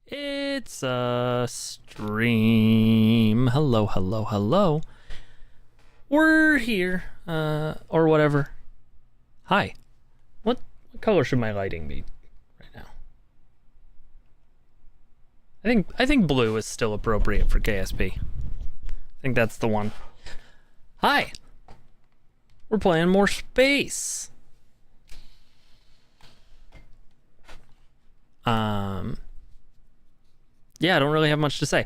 It's a stream. Hello, hello, hello. We're here, or whatever. Hi. What color should my lighting be right now? I think blue is still appropriate for KSP. I think that's the one. Hi. We're playing more space. Yeah, I don't really have much to say.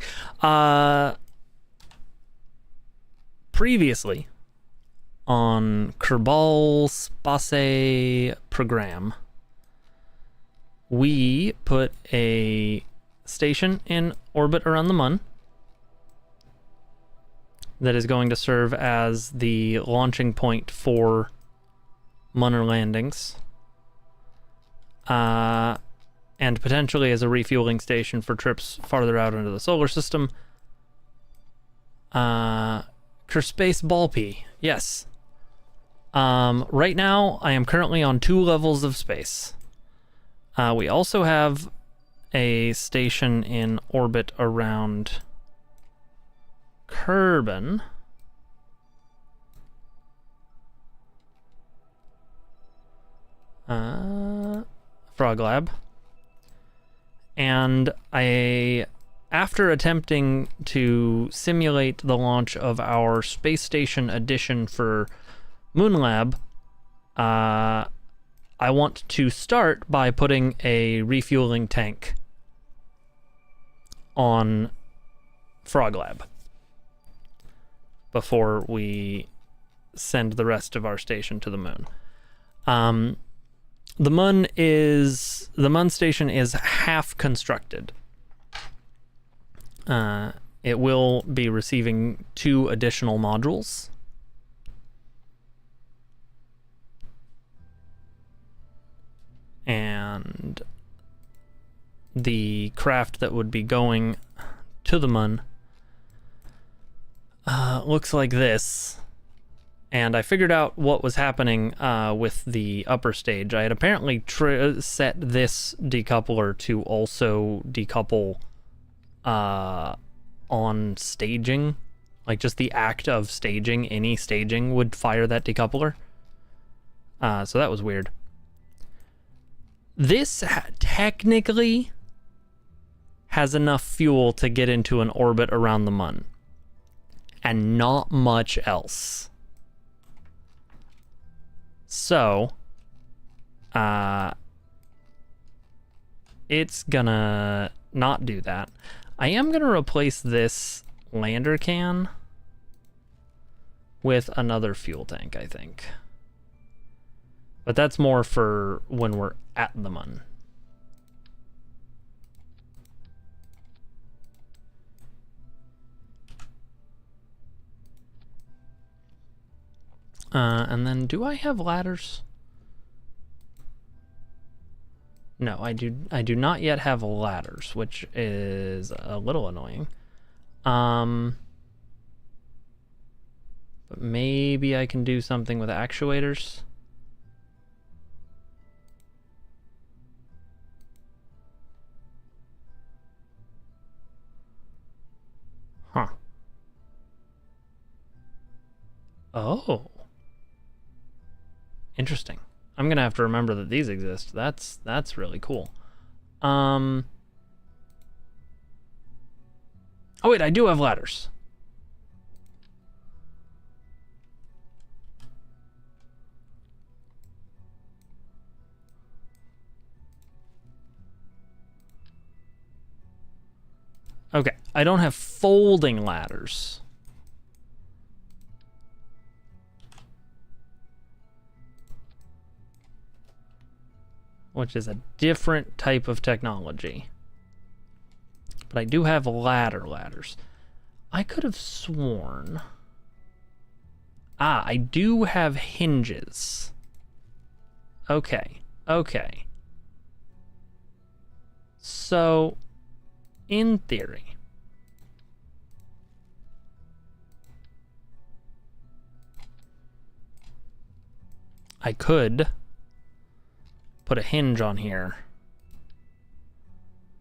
Previously on Kerbal Space Program, we put a station in orbit around the Mun that is going to serve as the launching point for Munner landings. And potentially as a refueling station for trips farther out into the solar system. Kerspace Ballpy, yes. Right now, I am currently on 2 levels of space. We also have a station in orbit around Kerbin. Frog Lab. And after attempting to simulate the launch of our Space Station edition for Moonlab, I want to start by putting a refueling tank on Frog Lab before we send the rest of our station to the moon. The Mun station is half constructed. It will be receiving 2 additional modules. And the craft that would be going to the Mun looks like this. And I figured out what was happening with the upper stage. I had apparently set this decoupler to also decouple on staging. Like just the act of staging, any staging would fire that decoupler. So that was weird. This technically has enough fuel to get into an orbit around the Mun. And not much else. So, it's gonna not do that. I am gonna replace this lander can with another fuel tank, I think. But that's more for when we're at the Mun. And then, do I have ladders? No, I do not yet have ladders, which is a little annoying. But maybe I can do something with actuators. Huh. Oh. Interesting. I'm gonna have to remember that these exist. That's really cool. Oh wait, I do have ladders. Okay, I don't have folding ladders. Which is a different type of technology. But I do have ladders. I could have sworn... I do have hinges. Okay. So, in theory... I could... put a hinge on here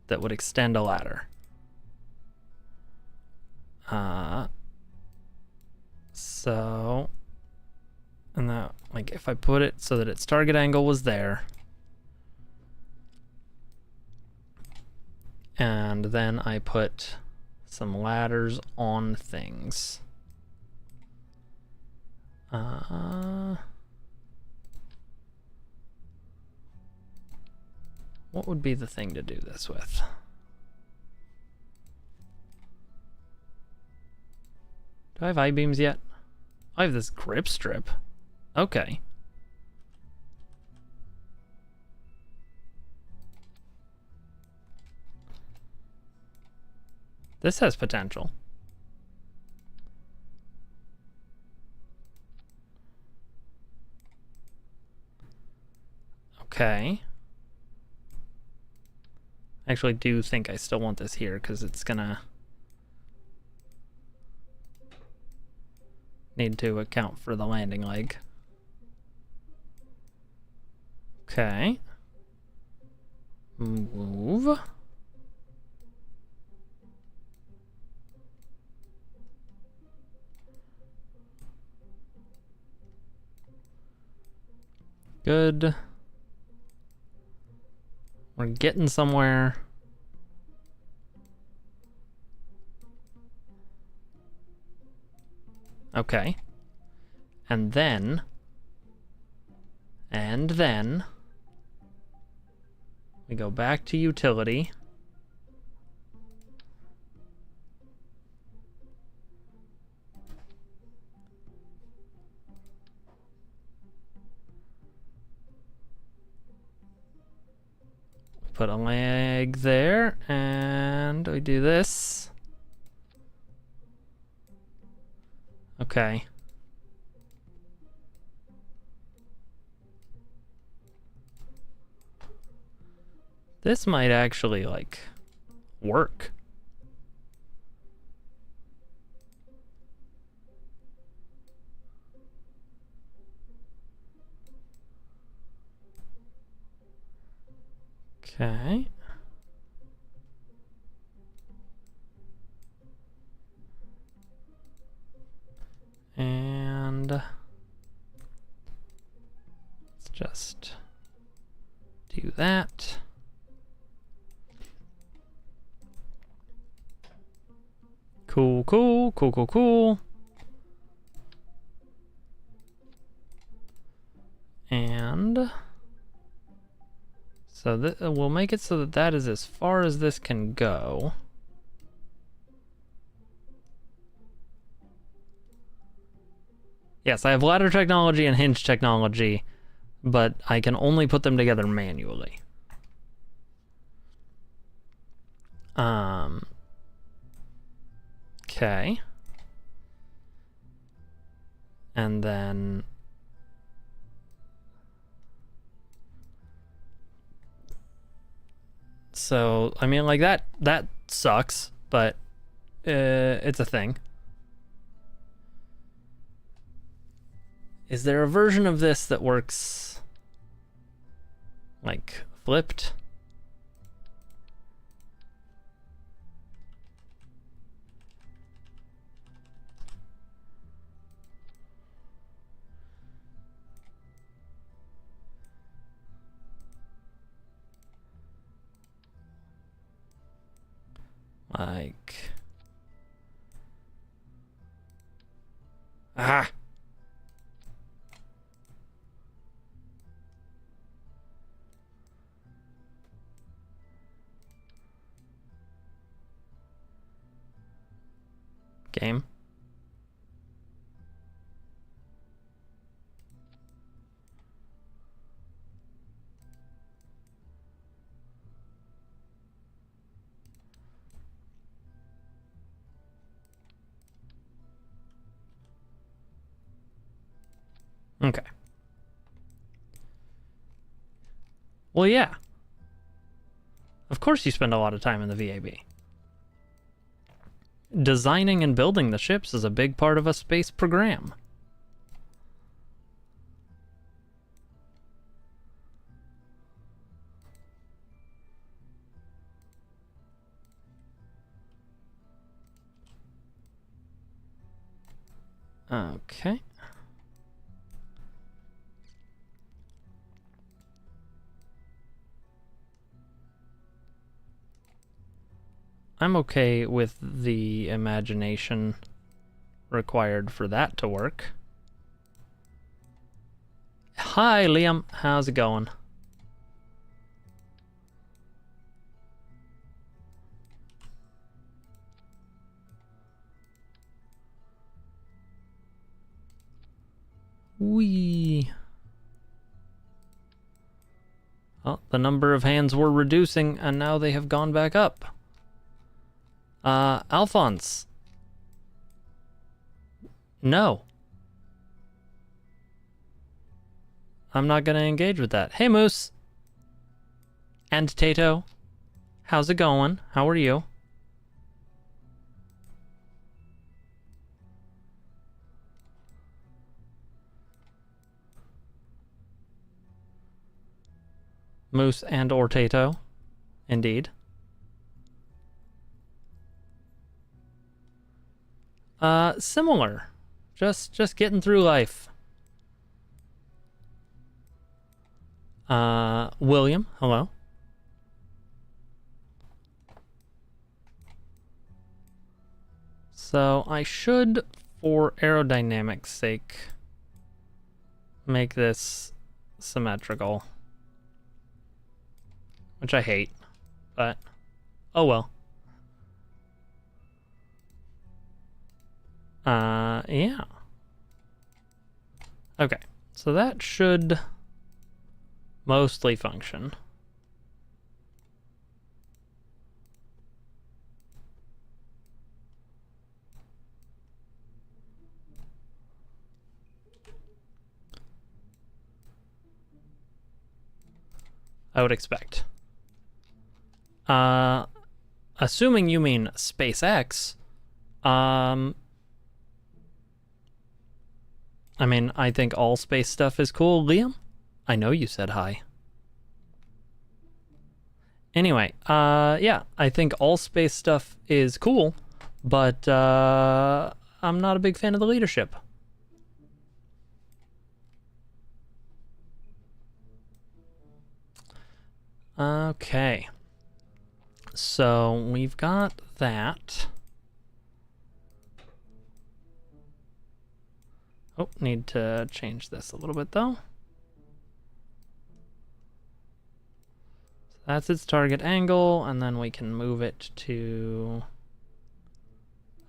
that would extend a ladder. So, and that, like, if I put it so that its target angle was there, and then I put some ladders on things. What would be the thing to do this with? Do I have I-beams yet? I have this grip strip. Okay. This has potential. Okay. I actually do think I still want this here because it's gonna need to account for the landing leg. Okay. Move. Good. We're getting somewhere. Okay. And then we go back to utility. Put a leg there, and we do this. Okay. This might actually, like, work. Okay. And let's just do that. Cool, cool, cool, cool, cool. And so we'll make it so that that is as far as this can go. Yes, I have ladder technology and hinge technology, but I can only put them together manually. Okay. And then so, I mean, like, that sucks, but it's a thing. Is there a version of this that works, like, flipped? Like, ah. Game. Okay. Well, yeah. Of course you spend a lot of time in the VAB. Designing and building the ships is a big part of a space program. Okay. I'm okay with the imagination required for that to work. Hi, Liam. How's it going? Whee. Well, the number of hands were reducing, and now they have gone back up. Alphonse. No. I'm not gonna engage with that. Hey, Moose. And Tato. How's it going? How are you? Moose and or Tato. Indeed. Similar. Just getting through life. William, hello. So I should, for aerodynamics sake, make this symmetrical. Which I hate, but oh well. Yeah. Okay, so that should mostly function. I would expect. Assuming you mean SpaceX, I mean, I think all space stuff is cool. Liam, I know you said hi. Anyway, yeah, I think all space stuff is cool, but I'm not a big fan of the leadership. Okay. So we've got that. Oh, need to change this a little bit though. So that's its target angle, and then we can move it to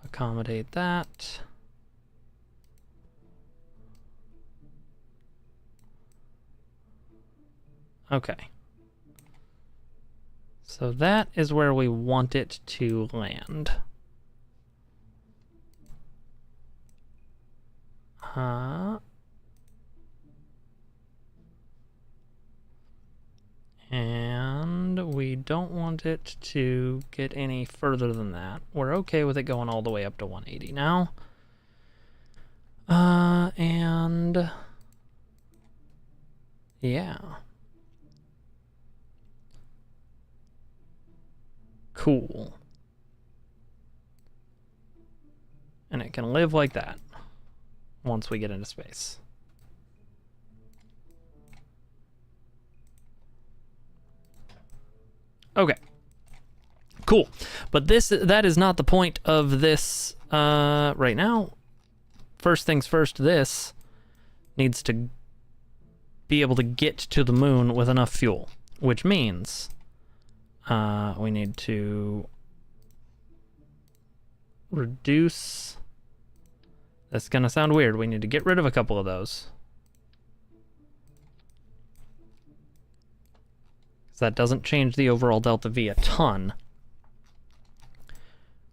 accommodate that. Okay. So that is where we want it to land. And we don't want it to get any further than that. We're okay with it going all the way up to 180 now. And yeah. Cool. And it can live like that once we get into space. Okay. Cool. But that is not the point of this right now. First things first, this needs to be able to get to the moon with enough fuel, which means we need to reduce. That's gonna sound weird. We need to get rid of a couple of those. Because that doesn't change the overall delta V a ton.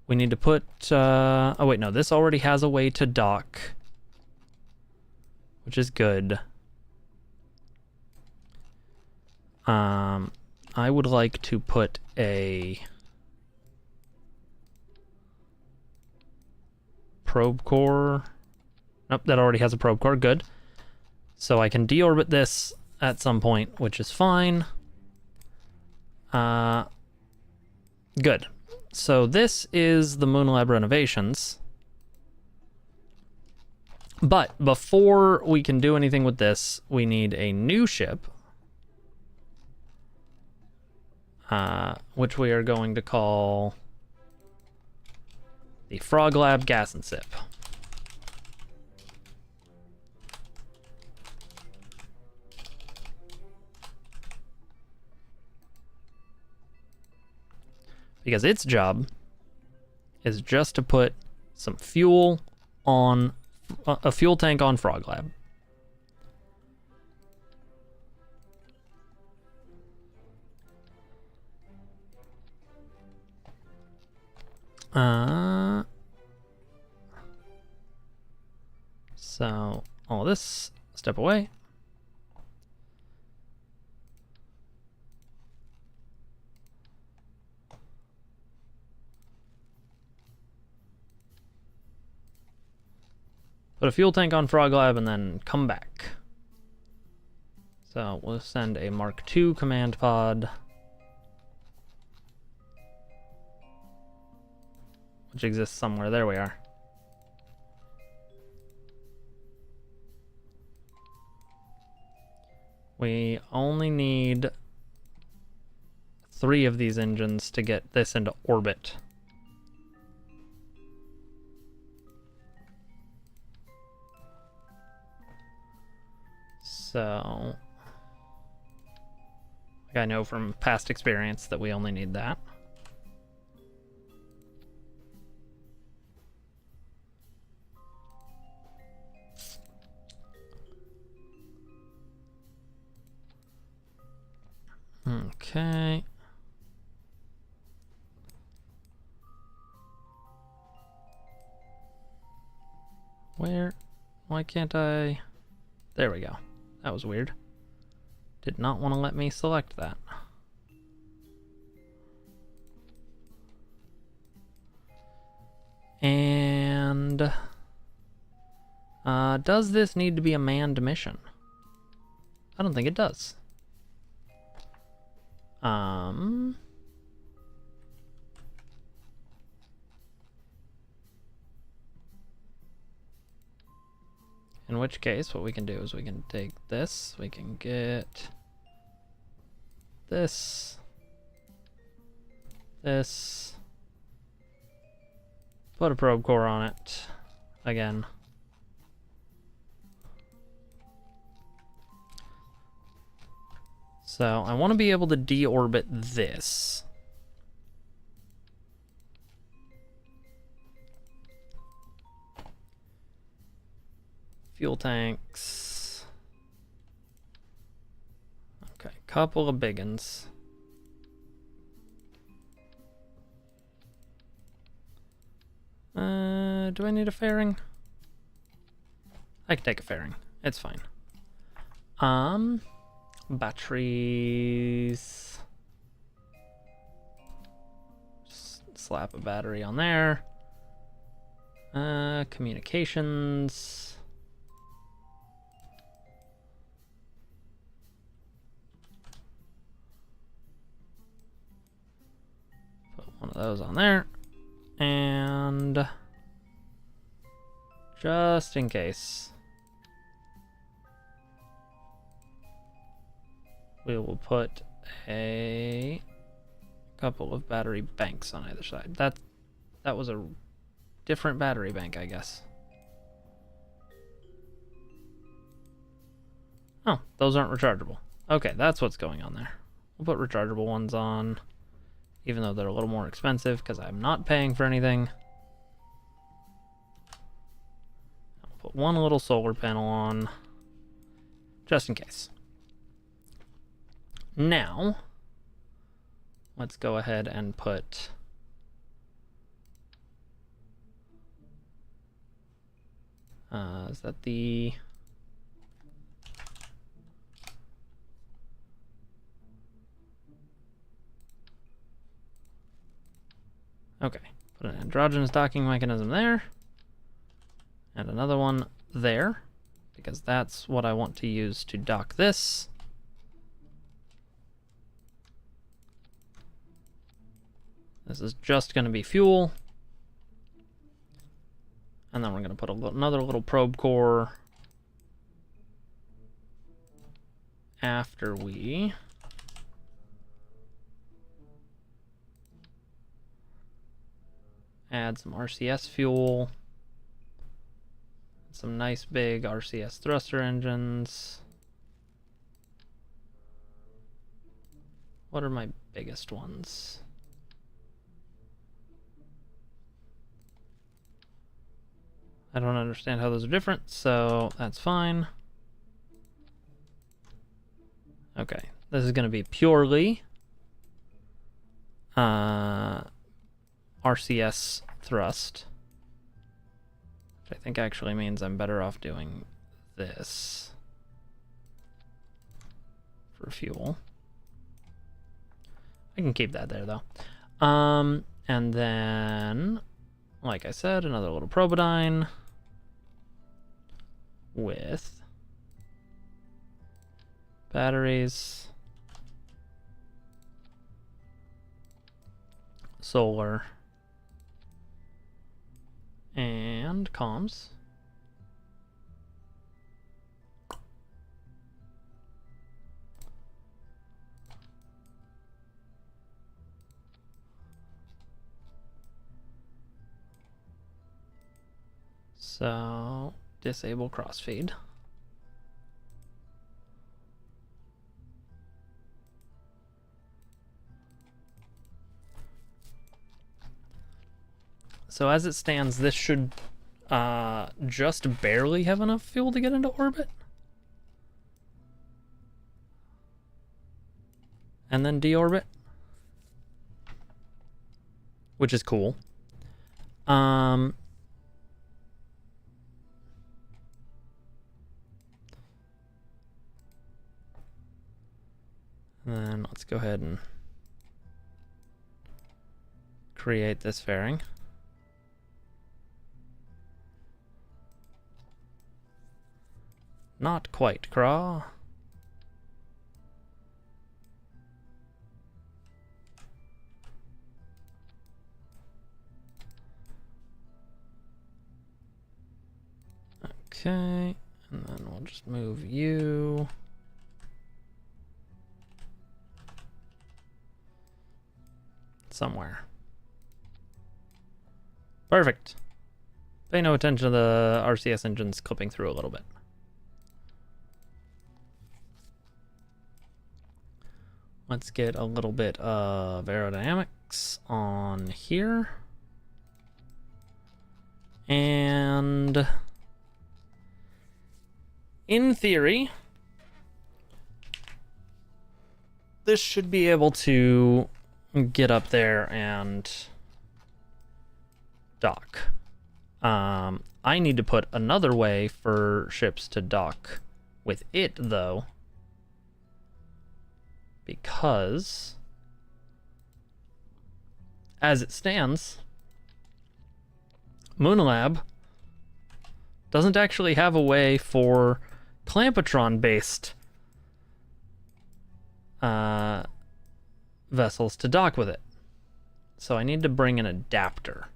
We need to put, oh wait, no, this already has a way to dock, which is good. I would like to put a probe core. Nope, that already has a probe core, good. So I can deorbit this at some point, which is fine. Good. So this is the Moon Lab renovations. But before we can do anything with this, we need a new ship, which we are going to call the Frog Lab Gas and Sip. Because its job is just to put some fuel on a fuel tank on Frog Lab. So all this, step away. Put a fuel tank on Frog Lab and then come back. So we'll send a Mark II command pod, which exists somewhere. There we are. We only need 3 of these engines to get this into orbit. So I know from past experience that we only need that. Okay. Why can't I? There we go. That was weird. Did not want to let me select that. And does this need to be a manned mission? I don't think it does. In which case, what we can do is we can take this, we can get this, put a probe core on it again. So I want to be able to deorbit this. Fuel tanks. Okay, couple of big uns. Do I need a fairing? I can take a fairing. It's fine. Batteries. Just slap a battery on there. Communications. Put one of those on there. And just in case, we will put a couple of battery banks on either side. That was a different battery bank, I guess. Oh, those aren't rechargeable. Okay, that's what's going on there. We'll put rechargeable ones on, even though they're a little more expensive because I'm not paying for anything. I'll put one little solar panel on, just in case. Now, let's go ahead and put is that the okay, put an androgynous docking mechanism there and another one there because that's what I want to use to dock this. This is just going to be fuel. And then we're going to put another little probe core after we add some RCS fuel, some nice big RCS thruster engines. What are my biggest ones? I don't understand how those are different, so that's fine. Okay, this is going to be purely RCS thrust, which I think actually means I'm better off doing this for fuel. I can keep that there though. And then, like I said, another little Probodyne with batteries, solar, and comms. So, disable crossfeed. So as it stands, this should just barely have enough fuel to get into orbit. And then deorbit. Which is cool. Then let's go ahead and create this fairing. Not quite, Craw. Okay, and then we'll just move you. Somewhere. Perfect. Pay no attention to the RCS engines clipping through a little bit. Let's get a little bit of aerodynamics on here. And in theory, this should be able to get up there and dock. I need to put another way for ships to dock with it, though, because as it stands, Moonlab doesn't actually have a way for Clampotron-based vessels to dock with it. So I need to bring an adapter,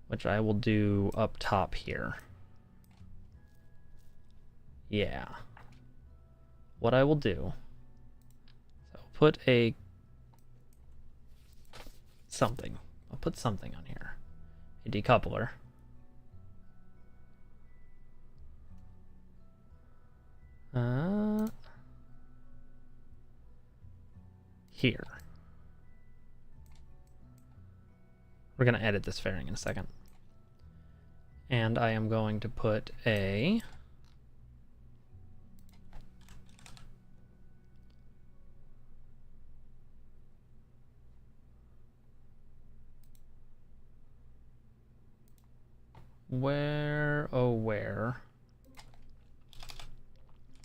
which I will do up top here. Yeah. What I will do, so I'll put something. I'll put something on here. A decoupler. Here. We're going to edit this fairing in a second. And I am going to put a where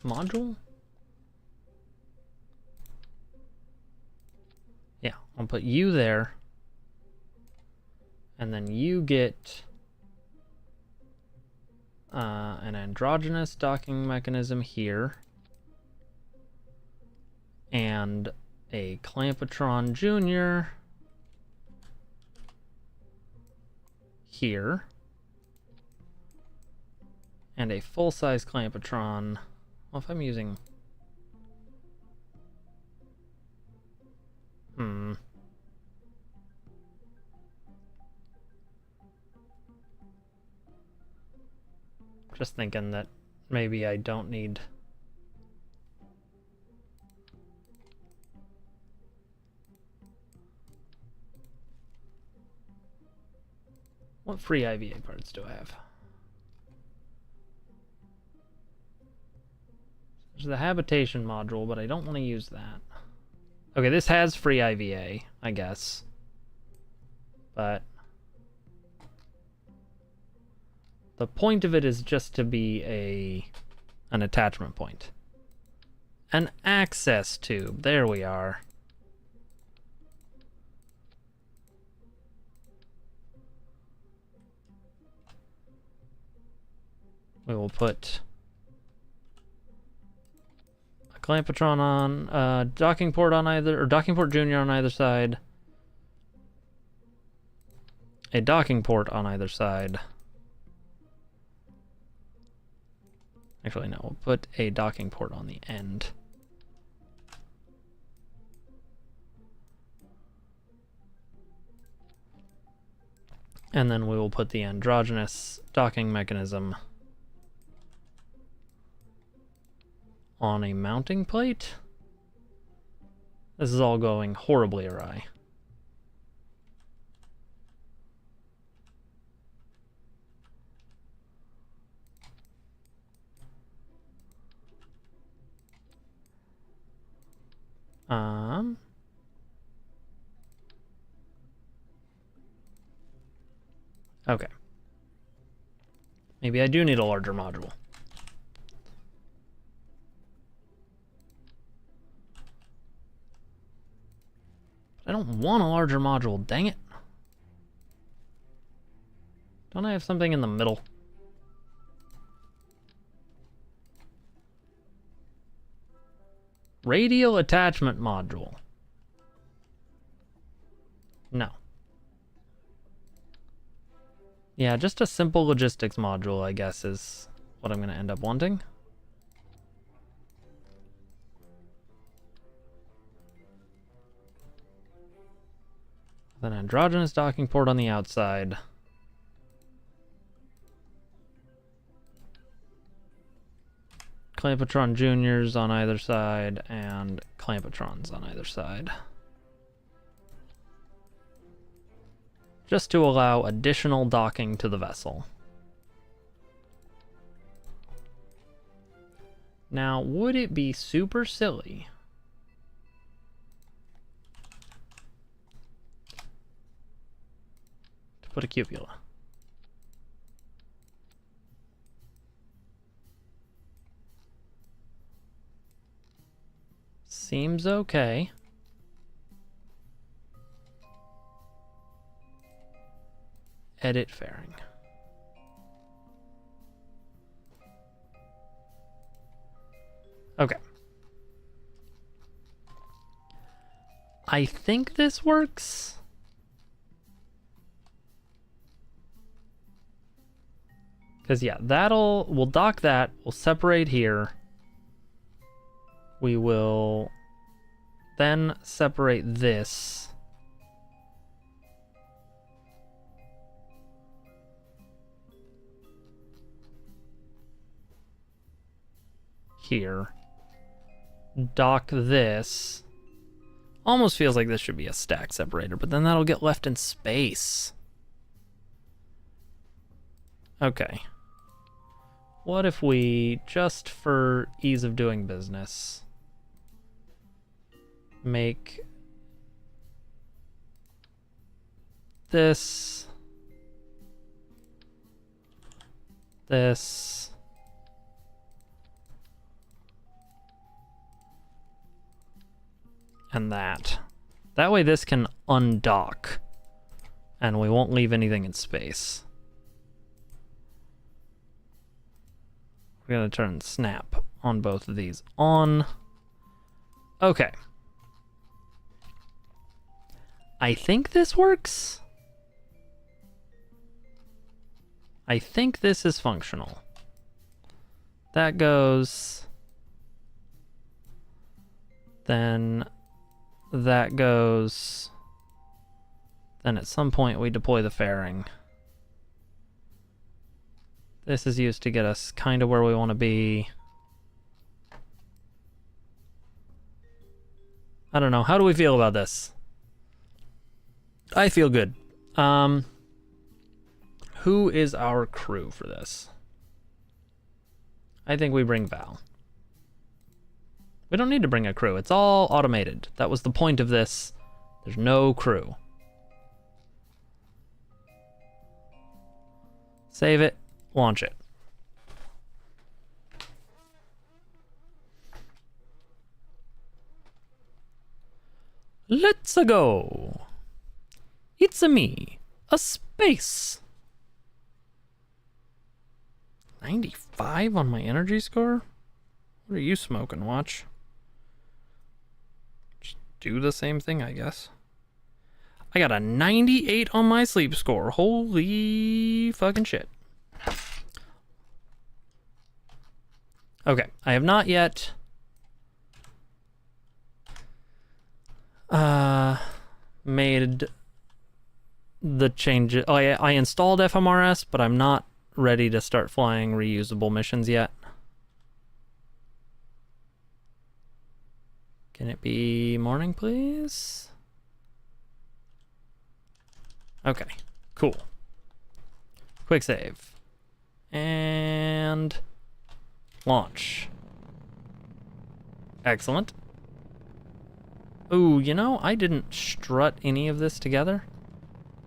module? Yeah, I'll put you there. And then you get an androgynous docking mechanism here. And a Clampotron Jr. here. And a full-size Clampatron. Well, if I'm using... Just thinking that maybe I don't need... What free IVA parts do I have? There's the habitation module, but I don't want to use that. Okay, this has free IVA, I guess. But the point of it is just to be an attachment point. An access tube. There we are. We will put a Clampatron on, docking port on either, or docking port junior on either side. A docking port on either side. Actually, no, we'll put a docking port on the end. And then we will put the androgynous docking mechanism on a mounting plate. This is all going horribly awry. Okay. Maybe I do need a larger module. I don't want a larger module, dang it. Don't I have something in the middle? Radial attachment module. No. Yeah, just a simple logistics module, I guess, is what I'm going to end up wanting. Then androgynous docking port on the outside. Clampatron juniors on either side, and Clampatrons on either side. Just to allow additional docking to the vessel. Now, would it be super silly to put a cupola? Seems okay. Edit fairing. Okay. I think this works. Because, yeah, we'll dock that, we'll separate here. We will then separate this. Here. Dock this. Almost feels like this should be a stack separator, but then that'll get left in space. Okay. What if we, just for ease of doing business, make this, and that. That way this can undock, and we won't leave anything in space. We're gonna turn snap on both of these on. Okay. I think this works. I think this is functional. That goes. Then that goes. Then at some point we deploy the fairing. This is used to get us kind of where we want to be. I don't know. How do we feel about this? I feel good. Who is our crew for this? I think we bring Val. We don't need to bring a crew. It's all automated. That was the point of this. There's no crew. Save it. Launch it. Let's-a go. It's-a me, a space. 95 on my energy score? What are you smoking, Watch? Just do the same thing, I guess. I got a 98 on my sleep score. Holy fucking shit. Okay, I have not yet made the changes. Oh, I installed FMRS, but I'm not ready to start flying reusable missions yet. Can it be morning, please? Okay, cool. Quick save. And launch. Excellent. Ooh, you know, I didn't strut any of this together.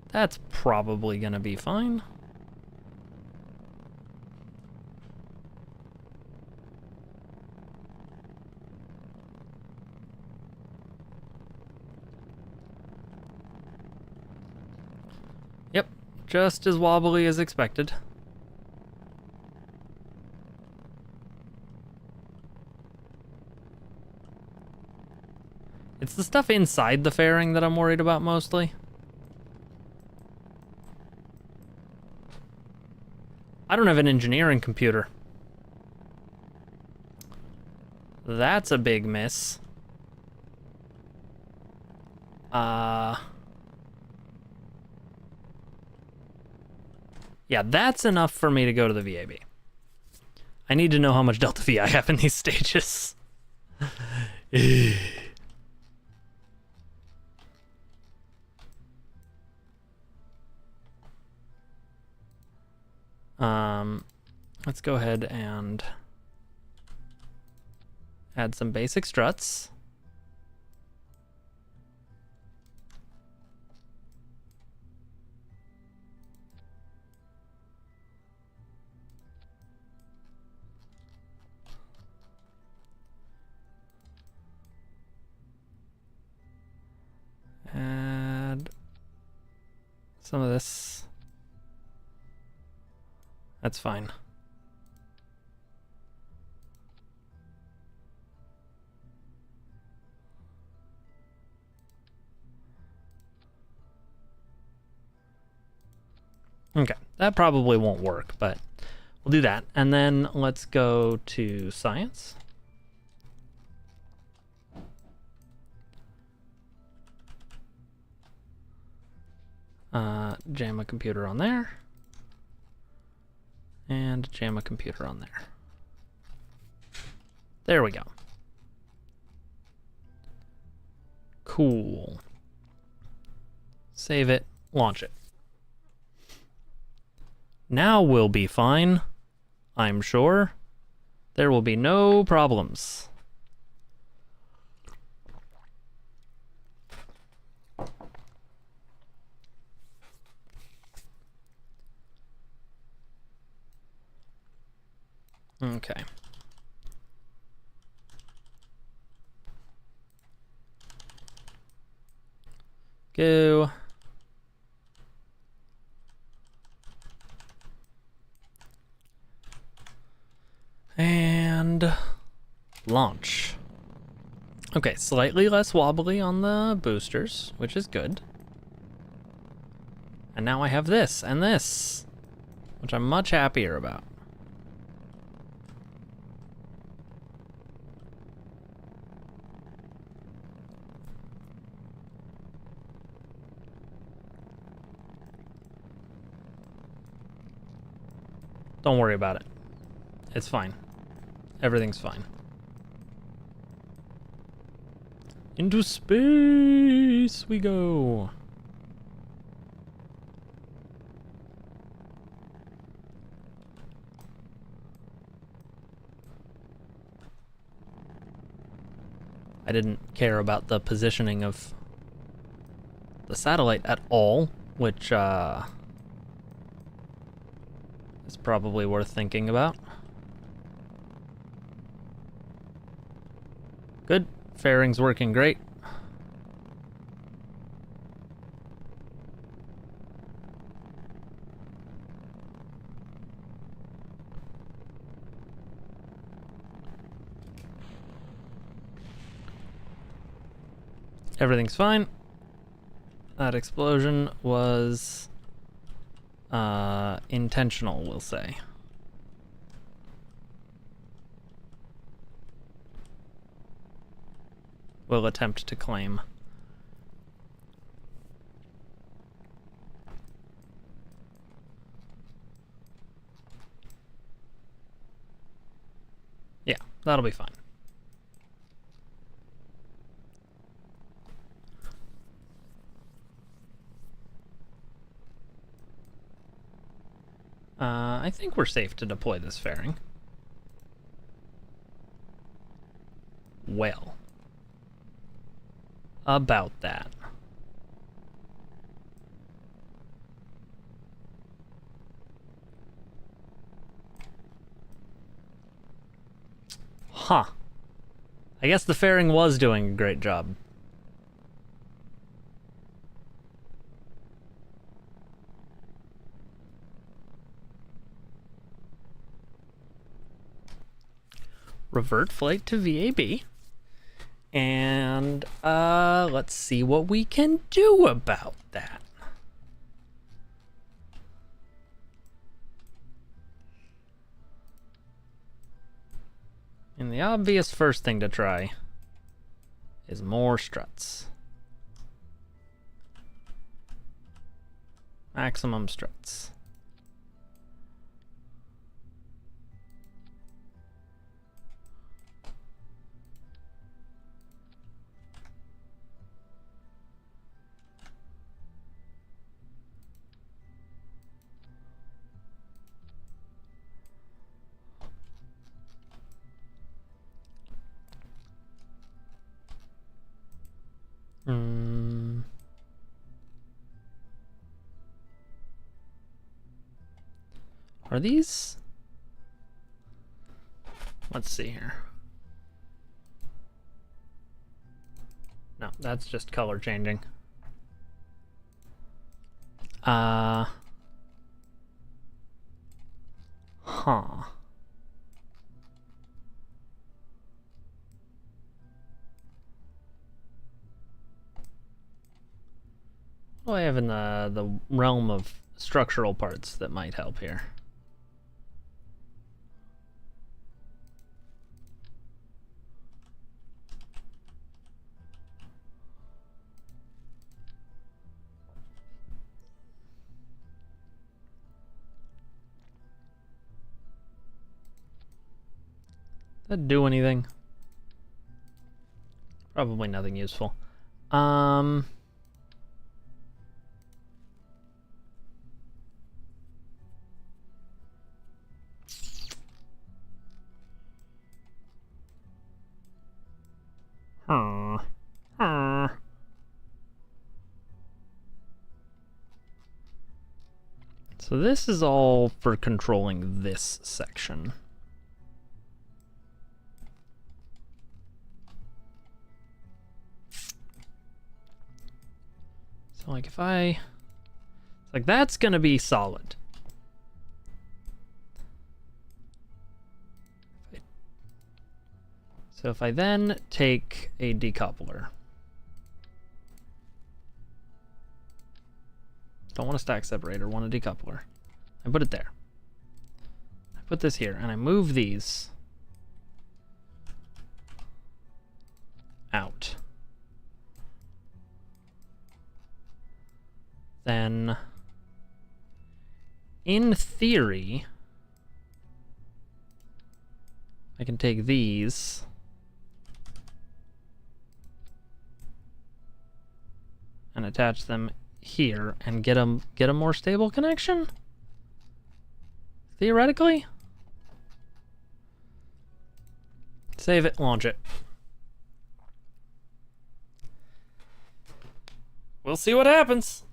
That's probably gonna be fine. Yep, just as wobbly as expected. It's the stuff inside the fairing that I'm worried about mostly. I don't have an engineering computer. That's a big miss. Yeah, that's enough for me to go to the VAB. I need to know how much Delta V I have in these stages. Let's go ahead and add some basic struts. Add some of this. That's fine. Okay, that probably won't work, but we'll do that. And then let's go to science. Jam a computer on there. And jam a computer on there. There we go. Cool. Save it, launch it. Now we'll be fine, I'm sure. There will be no problems. Okay. Go. And launch. Okay, slightly less wobbly on the boosters, which is good. And now I have this and this. which I'm much happier about. Don't worry about it. It's fine. Everything's fine. Into space we go. I didn't care about the positioning of the satellite at all, which is probably worth thinking about. Good. Fairing's working great. Everything's fine. That explosion was intentional, we'll say. We'll attempt to claim. Yeah, that'll be fine. I think we're safe to deploy this fairing. Well. About that. Huh. I guess the fairing was doing a great job. Revert flight to VAB. And let's see what we can do about that. And the obvious first thing to try is more struts. Maximum struts. Are these? Let's see here. No, that's just color changing. Huh. What do I have in the realm of structural parts that might help here? That do anything? Probably nothing useful. So this is all for controlling this section. So like if I, like that's gonna be solid. So if I then take a decoupler, don't want a stack separator, want a decoupler, and put it there. put this here, and I move these out. Then, in theory, I can take these and attach them here and get a more stable connection? Theoretically? Save it, launch it. We'll see what happens.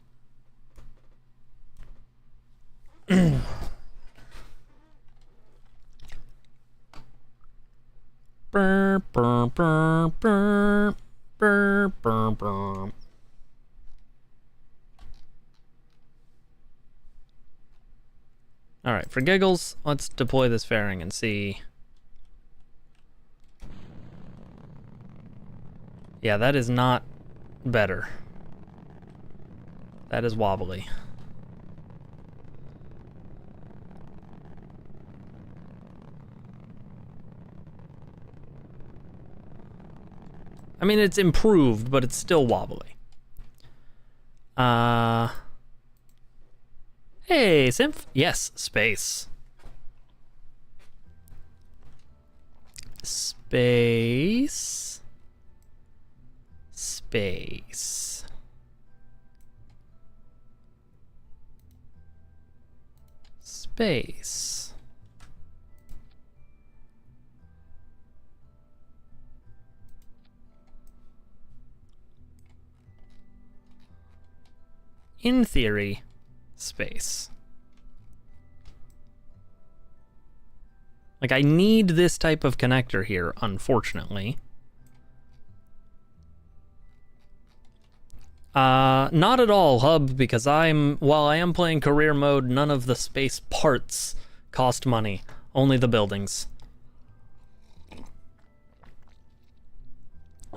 Burr, burr, burr, burr, burr, burr, burr. All right, for giggles, let's deploy this fairing and see. Yeah, that is not better. That is wobbly. I mean, it's improved, but it's still wobbly. Hey, Symph. Yes, space. Space. Space. Space. In theory, space. Like, I need this type of connector here, unfortunately. Not at all, Hub, because while I am playing career mode, none of the space parts cost money. Only the buildings.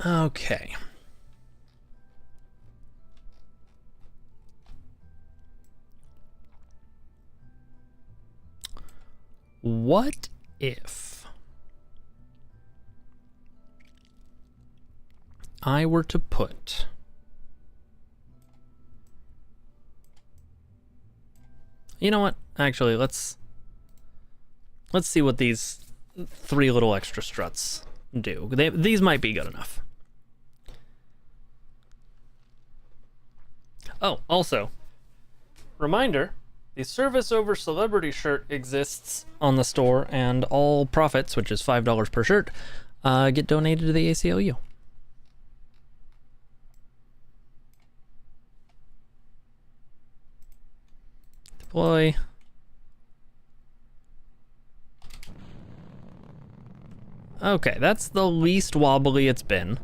Okay. What if I were to put you know what? Actually, let's see what these 3 little extra struts do. These might be good enough. Oh, also, reminder, the Service Over Celebrity shirt exists on the store, and all profits, which is $5 per shirt, get donated to the ACLU. Deploy. Okay, that's the least wobbly it's been.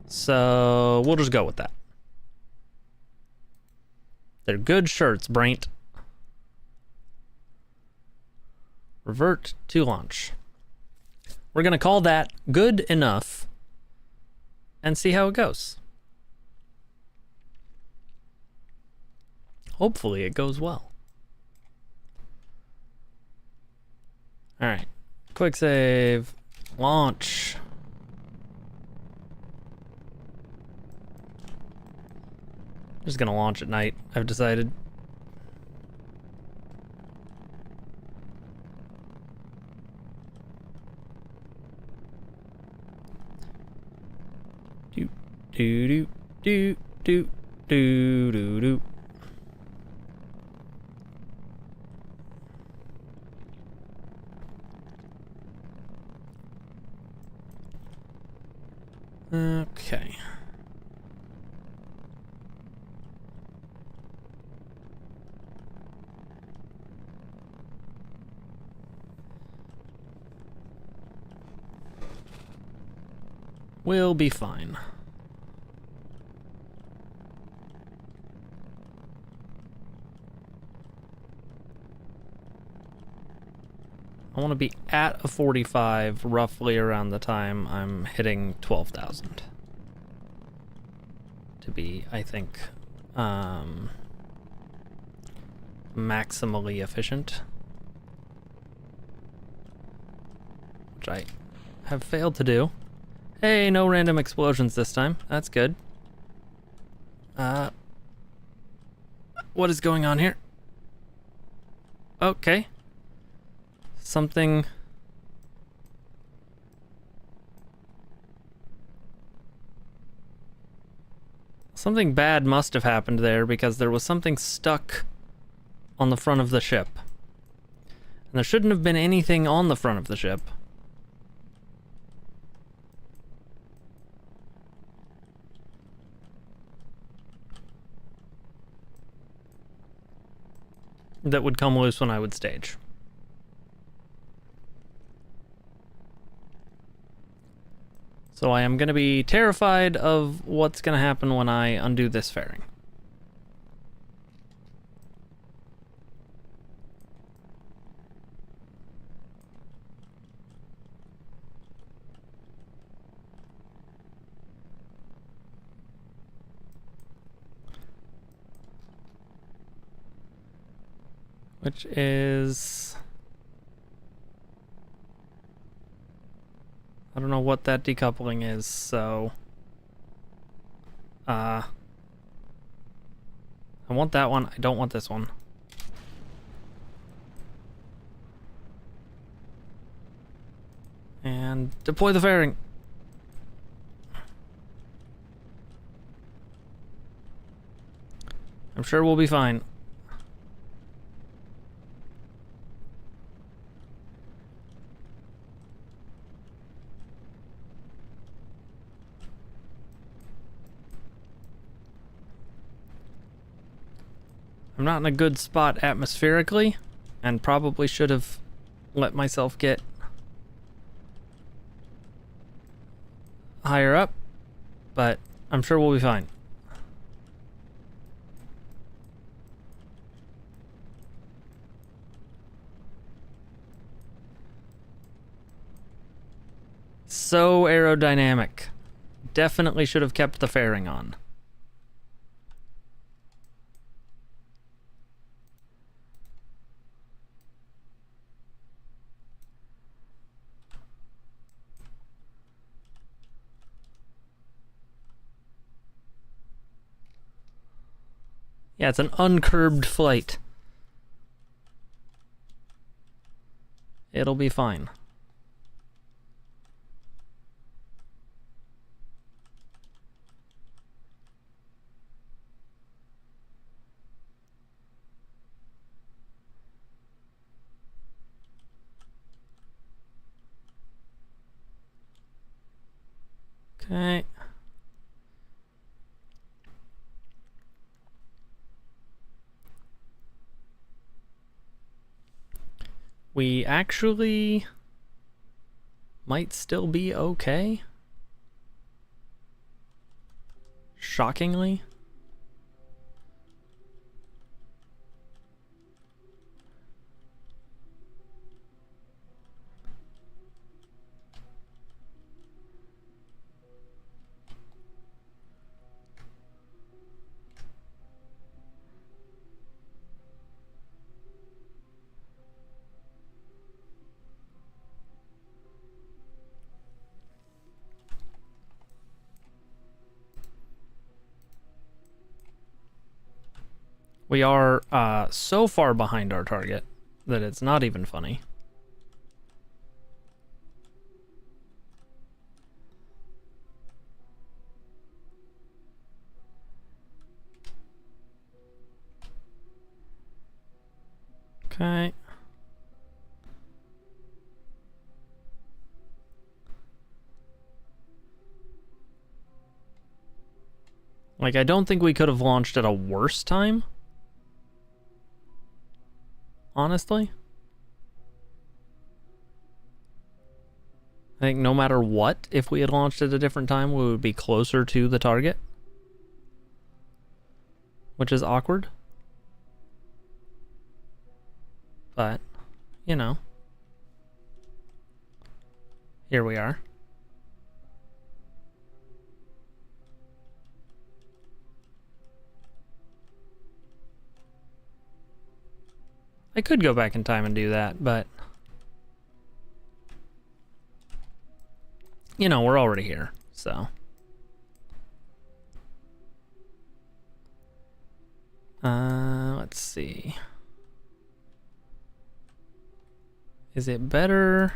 So we'll just go with that. They're good shirts, Braint. Revert to launch. We're gonna call that good enough and see how it goes. Hopefully it goes well. All right, quick save, launch. I'm just gonna launch at night, I've decided. Do do do do do do do. Okay. We'll be fine. I want to be at a 45 roughly around the time I'm hitting 12,000. To be, I think, maximally efficient. which I have failed to do. Hey, no random explosions this time. That's good. What is going on here? Okay. Something bad must have happened there because there was something stuck on the front of the ship. And there shouldn't have been anything on the front of the ship. That would come loose when I would stage. So I am going to be terrified of what's going to happen when I undo this fairing. Which is... I don't know what that decoupling is, so... I want that one. I don't want this one. And deploy the fairing. I'm sure we'll be fine. I'm not in a good spot atmospherically, and probably should have let myself get higher up, but I'm sure we'll be fine. So aerodynamic. Definitely should have kept the fairing on. Yeah, it's an uncurbed flight. It'll be fine. Okay. We actually might still be okay. Shockingly. We are so far behind our target that it's not even funny. Okay. Like, I don't think we could have launched at a worse time. Honestly. I think no matter what, if we had launched at a different time, we would be closer to the target. Which is awkward. But, you know. Here we are. I could go back in time and do that, but you know, we're already here, so. Let's see. Is it better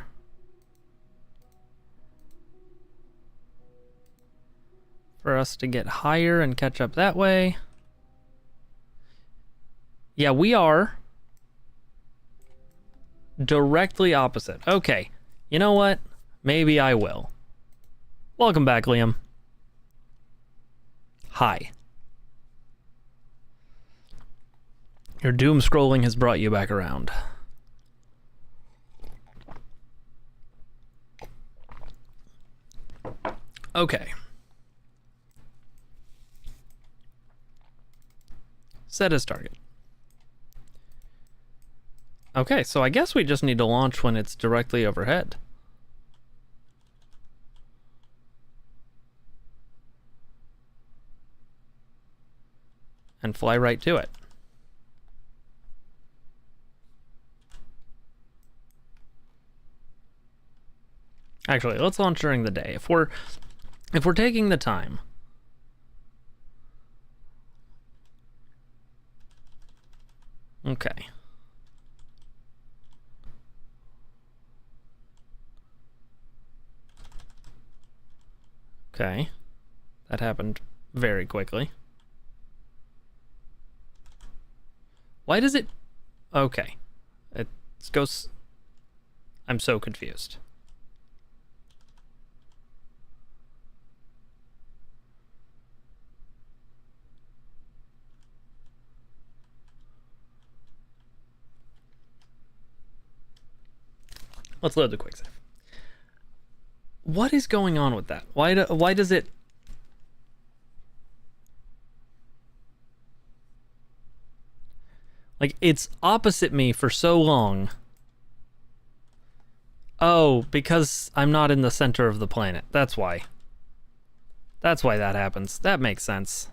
for us to get higher and catch up that way? Yeah, we are directly opposite. Okay, you know what? Maybe I will. Welcome back, Liam. Hi. Your doom scrolling has brought you back around. Okay. Set as target. Okay, so I guess we just need to launch when it's directly overhead. And fly right to it. Actually, let's launch during the day. If we're taking the time. Okay. Okay. That happened very quickly. Why does it... Okay. It goes... I'm so confused. Let's load the quick save. What is going on with that? Why does it... Like, it's opposite me for so long. Oh, because I'm not in the center of the planet. That's why. That's why that happens. That makes sense.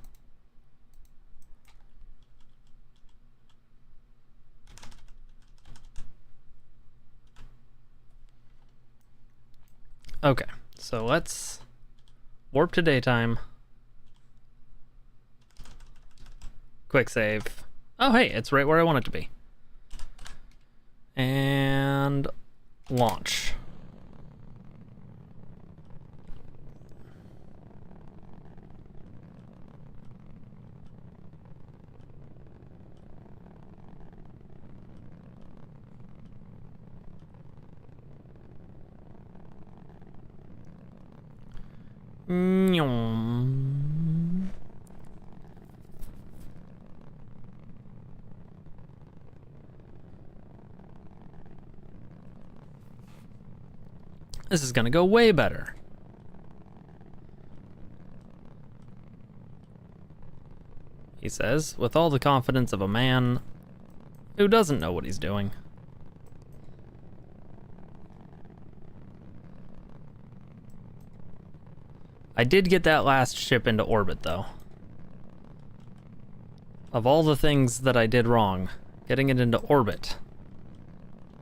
Okay, so let's warp to daytime. Quick save. Oh, hey, it's right where I want it to be. And launch. This is gonna go way better. He says, with all the confidence of a man who doesn't know what he's doing. I did get that last ship into orbit, though. Of all the things that I did wrong, getting it into orbit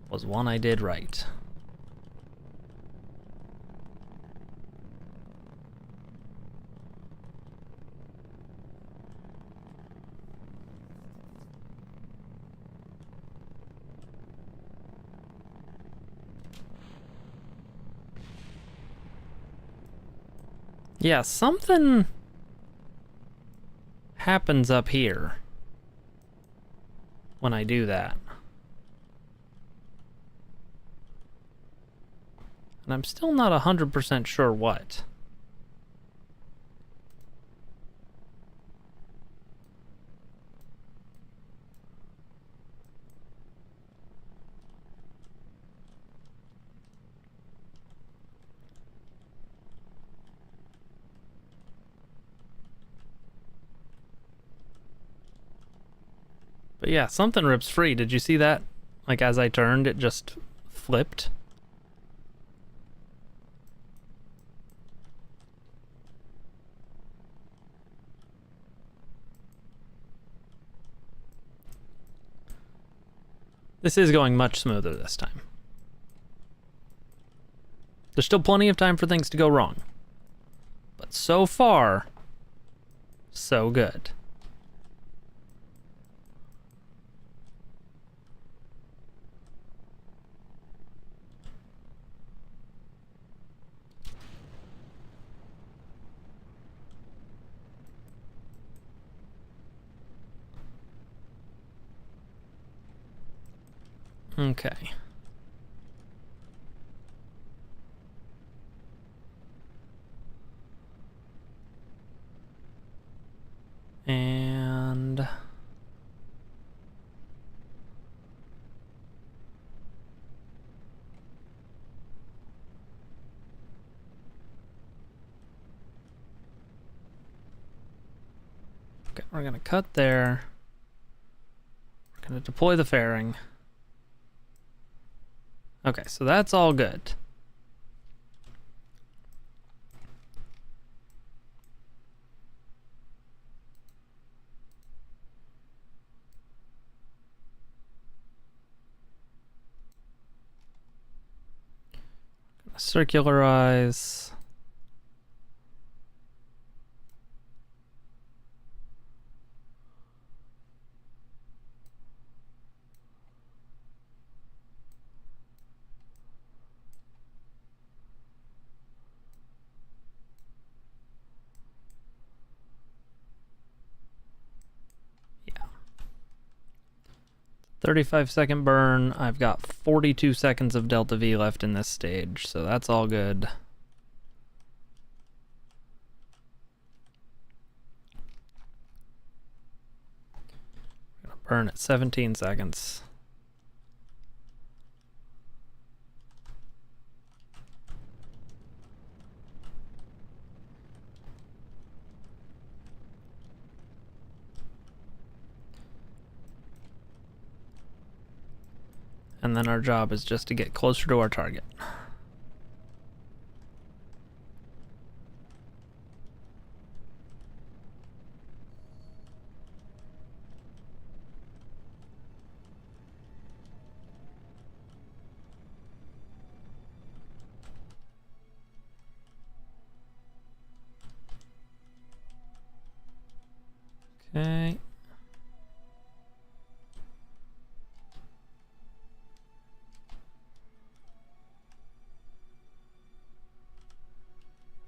was one I did right. Yeah, something happens up here when I do that. And I'm still not 100% sure what. But yeah, something rips free. Did you see that? Like, as I turned, it just flipped. This is going much smoother this time. There's still plenty of time for things to go wrong. But so far, so good. Okay. And okay, we're gonna cut there. We're gonna deploy the fairing. Okay, so that's all good. Circularize. Yeah. 35-second burn. I've got 42 seconds of Delta V left in this stage, so that's all good. I'm gonna burn at 17 seconds. And then our job is just to get closer to our target. Okay.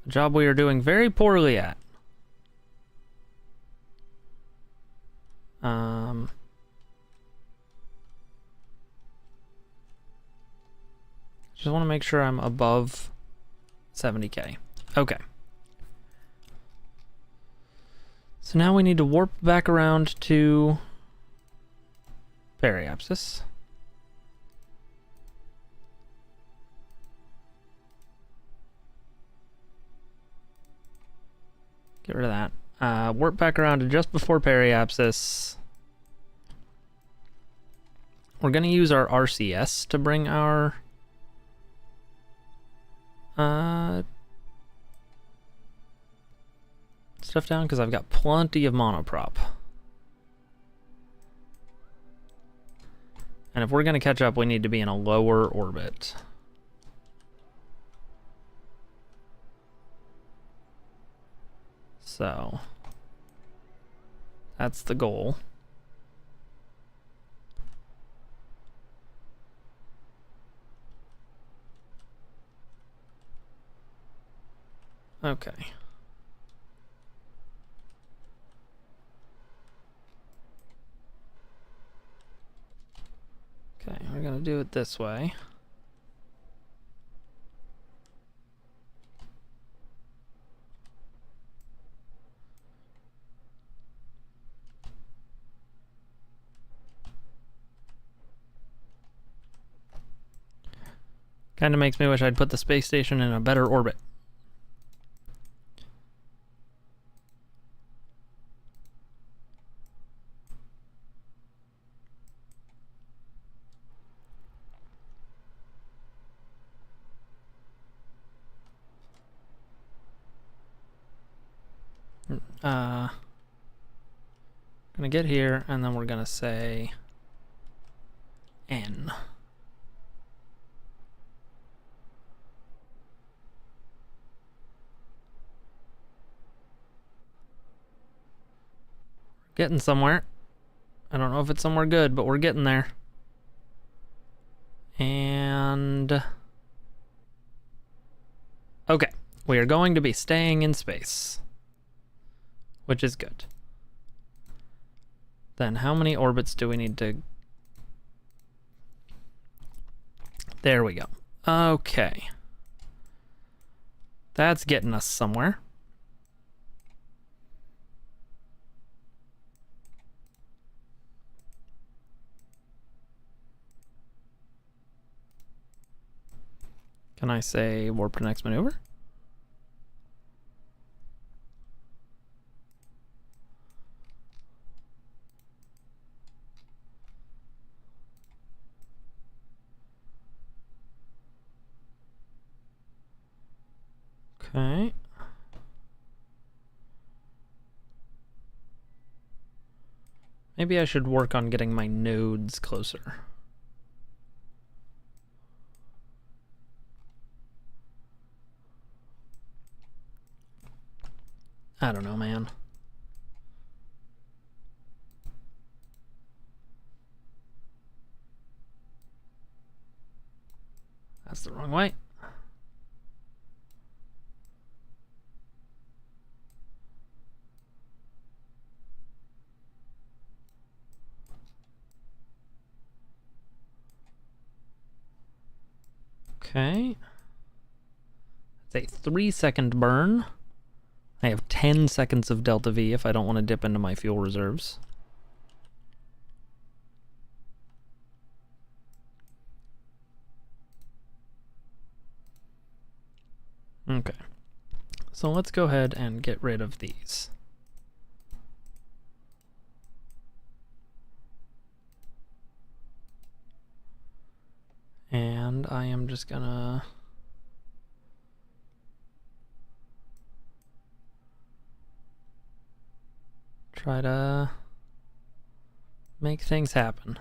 A job we are doing very poorly at. Just want to make sure I'm above 70K. Okay. So now we need to warp back around to Periapsis. Get rid of that. Warp back around to just before Periapsis. We're going to use our RCS to bring our stuff down, because I've got plenty of monoprop. And if we're going to catch up, we need to be in a lower orbit. So that's the goal. Okay. Okay, we're gonna do it this way. Kind of makes me wish I'd put the space station in a better orbit. Gonna get here, and then we're gonna say N. Getting somewhere. I don't know if it's somewhere good, but we're getting there. And... okay, we are going to be staying in space, which is good. Then how many orbits do we need to... there we go. Okay. That's getting us somewhere. Can I say warp to next maneuver? Okay. Maybe I should work on getting my nodes closer. I don't know, man. That's the wrong way. Okay. It's a 3-second burn. I have 10 seconds of delta V if I don't want to dip into my fuel reserves. Okay. So let's go ahead and get rid of these. And I am just gonna try to make things happen.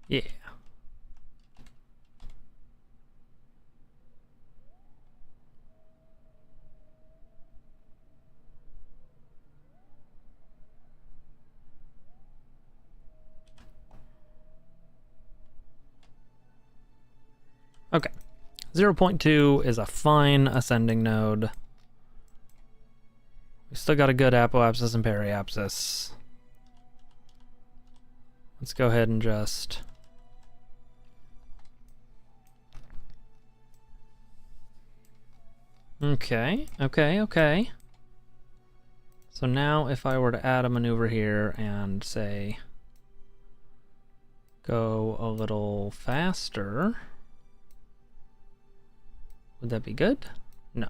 Yeah. Okay. 0.2 is a fine ascending node. We still got a good apoapsis and periapsis. Let's go ahead and just... okay. So now if I were to add a maneuver here and say go a little faster, would that be good? No,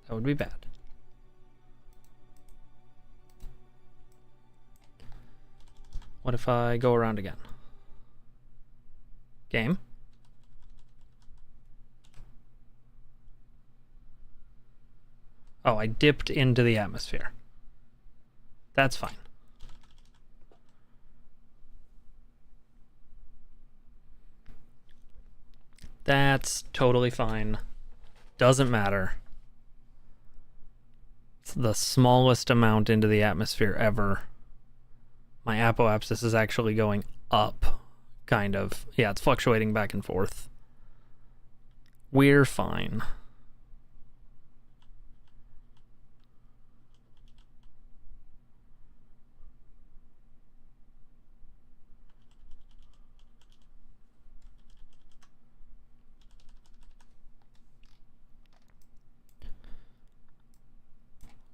that would be bad. What if I go around again? Game. Oh, I dipped into the atmosphere. That's fine. That's totally fine. Doesn't matter. It's the smallest amount into the atmosphere ever. My apoapsis is actually going up, kind of. Yeah, it's fluctuating back and forth. We're fine.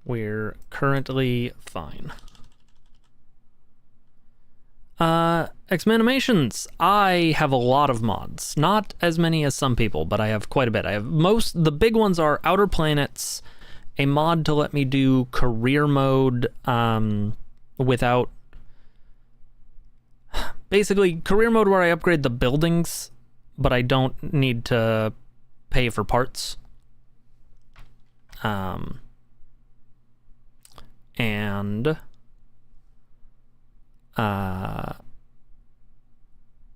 We're currently fine. X-Manimations. I have a lot of mods. Not as many as some people, but I have quite a bit. I have the big ones are Outer Planets, a mod to let me do career mode without... basically, career mode where I upgrade the buildings, but I don't need to pay for parts. And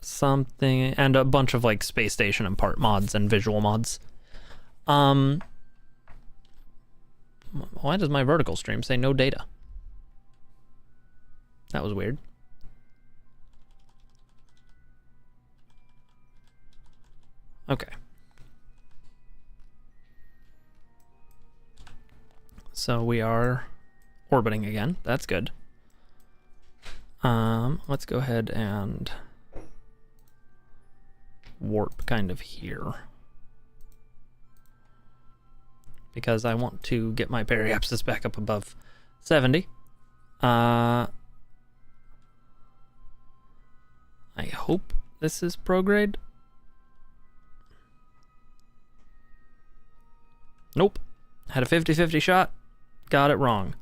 something, and a bunch of like space station and part mods and visual mods. Why does my vertical stream say no data? That was weird. Okay. So we are orbiting again. That's good. Let's go ahead and warp kind of here, because I want to get my periapsis back up above 70. I hope this is prograde. Nope. Had a 50-50 shot. Got it wrong.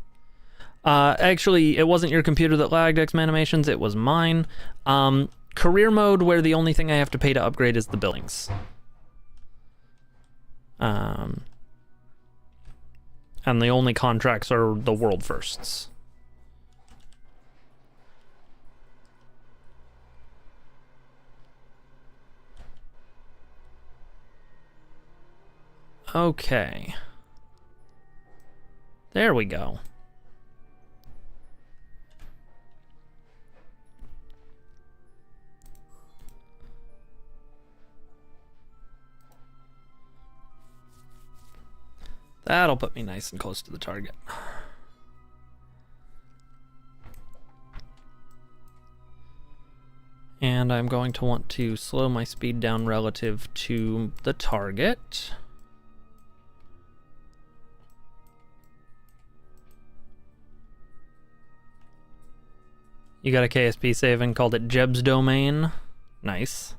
Actually, it wasn't your computer that lagged, X-Manimations, it was mine. Career mode, where the only thing I have to pay to upgrade is the billings. And the only contracts are the world firsts. Okay. There we go. That'll put me nice and close to the target. And I'm going to want to slow my speed down relative to the target. You got a KSP save and called it Jeb's Domain. Nice.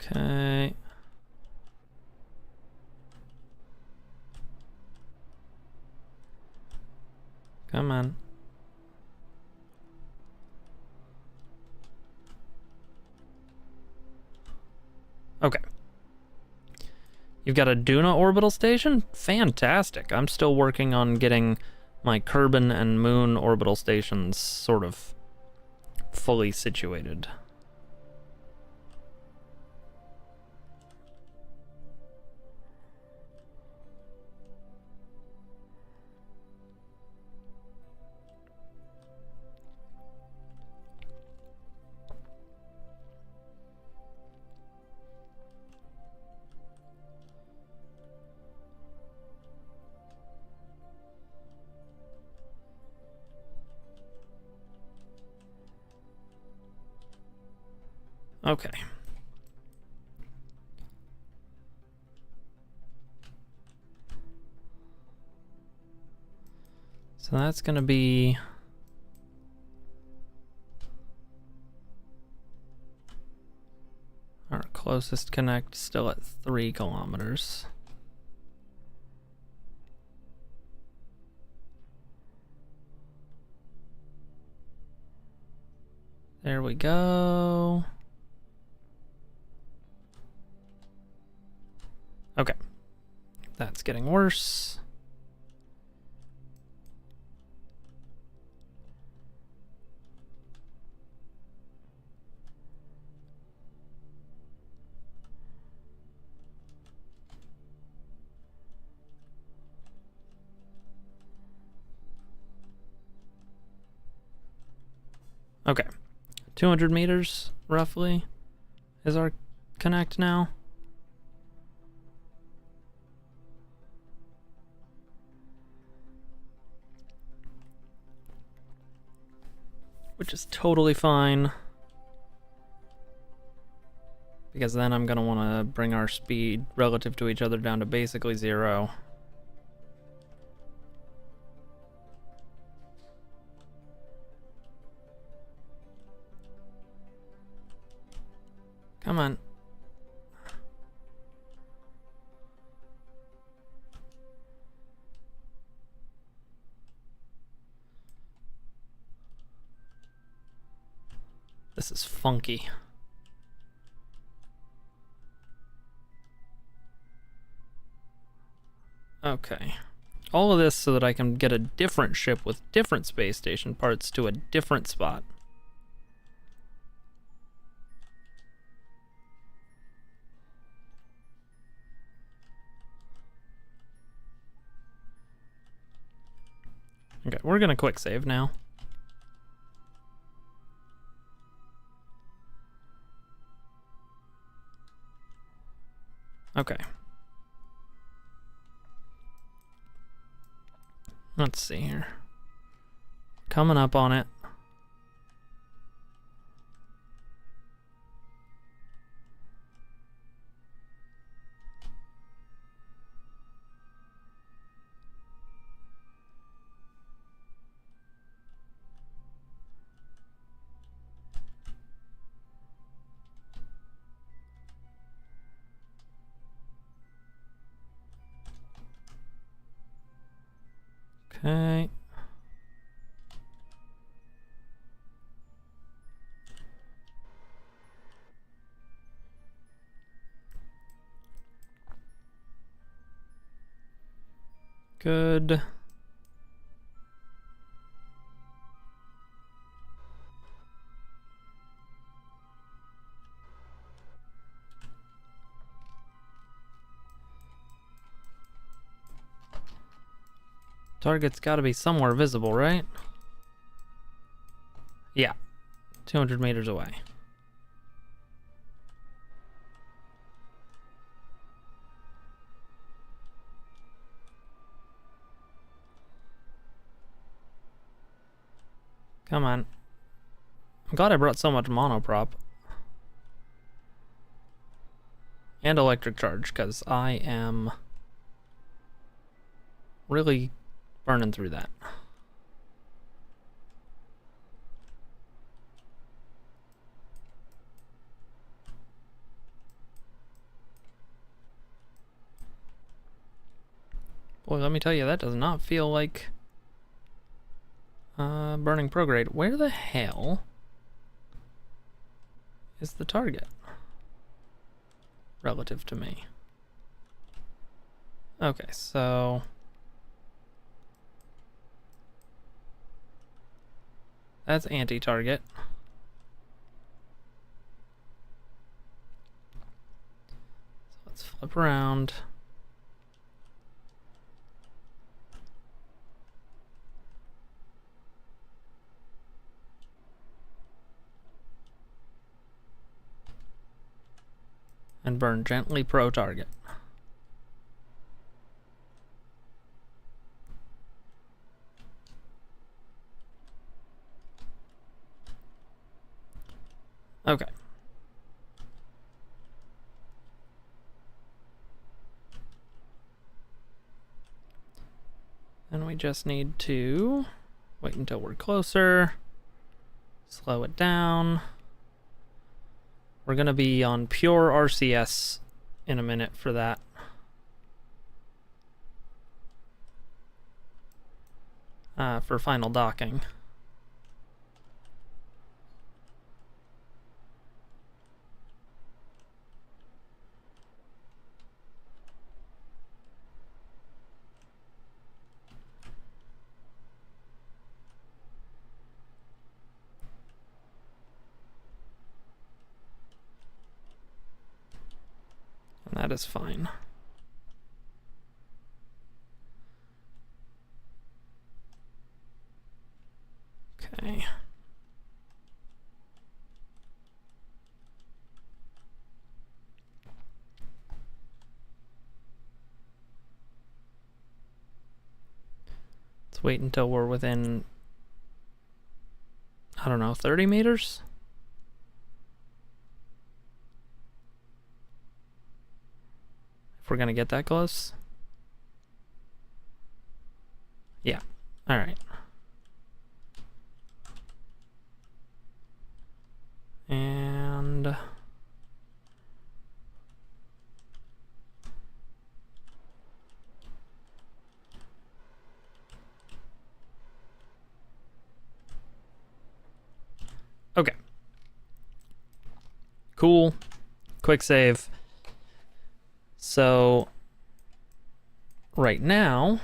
Okay. Come on. Okay. You've got a Duna orbital station? Fantastic. I'm still working on getting my Kerbin and Moon orbital stations sort of fully situated. Okay. So that's going to be our closest connect, still at 3 kilometers. There we go. Okay. That's getting worse. Okay. 200 meters, roughly, is our connect now. Which is totally fine, because then I'm going to want to bring our speed relative to each other down to basically 0. Come on. This is funky. Okay. All of this so that I can get a different ship with different space station parts to a different spot. Okay, we're gonna quick save now. Okay. Let's see here. Coming up on it. Okay. Good. Target's got to be somewhere visible, right? Yeah. 200 meters away. Come on. I'm glad I brought so much monoprop. And electric charge, because I am really burning through that. Boy, let me tell you, that does not feel like burning prograde. Where the hell is the target relative to me? Okay, so that's anti-target. So let's flip around. And burn gently pro-target. Okay. Then we just need to wait until we're closer, slow it down. We're gonna be on pure RCS in a minute for that. For final docking. And that is fine. Okay. Let's wait until we're within, I don't know, 30 meters? If we're gonna get that close. Yeah. All right. And okay. Cool. Quick save. So right now,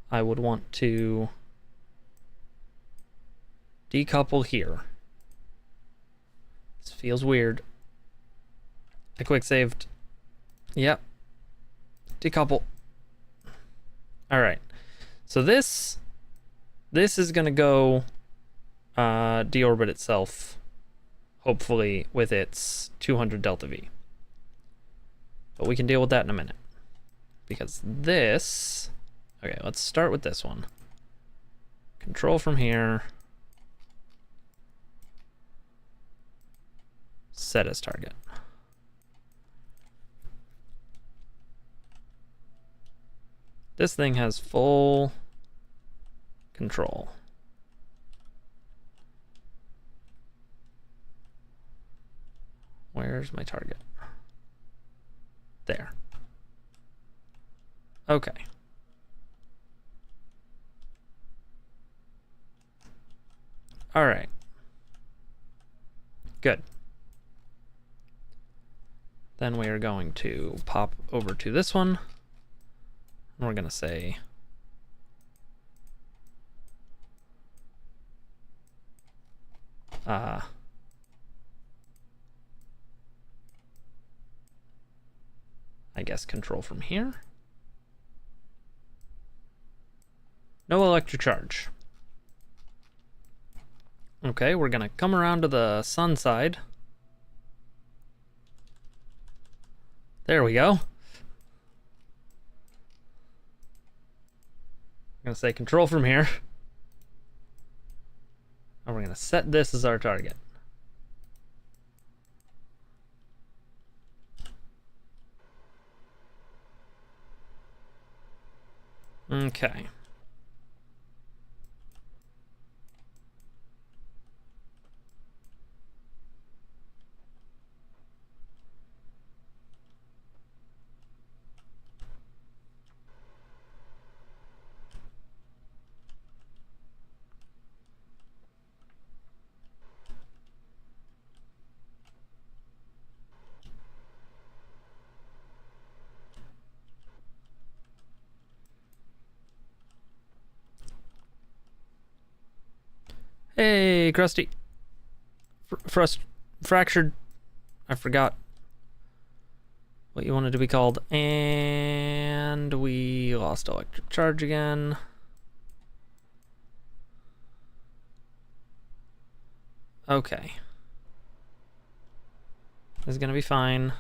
I would want to decouple here. This feels weird. I quick saved. Yep. Decouple. All right. So this is gonna go deorbit itself, hopefully with its 200 delta V. But we can deal with that in a minute. Because this, okay, let's start with this one. Control from here. Set as target. This thing has full control. Where's my target? There. Okay. All right. Good. Then we are going to pop over to this one. And we're going to say I guess control from here. No electric charge. Okay, we're gonna come around to the sun side. There we go. I'm gonna say control from here. And we're gonna set this as our target. Okay. Hey, Krusty. Fractured. I forgot what you wanted to be called. And we lost electric charge again. Okay. This is gonna be fine.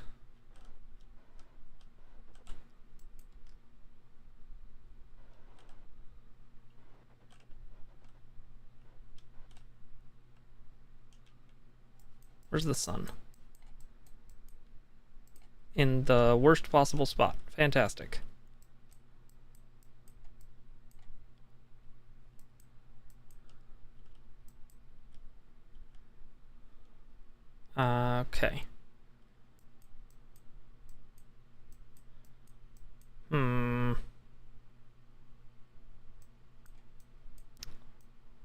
Where's the sun? In the worst possible spot. Fantastic. Okay.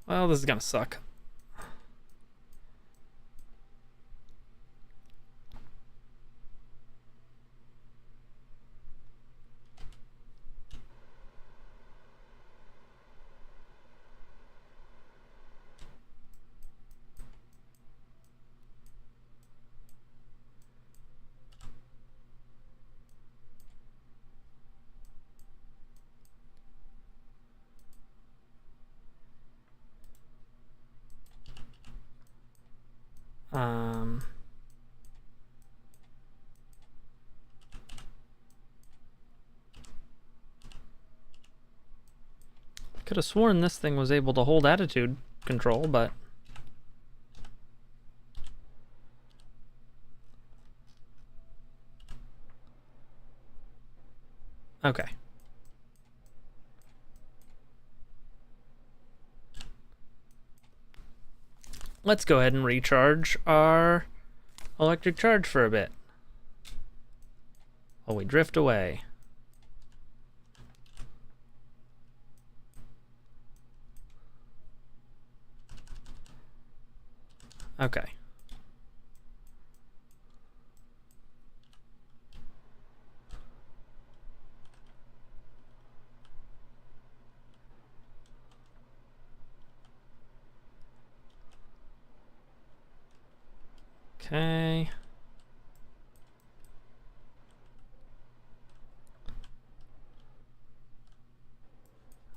Well, this is gonna suck. Could have sworn this thing was able to hold attitude control, but okay. Let's go ahead and recharge our electric charge for a bit while we drift away. Okay. Okay.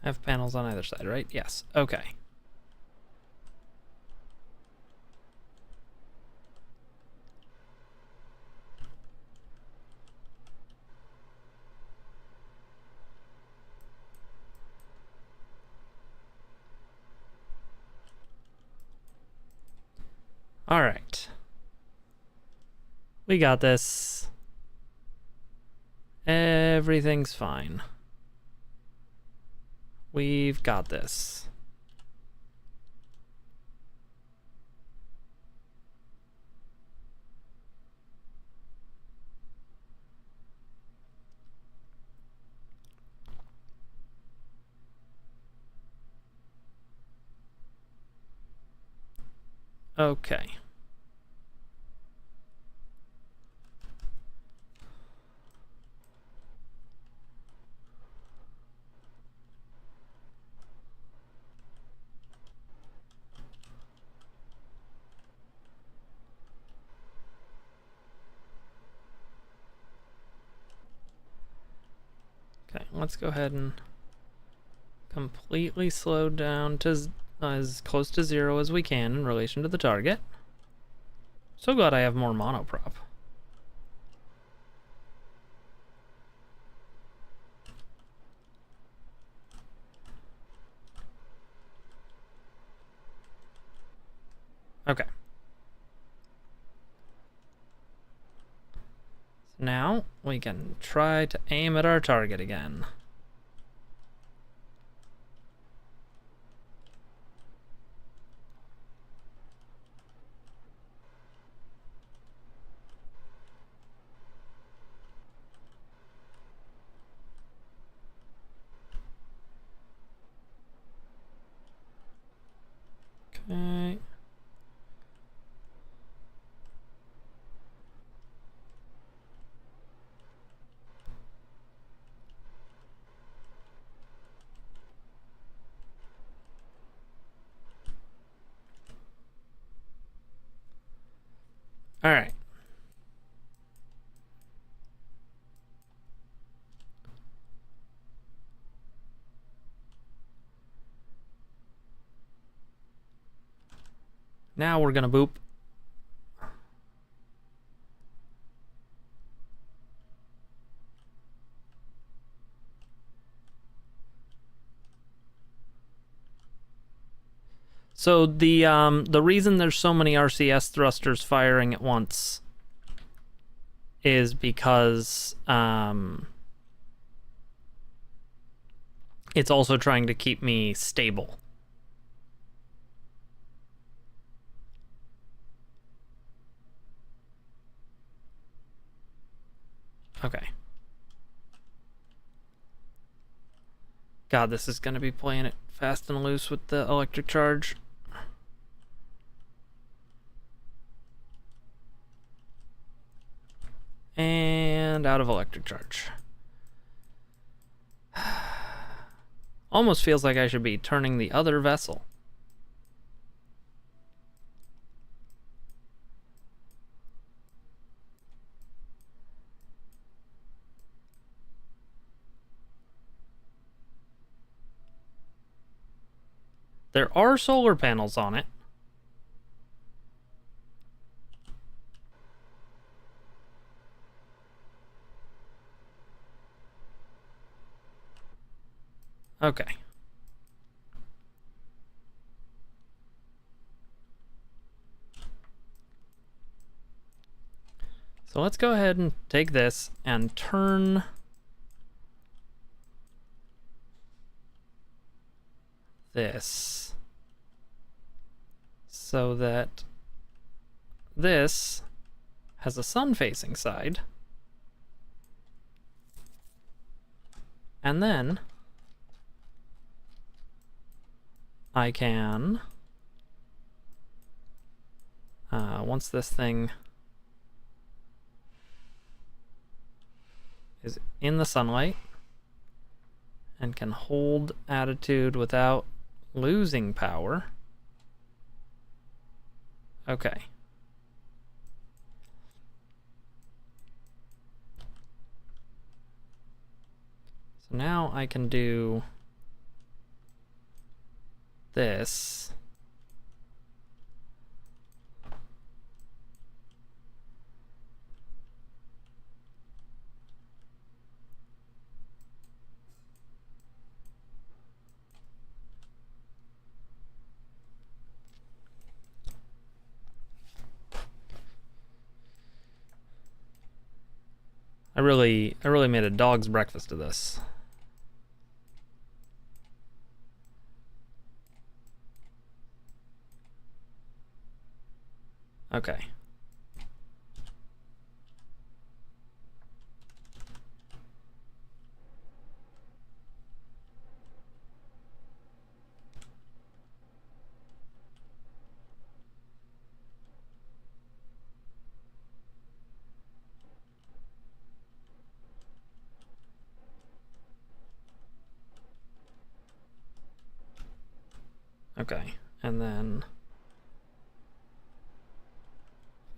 I have panels on either side, right? Yes. Okay. All right. We got this. Everything's fine. We've got this. Okay. Okay, let's go ahead and completely slow down to as close to 0 as we can in relation to the target. So glad I have more monoprop. Okay. So now we can try to aim at our target again. Okay. All right. Now we're gonna boop. So the reason there's so many RCS thrusters firing at once is because it's also trying to keep me stable. Okay. God, this is going to be playing it fast and loose with the electric charge. And out of electric charge. Almost feels like I should be turning the other vessel. There are solar panels on it. Okay. So let's go ahead and take this and turn this so that this has a sun-facing side. And then I can Once this thing is in the sunlight and can hold attitude without losing power. Okay. So now I can do this. I really made a dog's breakfast of this. Okay. Okay, and then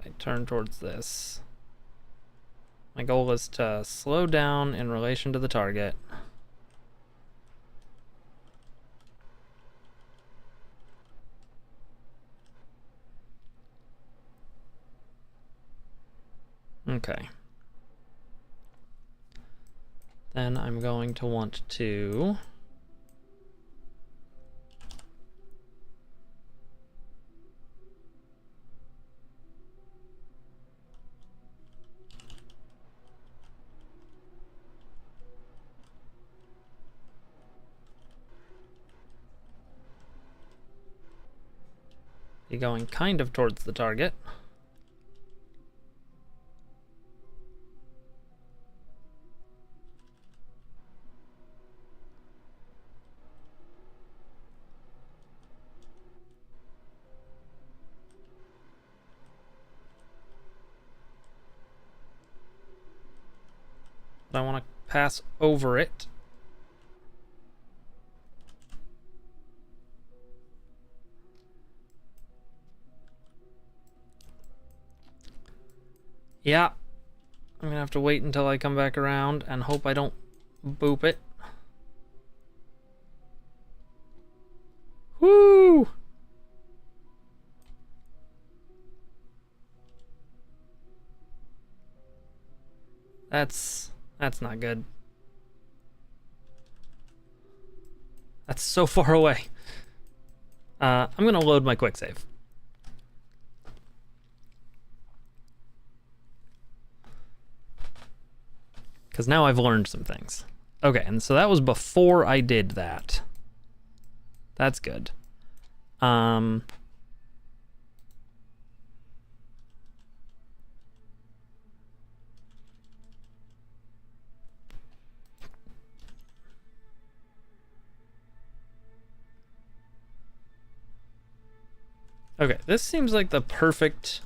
I turn towards this. My goal is to slow down in relation to the target. Okay. Then I'm going to want to be going kind of towards the target. But I want to pass over it. Yeah, I'm gonna have to wait until I come back around and hope I don't boop it. Woo! That's not good. That's so far away. I'm gonna load my quick save. Because now I've learned some things. Okay, and so that was before I did that. That's good. Okay, this seems like the perfect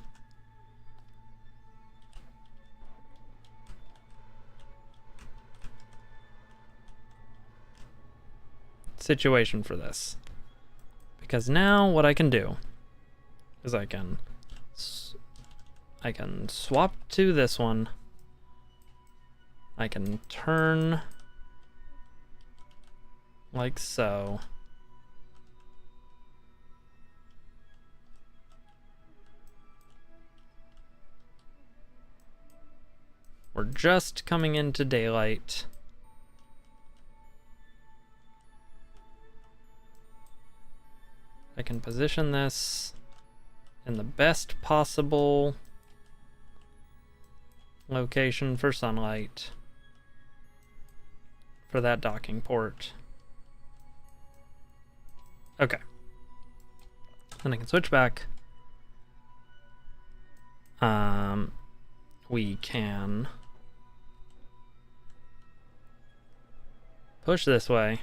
situation for this. Because now what I can do is I can swap to this one. I can turn like so. We're just coming into daylight. I can position this in the best possible location for sunlight for that docking port. Okay. Then I can switch back. We can push this way.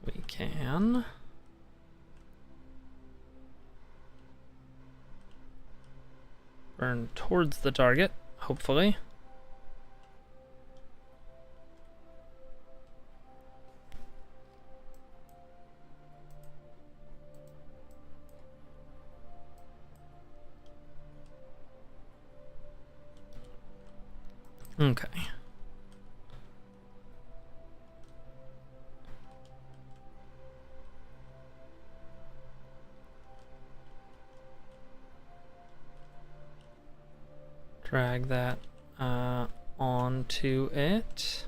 We can burn towards the target, hopefully. Okay. Drag that onto it.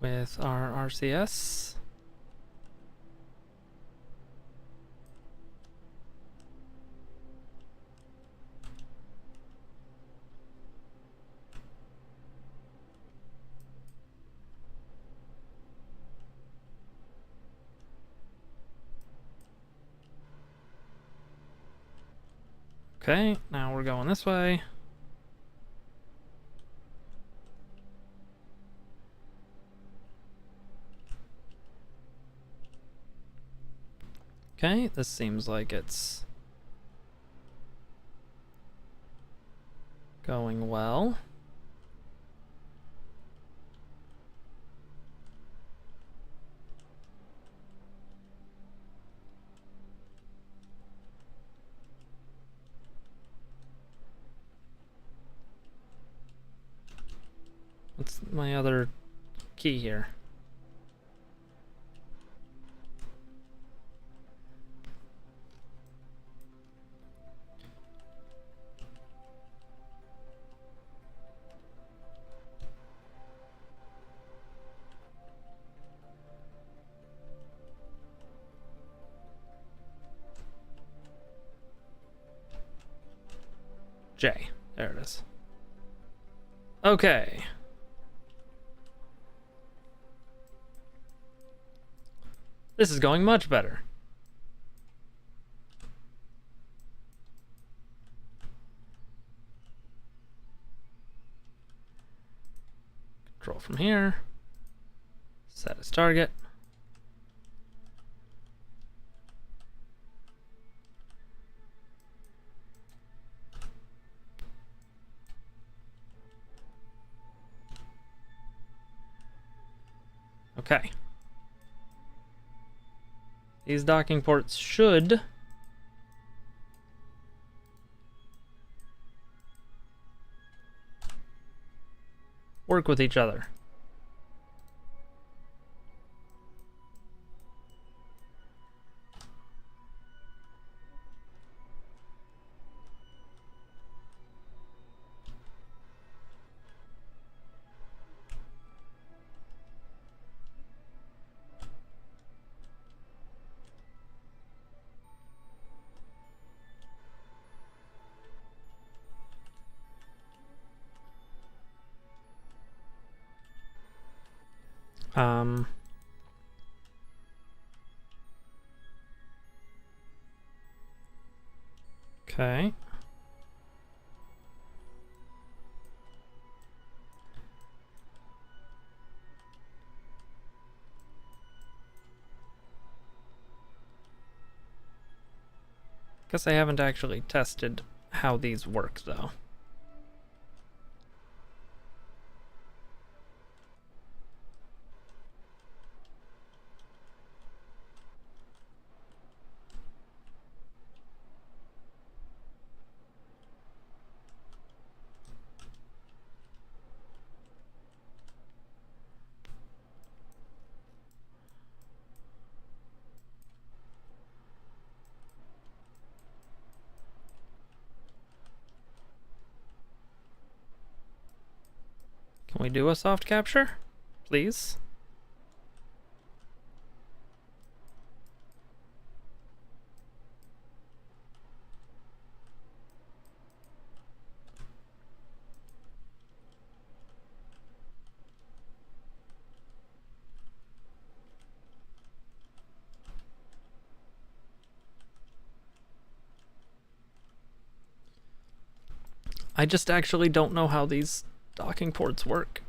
With our RCS. Okay, now we're going this way. Okay, this seems like it's going well. What's my other key here? J. There it is. Okay. This is going much better. Control from here. Set as target. Okay. These docking ports should work with each other. Okay. Guess I haven't actually tested how these work, though. Can we do a soft capture, please? I just actually don't know how these docking ports work.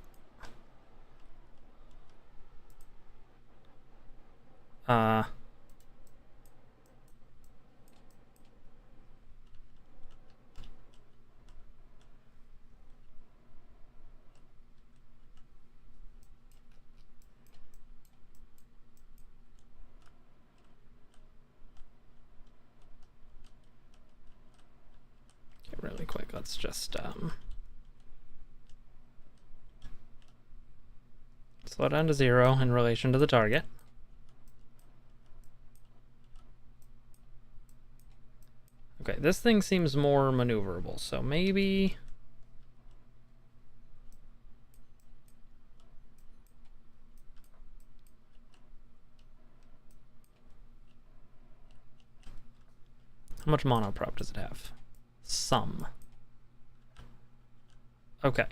Really quick, let's just slow down to 0 in relation to the target. Okay, this thing seems more maneuverable, so maybe... How much monoprop does it have? Some. Okay.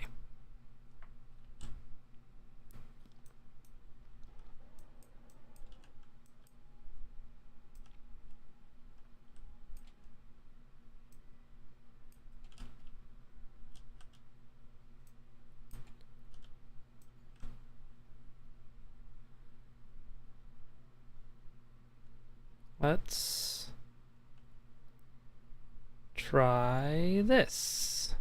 Let's try this.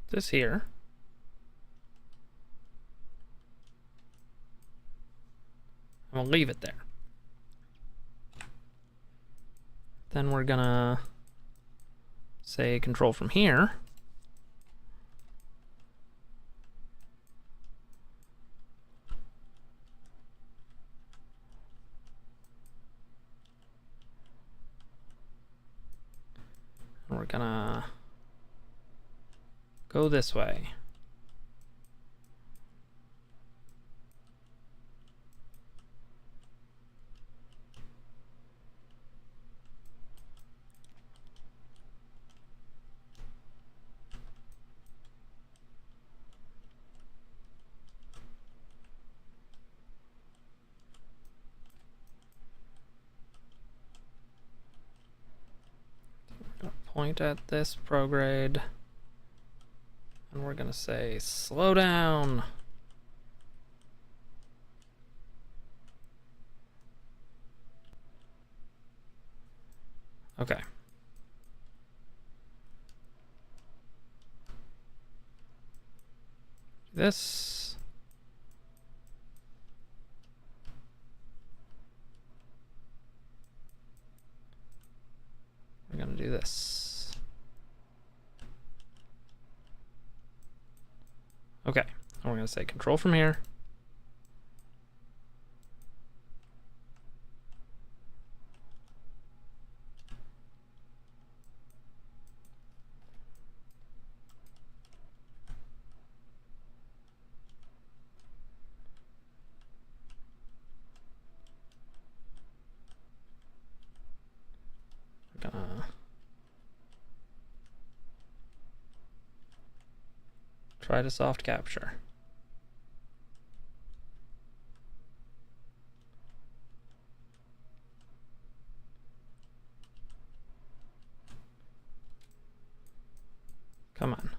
Put this here. And we'll leave it there. Then we're gonna say control from here. And we're gonna go this way. Point at this prograde, and we're gonna say slow down. Okay. This. We're gonna do this. Okay, and we're going to say control from here. We're gonna try to soft capture. Come on.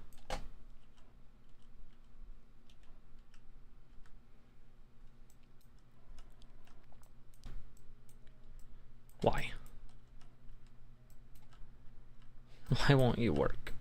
Why? Why won't you work?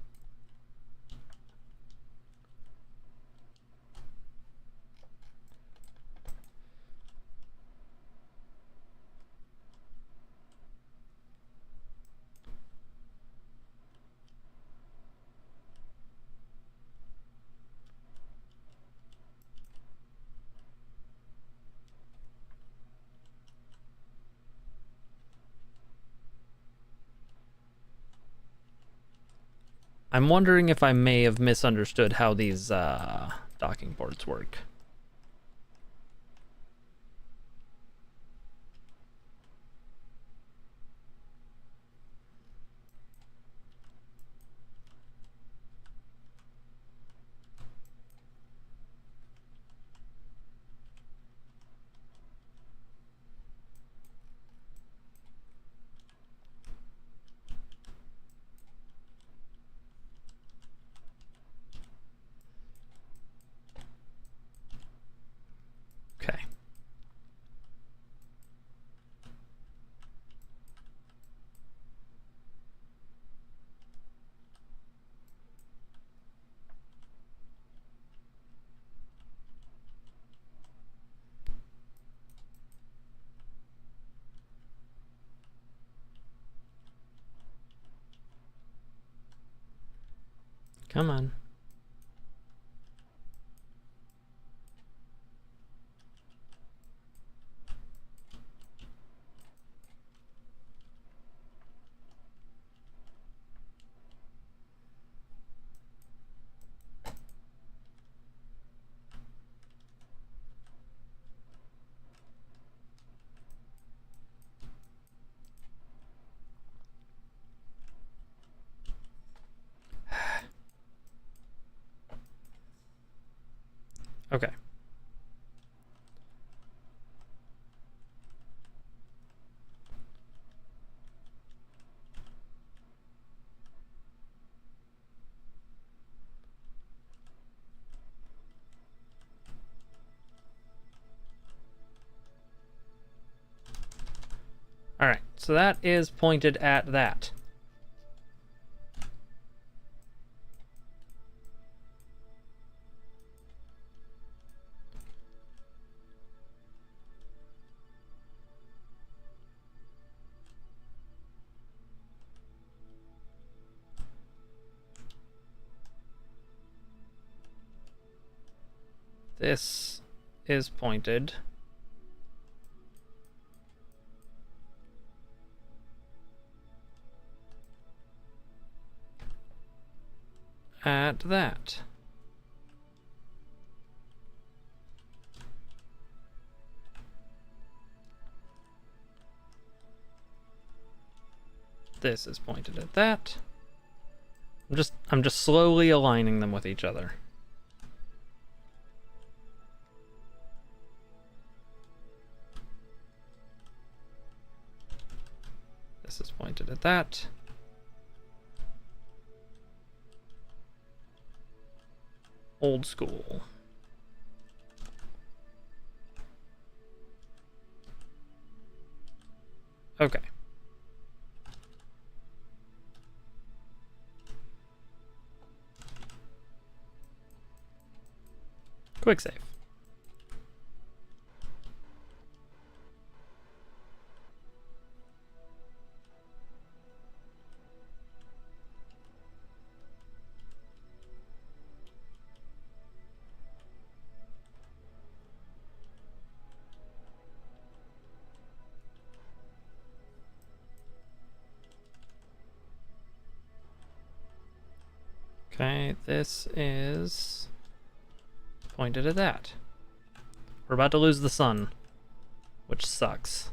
I'm wondering if I may have misunderstood how these docking ports work. Come on. Okay. Alright, so that is pointed at that. This is pointed at that. This is pointed at that. I'm just slowly aligning them with each other. This is pointed at that. Old school. Okay. Quick save. Okay, this is pointed at that. We're about to lose the sun, which sucks.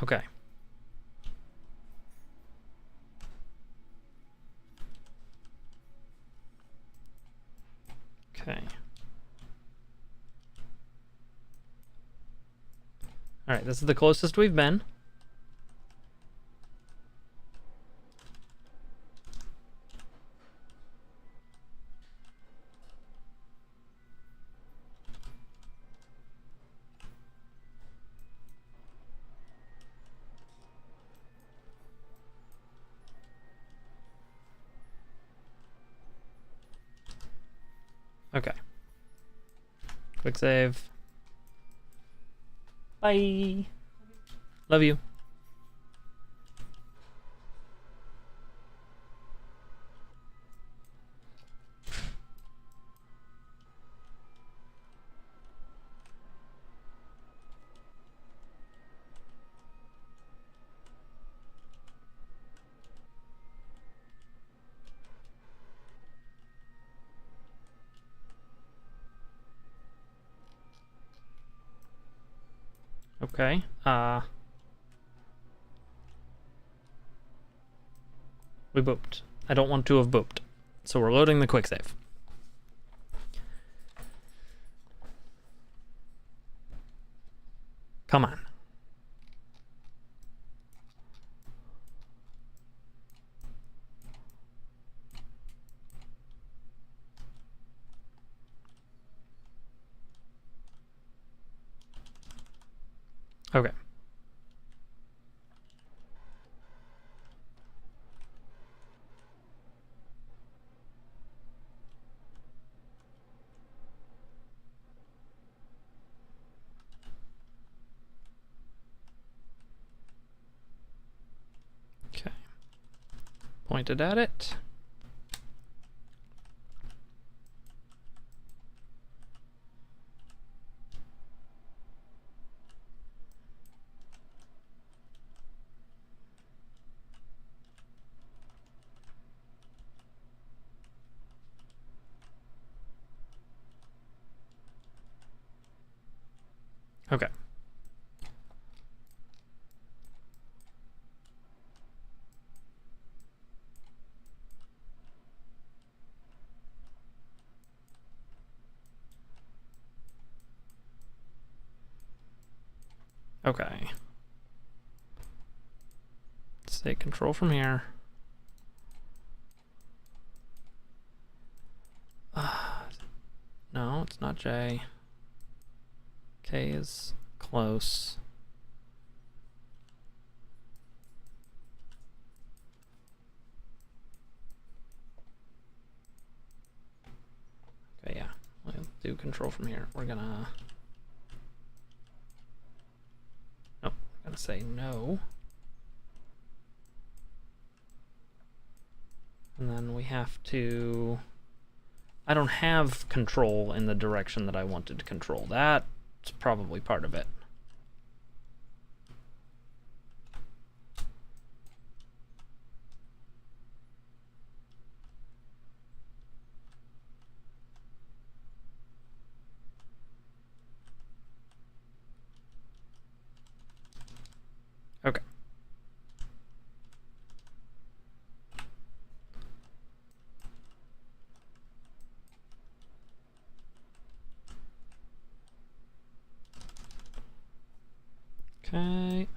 Okay. Okay. Alright, this is the closest we've been. Okay. Quick save. Bye. Love you. Okay. We booped. I don't want to have booped. So we're loading the quick save. Come on. Okay. Okay. Pointed at it. Okay. Okay. Let's take control from here. No, it's not J. K is close. Okay, yeah. We'll do control from here. We're gonna... Nope. I'm gonna say no. And then we have to... I don't have control in the direction that I wanted to control. That's probably part of it. Okay. Okay.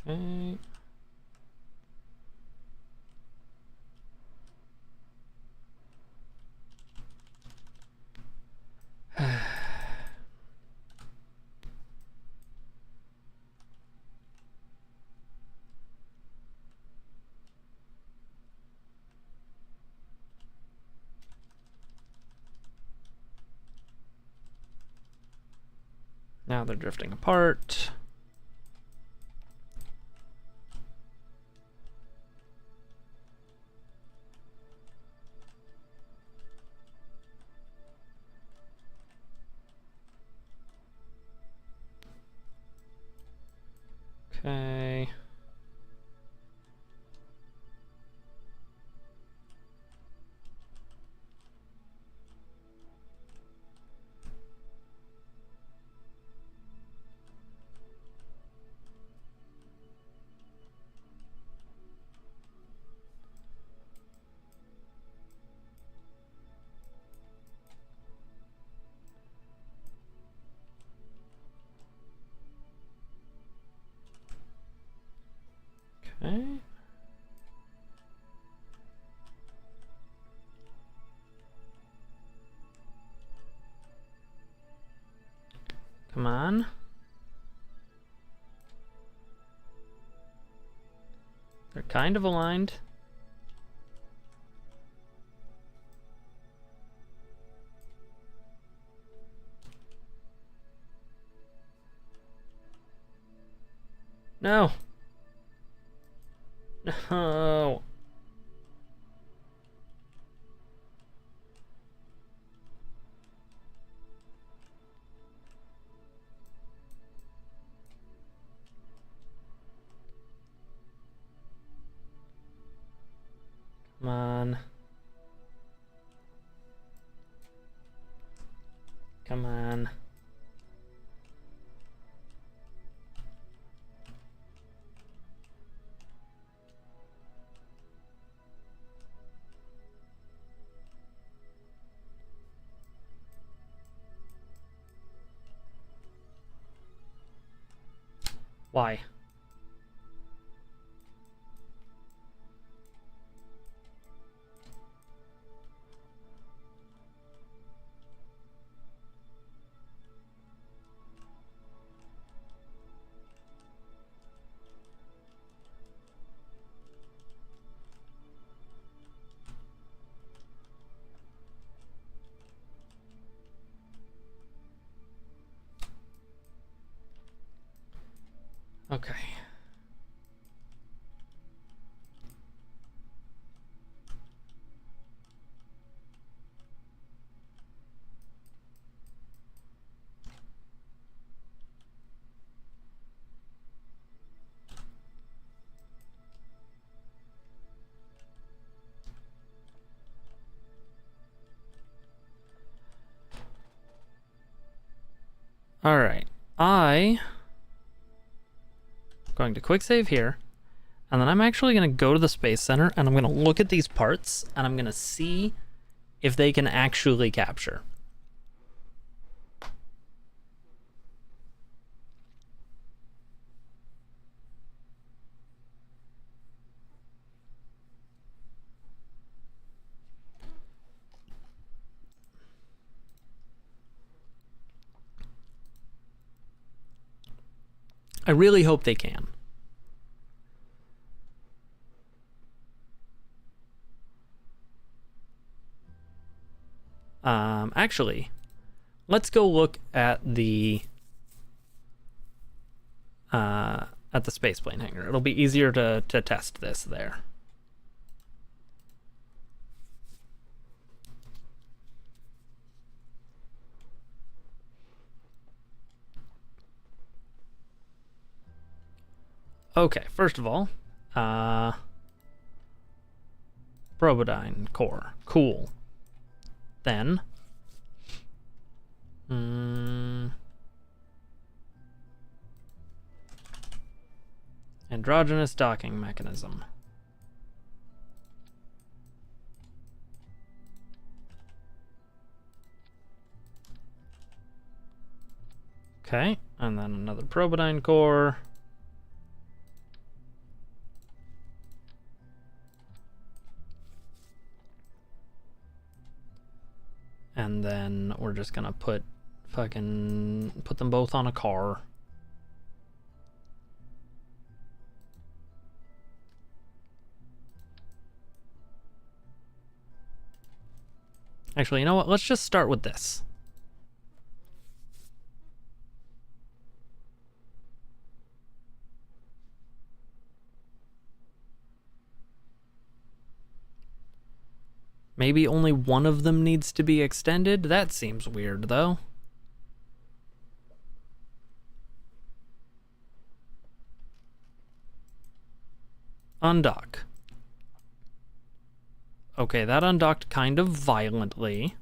Okay. Now they're drifting apart. Okay. Okay. Come on. They're kind of aligned. No. No. Come on. Come on. Why? Okay. All right. I'm going to quick save here. And then I'm actually going to go to the Space Center and I'm going to look at these parts and I'm going to see if they can actually capture. I really hope they can. Actually, let's go look at the spaceplane hangar. It'll be easier to test this there. Okay, first of all, Probodyne core. Cool. Then, androgynous docking mechanism. Okay, and then another Probodyne core. And then we're just gonna put them both on a car. Actually, you know what? Let's just start with this. Maybe only one of them needs to be extended? That seems weird, though. Undock. Okay, that undocked kind of violently.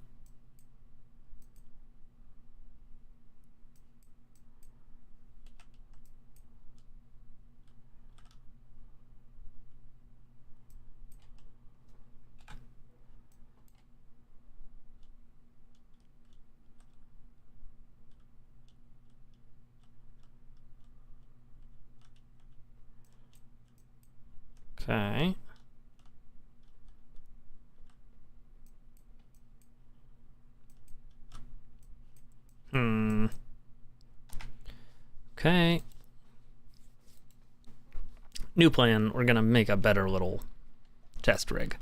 Okay. Okay. New plan, we're gonna make a better little test rig.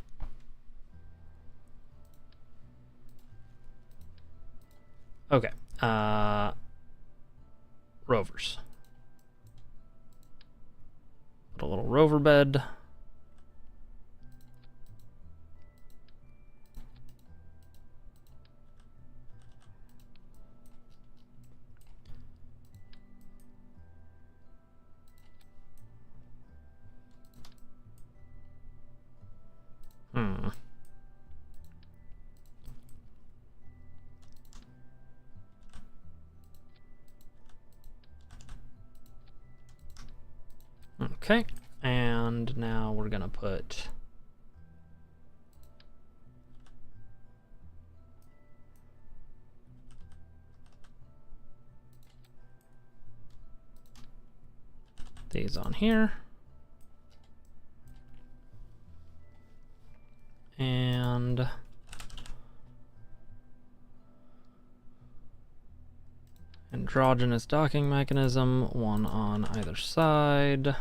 Okay. Rovers. Put a little rover bed. Okay, and now we're gonna put these on here. And androgynous docking mechanism, one on either side.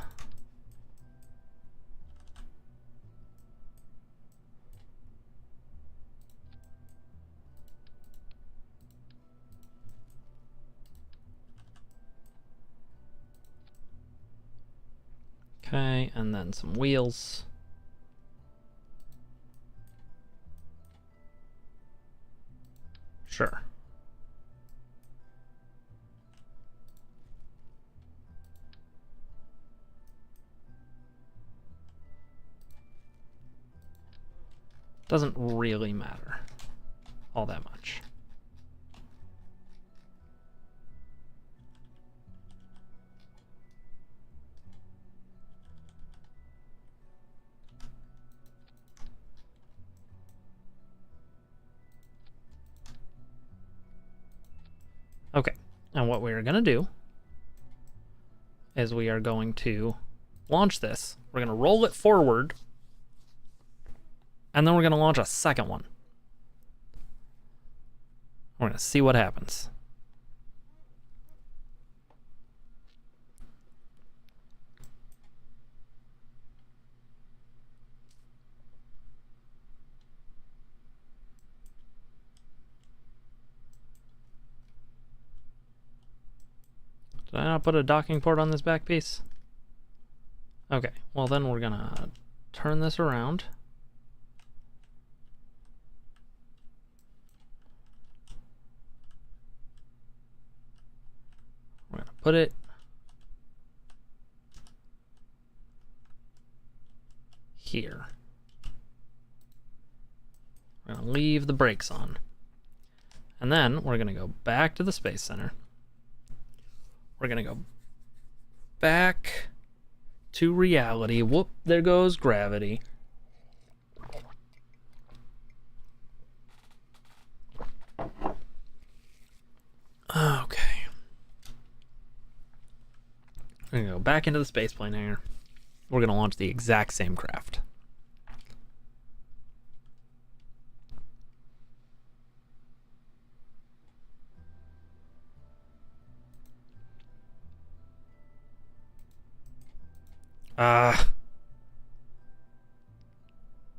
Okay, and then some wheels. Sure. Doesn't really matter all that much. Okay, and what we're going to do is we are going to launch this. We're going to roll it forward, and then we're going to launch a second one. We're going to see what happens. Did I not put a docking port on this back piece? Okay, well then we're gonna turn this around. We're gonna put it here. We're gonna leave the brakes on. And then we're gonna go back to the Space Center. We're gonna go back to reality. Whoop, there goes gravity. Okay. We're gonna go back into the spaceplane hangar. We're gonna launch the exact same craft.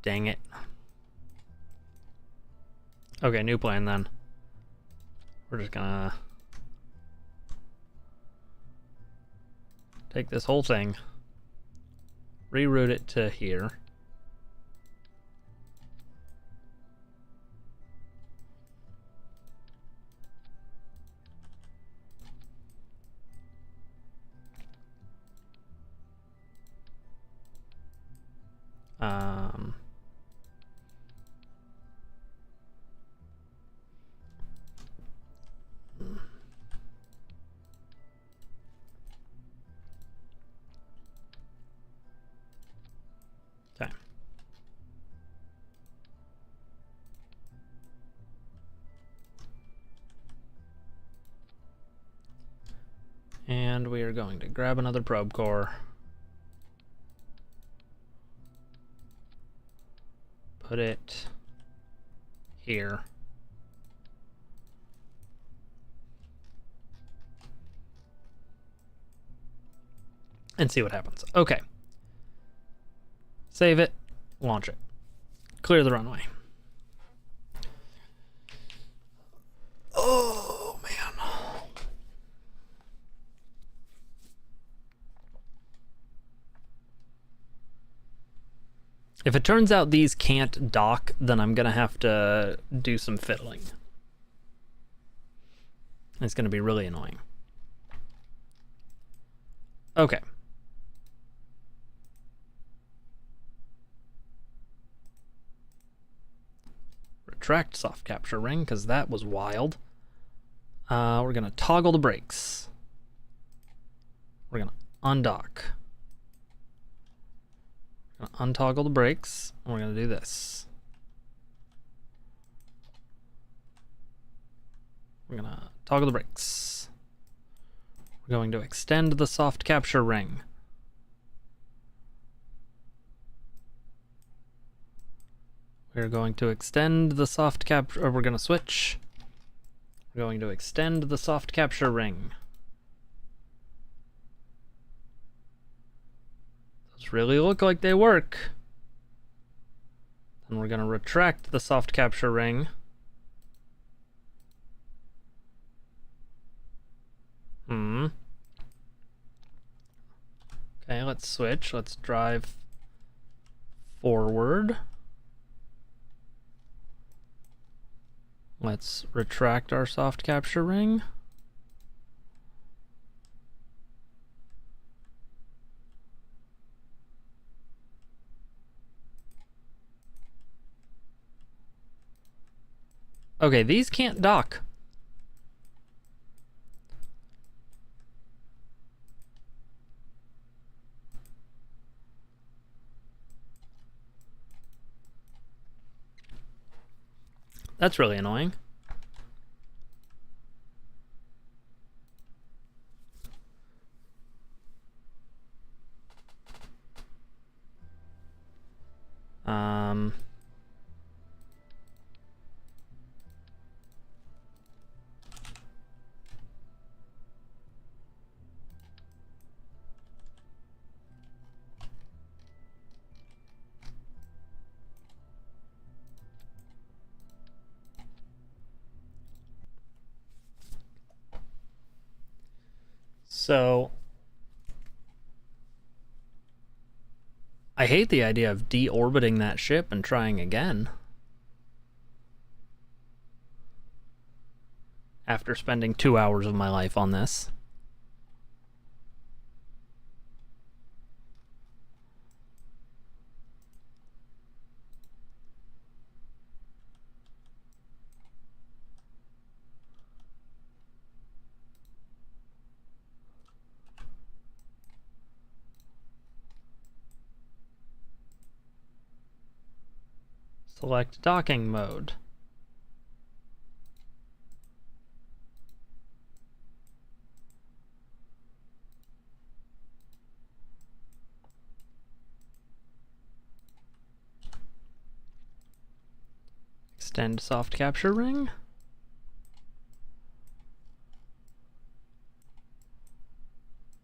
Dang it. Okay, new plan then. We're just gonna take this whole thing, reroute it to here. Okay. And we are going to grab another probe core. Put it here. And see what happens. Okay. Save it, launch it. Clear the runway. Oh, man. If it turns out these can't dock, then I'm gonna have to do some fiddling. It's gonna be really annoying. Okay. Retract soft capture ring, because that was wild. We're gonna toggle the brakes. We're gonna undock. We're gonna untoggle the brakes, and we're gonna do this. We're gonna toggle the brakes. We're going to extend the soft capture ring. We're going to extend the soft capture, or we're going to switch. We're going to extend the soft capture ring. Those really look like they work. Then we're going to retract the soft capture ring. Okay, let's switch. Let's drive forward. Let's retract our soft capture ring. Okay, these can't dock. That's really annoying. So I hate the idea of deorbiting that ship and trying again. After spending 2 hours of my life on this. Select docking mode. Extend soft capture ring.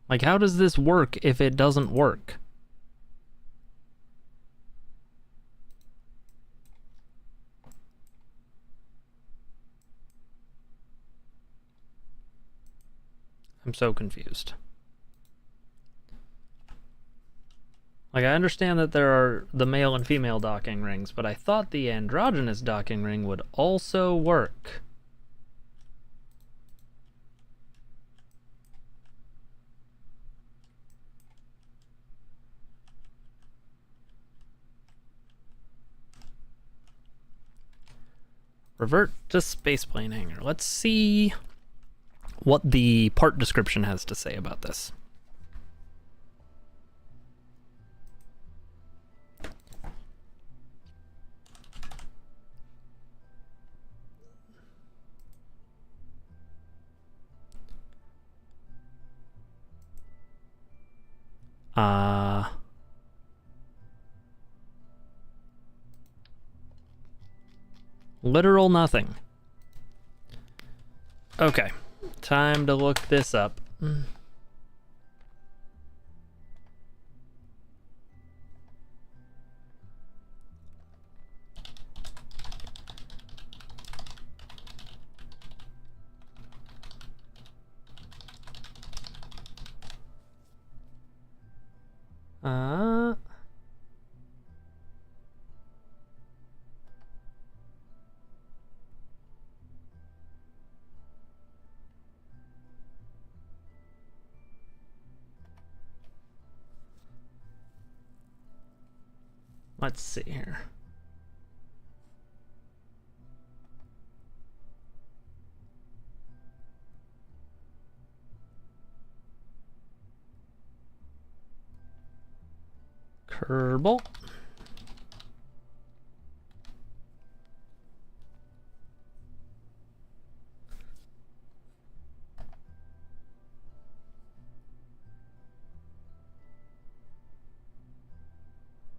Like, how does this work if it doesn't work? I'm so confused. Like, I understand that there are the male and female docking rings, but I thought the androgynous docking ring would also work. Revert to spaceplane hangar. Let's see what the part description has to say about this. Literal nothing. Okay, time to look this up. Let's see here. Kerbal.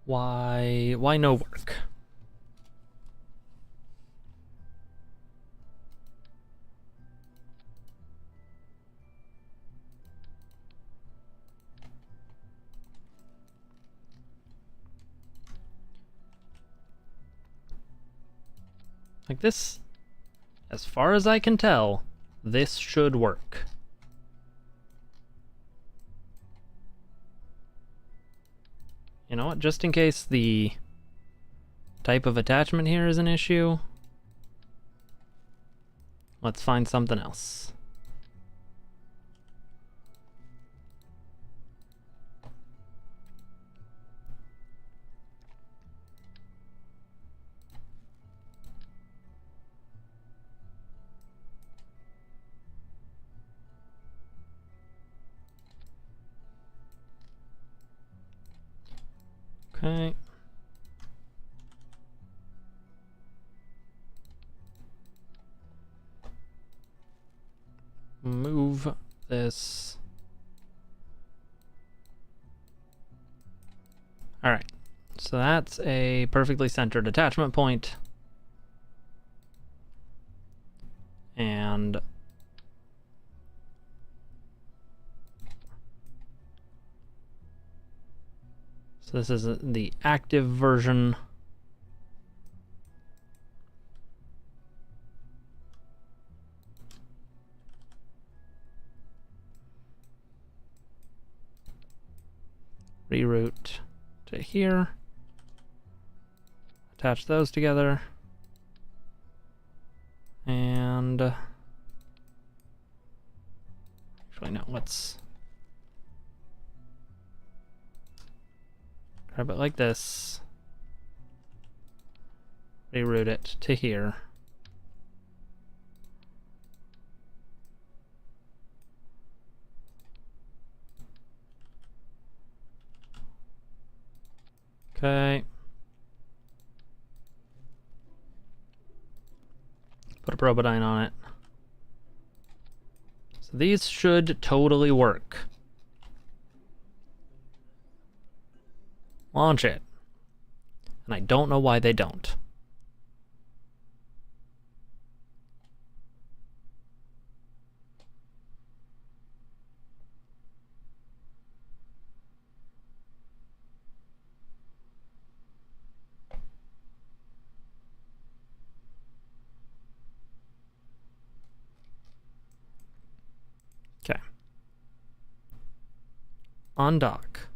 Why no work? Like this, as far as I can tell, this should work. You know what, just in case the type of attachment here is an issue, let's find something else. Okay. Move this. All right. So that's a perfectly centered attachment point. And so this is the active version. Reroute to here. Attach those together. And actually no, let's grab it like this. Reroute it to here. Okay. Put a Probodyne on it. So these should totally work. Launch it. And I don't know why they don't. Okay. Undock.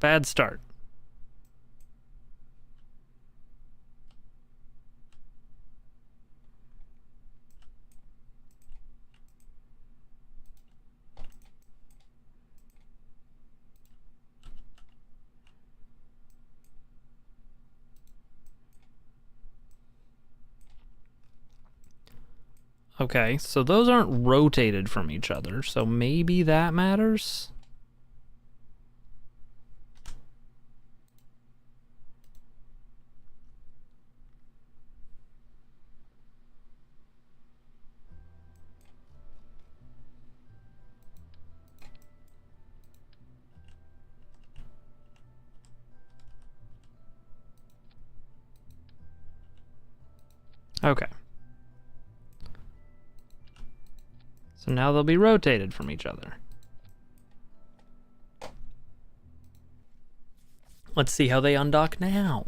Bad start. Okay, so those aren't rotated from each other, so maybe that matters? Okay. So now they'll be rotated from each other. Let's see how they undock now.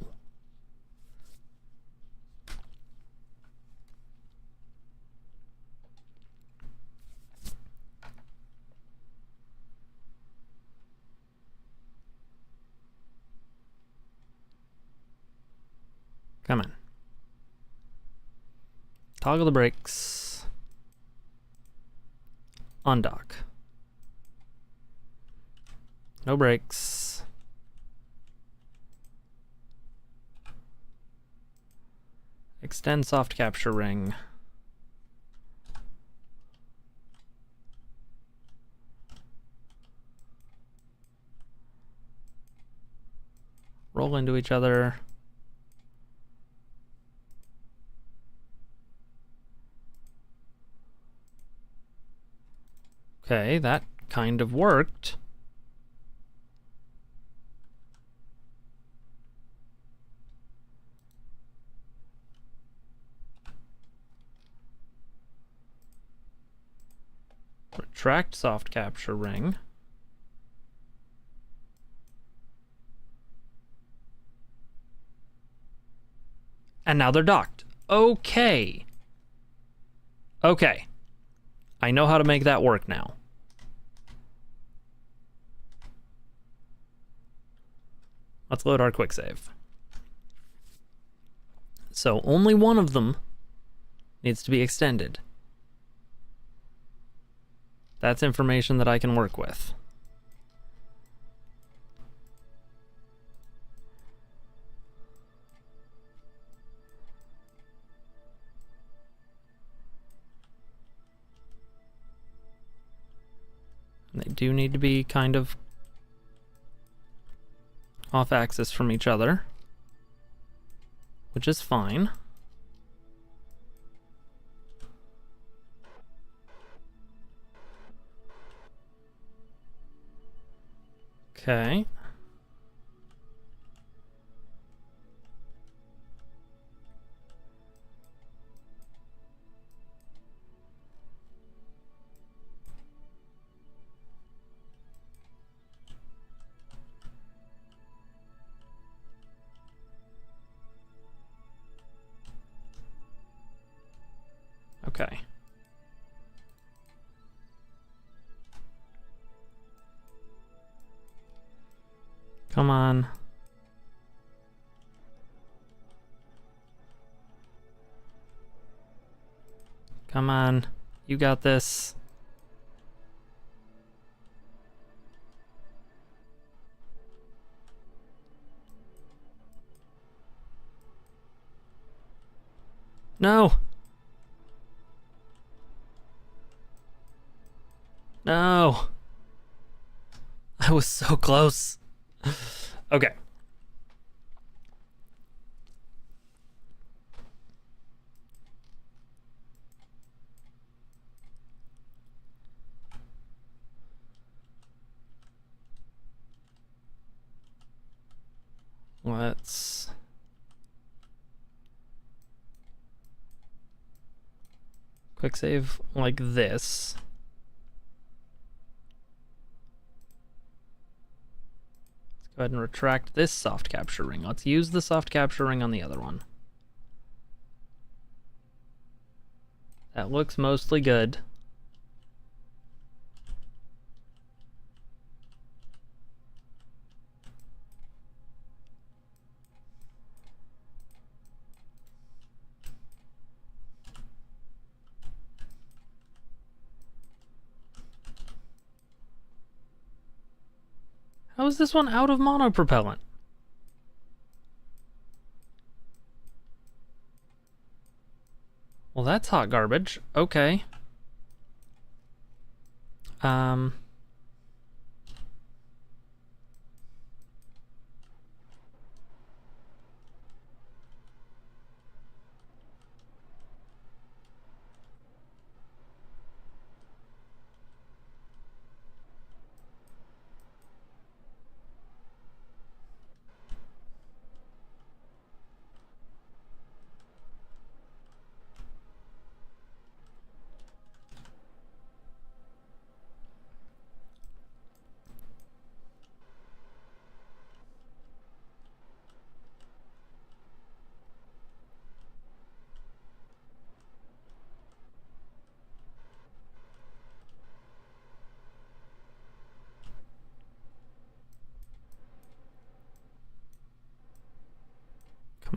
Come on. Toggle the brakes. Undock. No brakes. Extend soft capture ring. Roll into each other. Okay, that kind of worked. Retract soft capture ring. And now they're docked. Okay. Okay. I know how to make that work now. Let's load our quick save. So only one of them needs to be extended. That's information that I can work with. They do need to be kind of off axis from each other, which is fine. Okay. Okay. Come on. Come on. You got this. No. No. I was so close. Okay. Let's quick save like this. Let's go ahead and retract this soft capture ring. Let's use the soft capture ring on the other one. That looks mostly good. How is this one out of monopropellant? Well, that's hot garbage. Okay.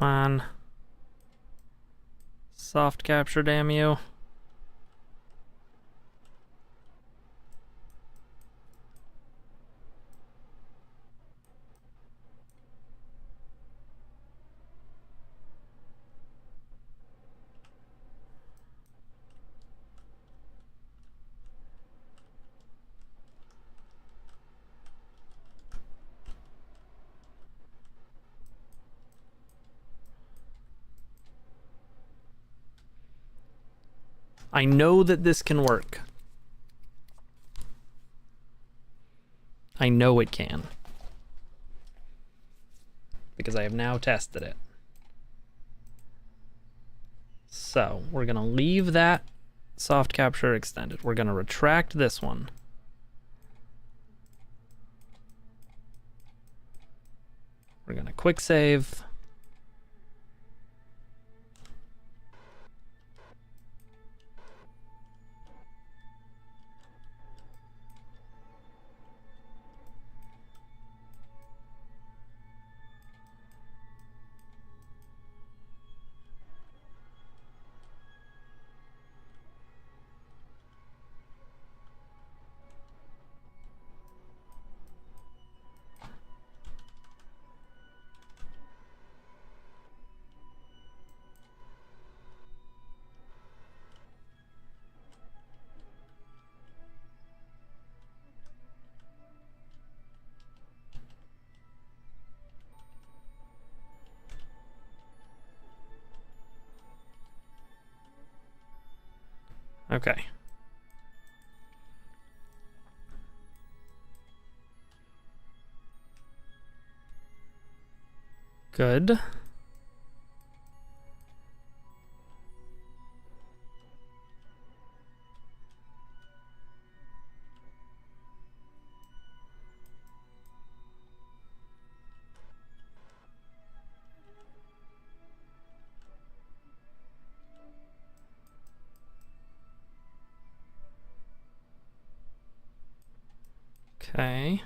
Come on. Soft capture, damn you. I know that this can work. I know it can. Because I have now tested it. So, we're going to leave that soft capture extended. We're going to retract this one. We're going to quick save. Okay. Good. Okay.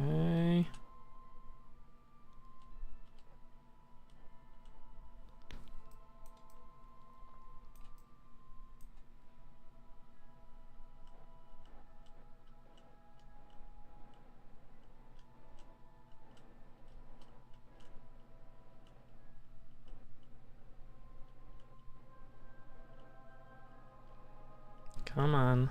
Okay. Come on.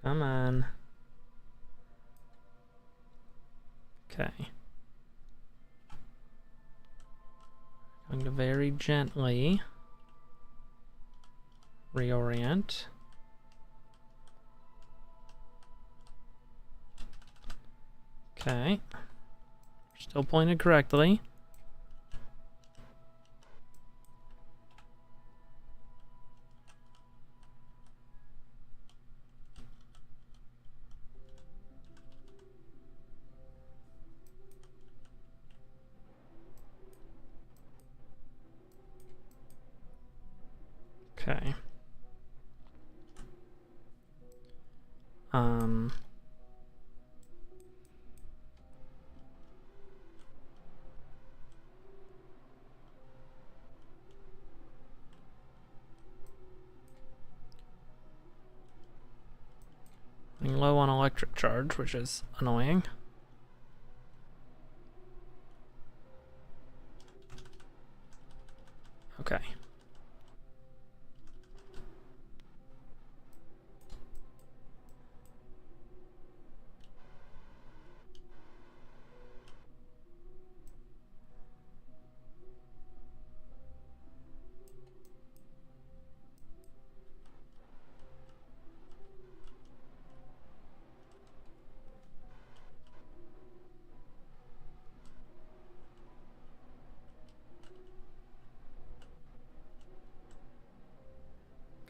Come on. Okay. Going to very gently reorient. Okay. Still pointed correctly. Okay. Running low on electric charge, which is annoying. Okay.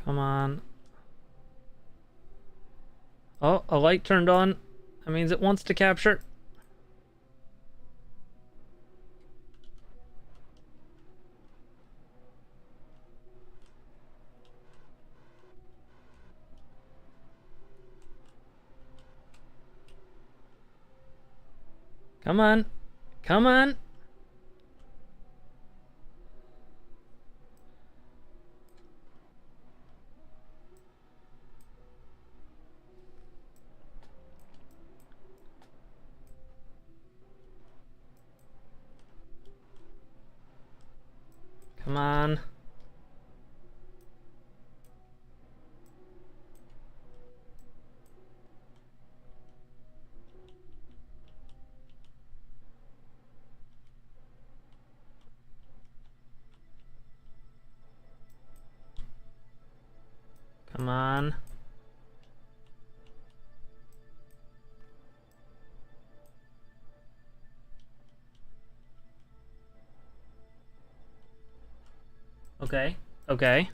Come on. Oh, a light turned on. That means it wants to capture. Come on. Come on. Come on. Come on. Okay. Okay.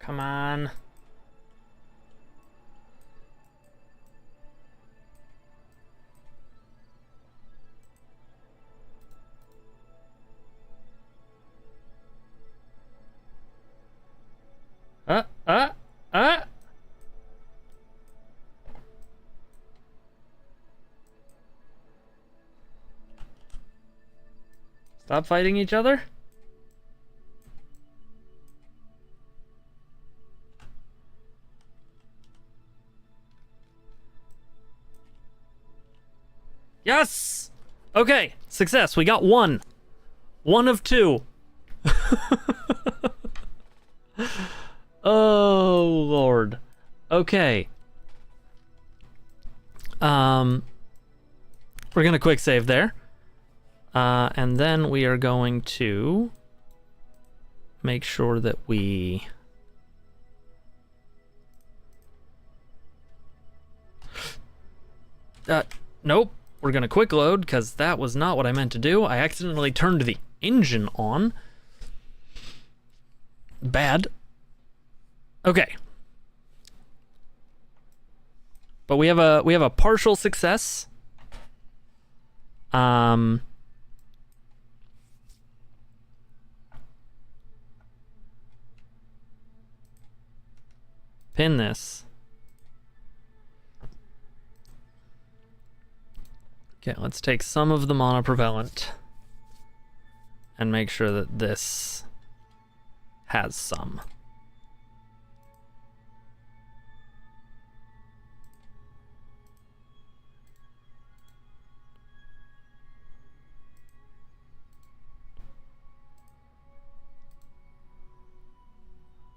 Come on. Uh, uh, uh! Stop fighting each other? Yes! Okay, success. We got one. One of two. Oh, Lord. Okay. We're gonna quick save there. And then we are going to make sure that we... Nope. We're gonna quick load, because that was not what I meant to do. I accidentally turned the engine on. Bad. Okay. But we have a partial success. Pin this. Okay, let's take some of the monopropellant and make sure that this has some.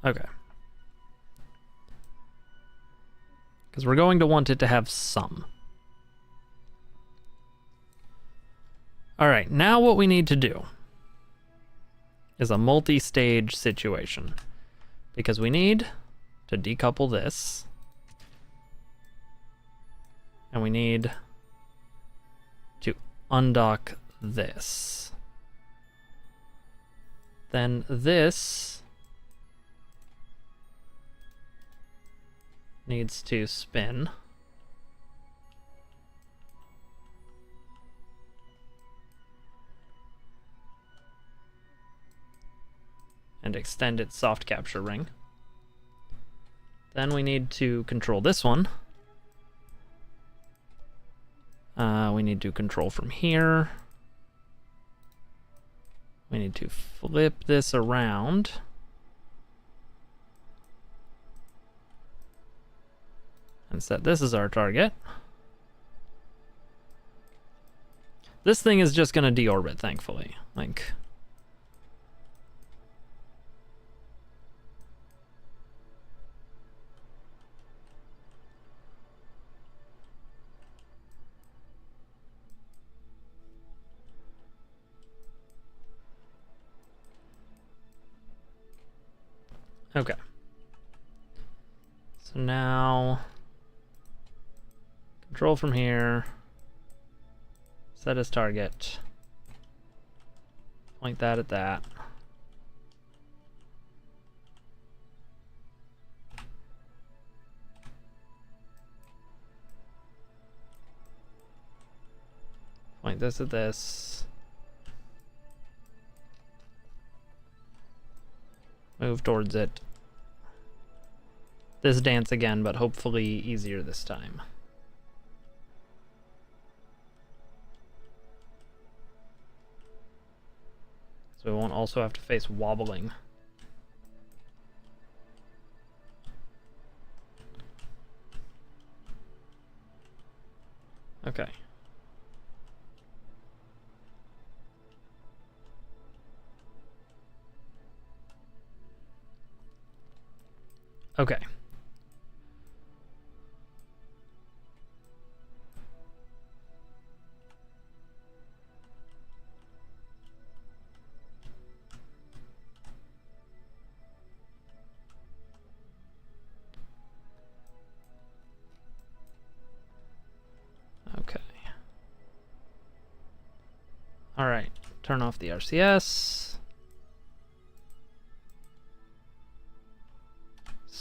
Okay. Because we're going to want it to have some. All right, now what we need to do is a multi-stage situation. Because we need to decouple this. And we need to undock this. Then this needs to spin. And extend its soft capture ring. Then we need to control this one. We need to control from here. We need to flip this around. And set this as our target. This thing is just gonna deorbit, thankfully. Like... Okay. So now, control from here, set as target, point that at that. Point this at this. Move towards it. This dance again, but hopefully easier this time. So we won't also have to face wobbling. Okay. Okay. Okay. All right. Turn off the RCS.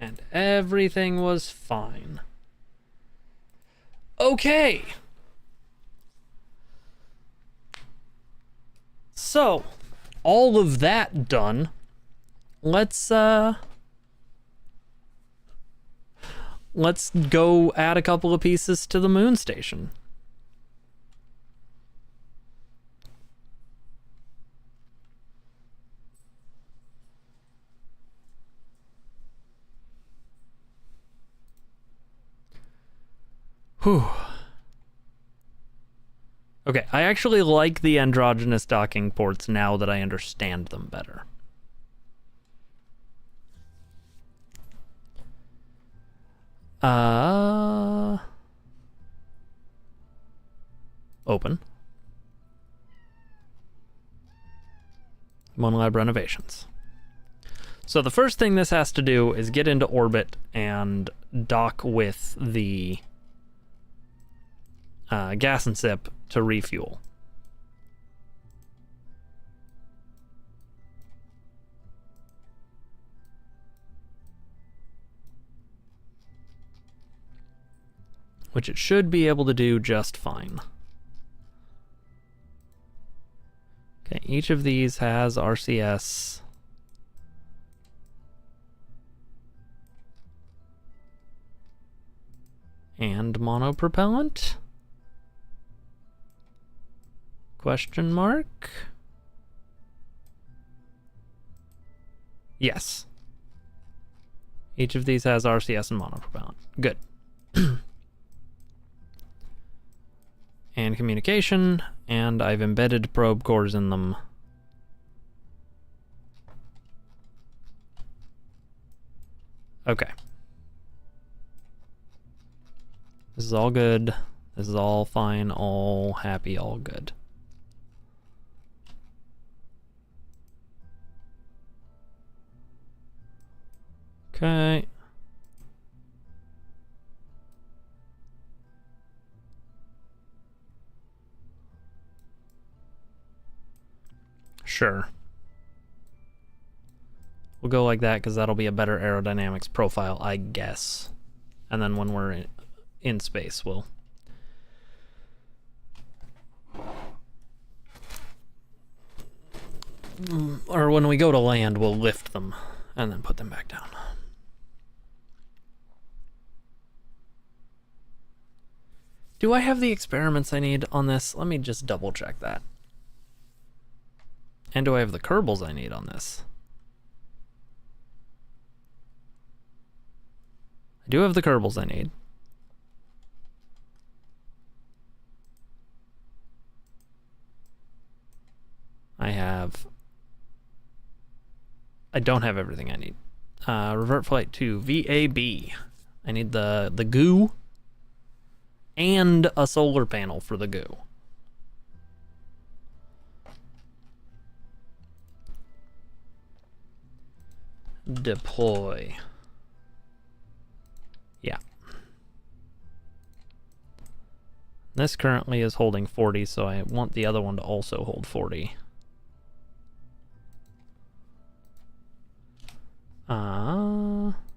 And everything was fine. Okay. So, all of that done, let's go add a couple of pieces to the moon station. Whew. Okay, I actually like the androgynous docking ports now that I understand them better. Open. Moon Lab renovations. So the first thing this has to do is get into orbit and dock with the gas and sip to refuel. Which it should be able to do just fine. Okay, each of these has RCS. And monopropellant? Question mark? Yes. Each of these has RCS and monopropellant. Good. And communication, and I've embedded probe cores in them. Okay. This is all good. This is all fine, all happy, all good. Okay. Sure. We'll go like that because that'll be a better aerodynamics profile, I guess. And then when we're in space, we'll... Or when we go to land, we'll lift them and then put them back down. Do I have the experiments I need on this? Let me just double check that. And do I have the Kerbals I need on this? I do have the Kerbals I need. I don't have everything I need. Revert flight to VAB. I need the goo and a solar panel for the goo. Deploy. Yeah. This currently is holding 40, so I want the other one to also hold 40.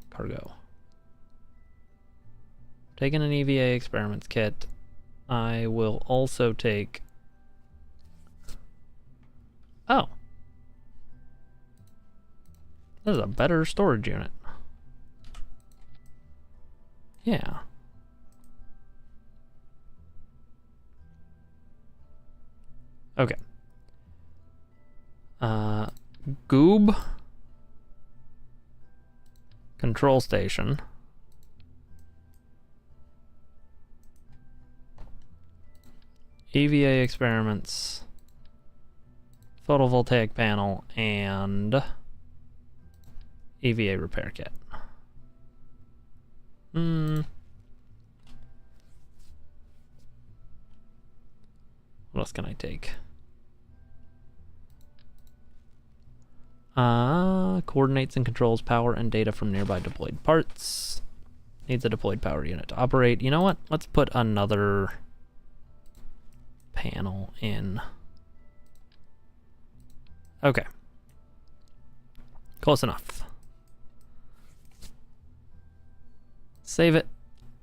Cargo. Taking an EVA experiments kit. I will also take... Oh. This is a better storage unit. Yeah. Okay. Goob. Control station. EVA experiments. Photovoltaic panel and EVA repair kit. What else can I take? Coordinates and controls power and data from nearby deployed parts. Needs a deployed power unit to operate. You know what? Let's put another panel in. Okay. Close enough. Save it,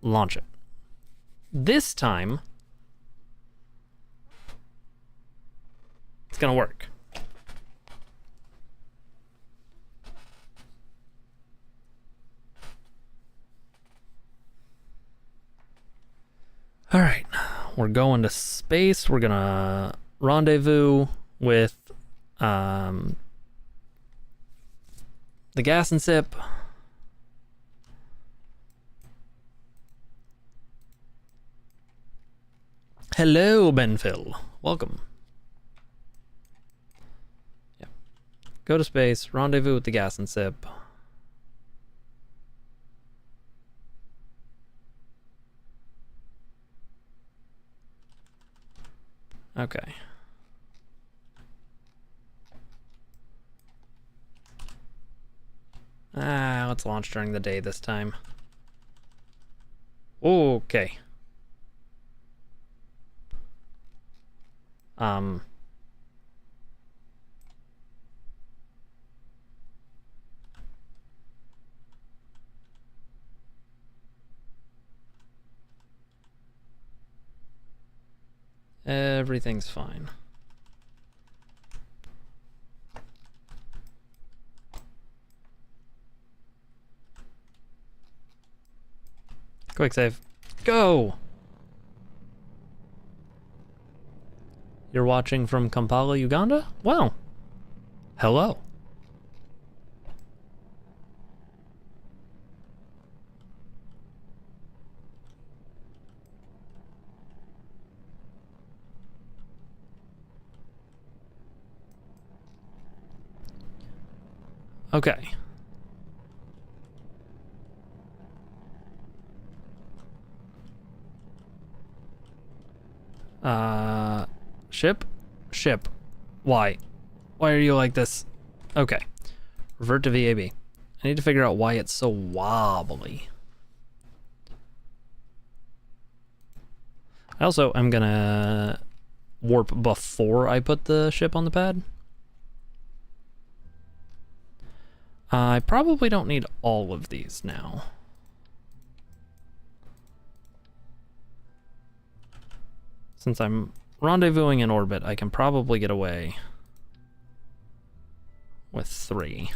launch it. This time, it's gonna work. All right, we're going to space. We're gonna rendezvous with the gas and sip. Hello, Benphil. Welcome. Yeah. Go to space, rendezvous with the gas and sip. Okay. Let's launch during the day this time. Okay. Everything's fine. Quick save. Go! You're watching from Kampala, Uganda? Well, hello. Okay. Ship. Why? Why are you like this? Okay. Revert to VAB. I need to figure out why it's so wobbly. Also, I'm gonna warp before I put the ship on the pad. I probably don't need all of these now. Since I'm rendezvousing in orbit, I can probably get away with 3.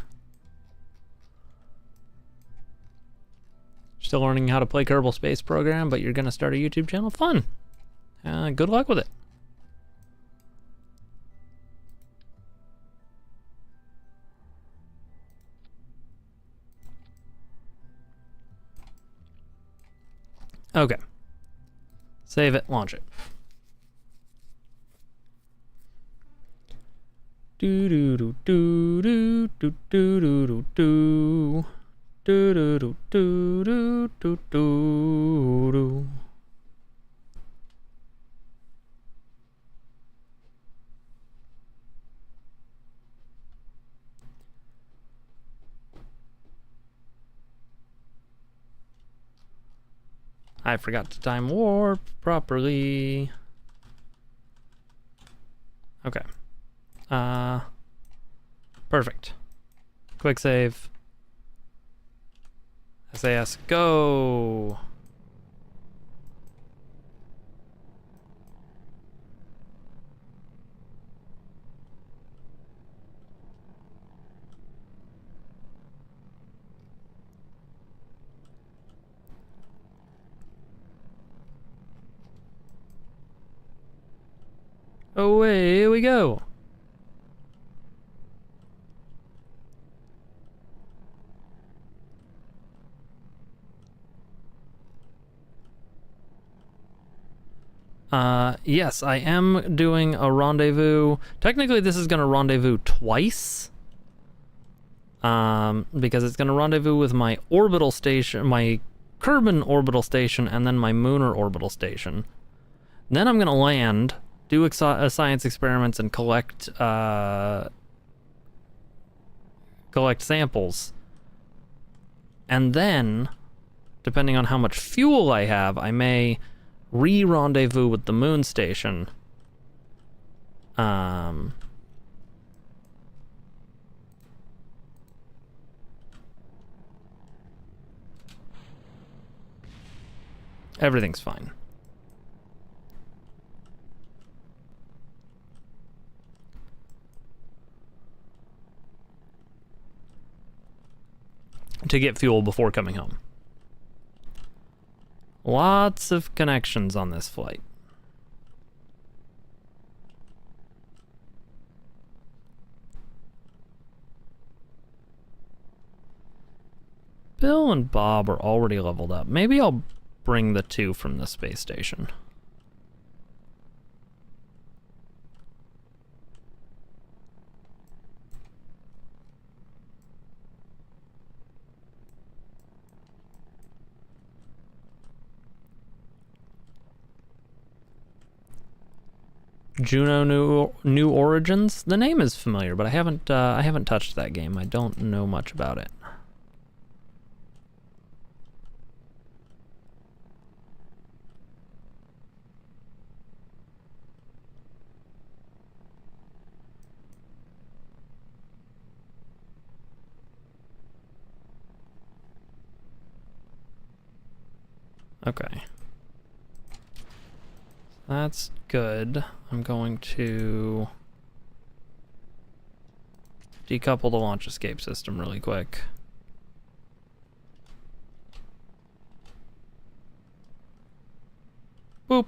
Still learning how to play Kerbal Space Program, but you're gonna start a YouTube channel? Fun! Good luck with it. Okay. Save it, launch it. Do do do do do do do do do do do do do do do do. I forgot to time warp properly. Okay. Perfect. Quick save. SAS, go! Away we go! Yes, I am doing a rendezvous. Technically, this is going to rendezvous twice. Because it's going to rendezvous with my orbital station, my Kerbin orbital station, and then my Mooner orbital station. Then I'm going to land, do science experiments, and collect samples. And then, depending on how much fuel I have, I may re-rendezvous with the moon station. Everything's fine. To get fuel before coming home. Lots of connections on this flight. Bill and Bob are already leveled up. Maybe I'll bring the 2 from the space station. Juno New Origins. The name is familiar, but I haven't touched that game. I don't know much about it. Okay. That's good. I'm going to decouple the launch escape system really quick. Boop.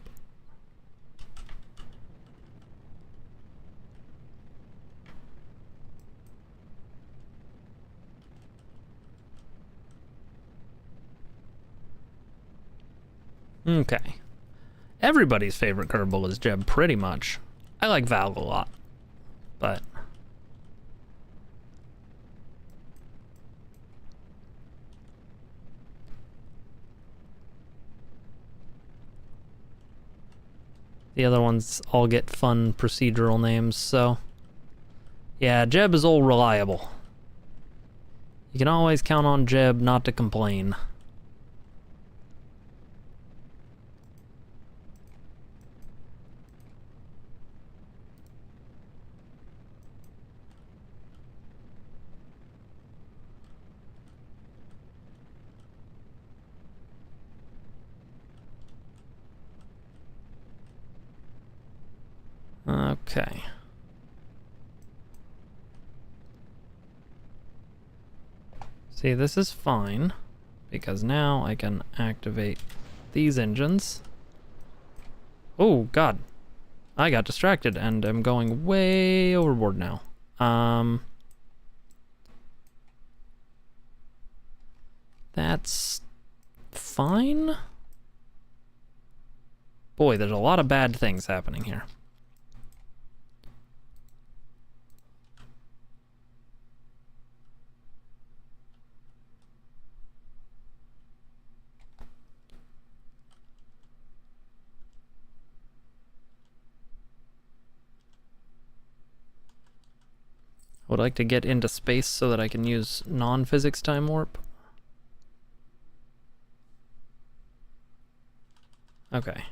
Okay. Everybody's favorite Kerbal is Jeb, pretty much. I like Val a lot, but... the other ones all get fun procedural names, so... yeah, Jeb is old reliable. You can always count on Jeb not to complain. Okay. See, this is fine, because now I can activate these engines. Oh, God. I got distracted, and I'm going way overboard now. That's fine. Boy, there's a lot of bad things happening here. I would like to get into space so that I can use non-physics time warp. Okay.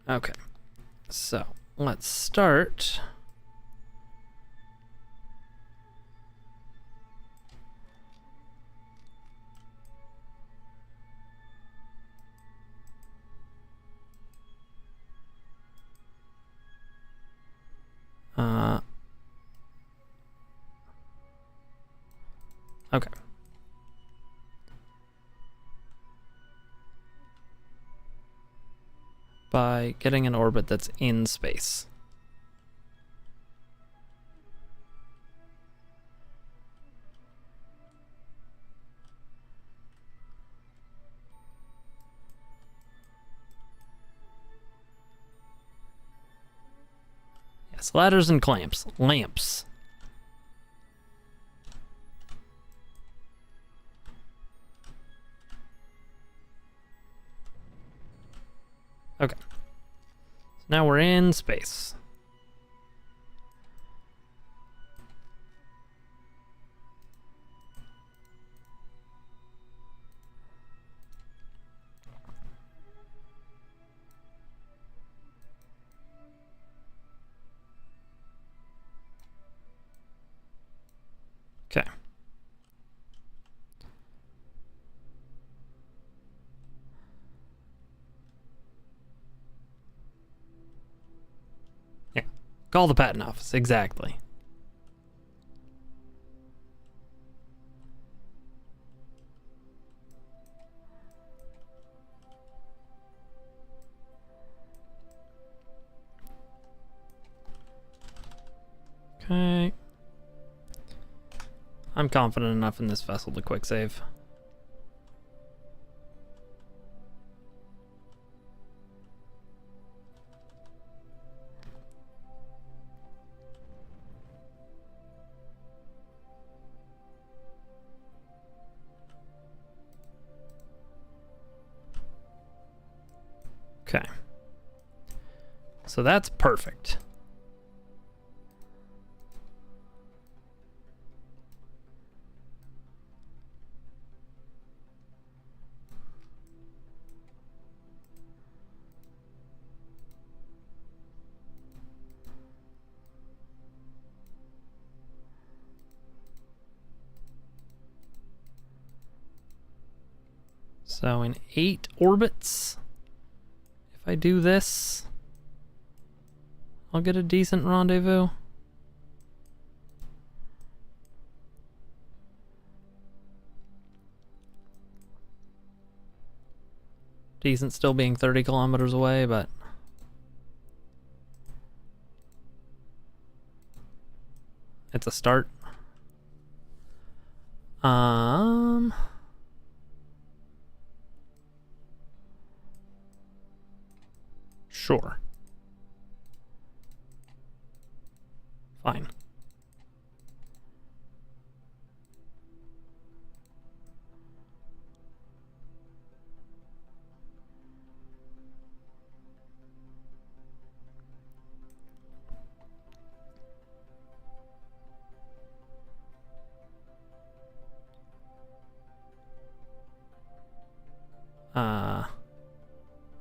Okay. So, let's start. Okay. By getting an orbit that's in space. Yes, ladders and clamps. Lamps. Okay. So now we're in space. Call the patent office, exactly. Okay. I'm confident enough in this vessel to quick save. Okay. So that's perfect. So in 8 orbits, if I do this, I'll get a decent rendezvous. Decent still being 30 kilometers away, but it's a start. Sure. Fine.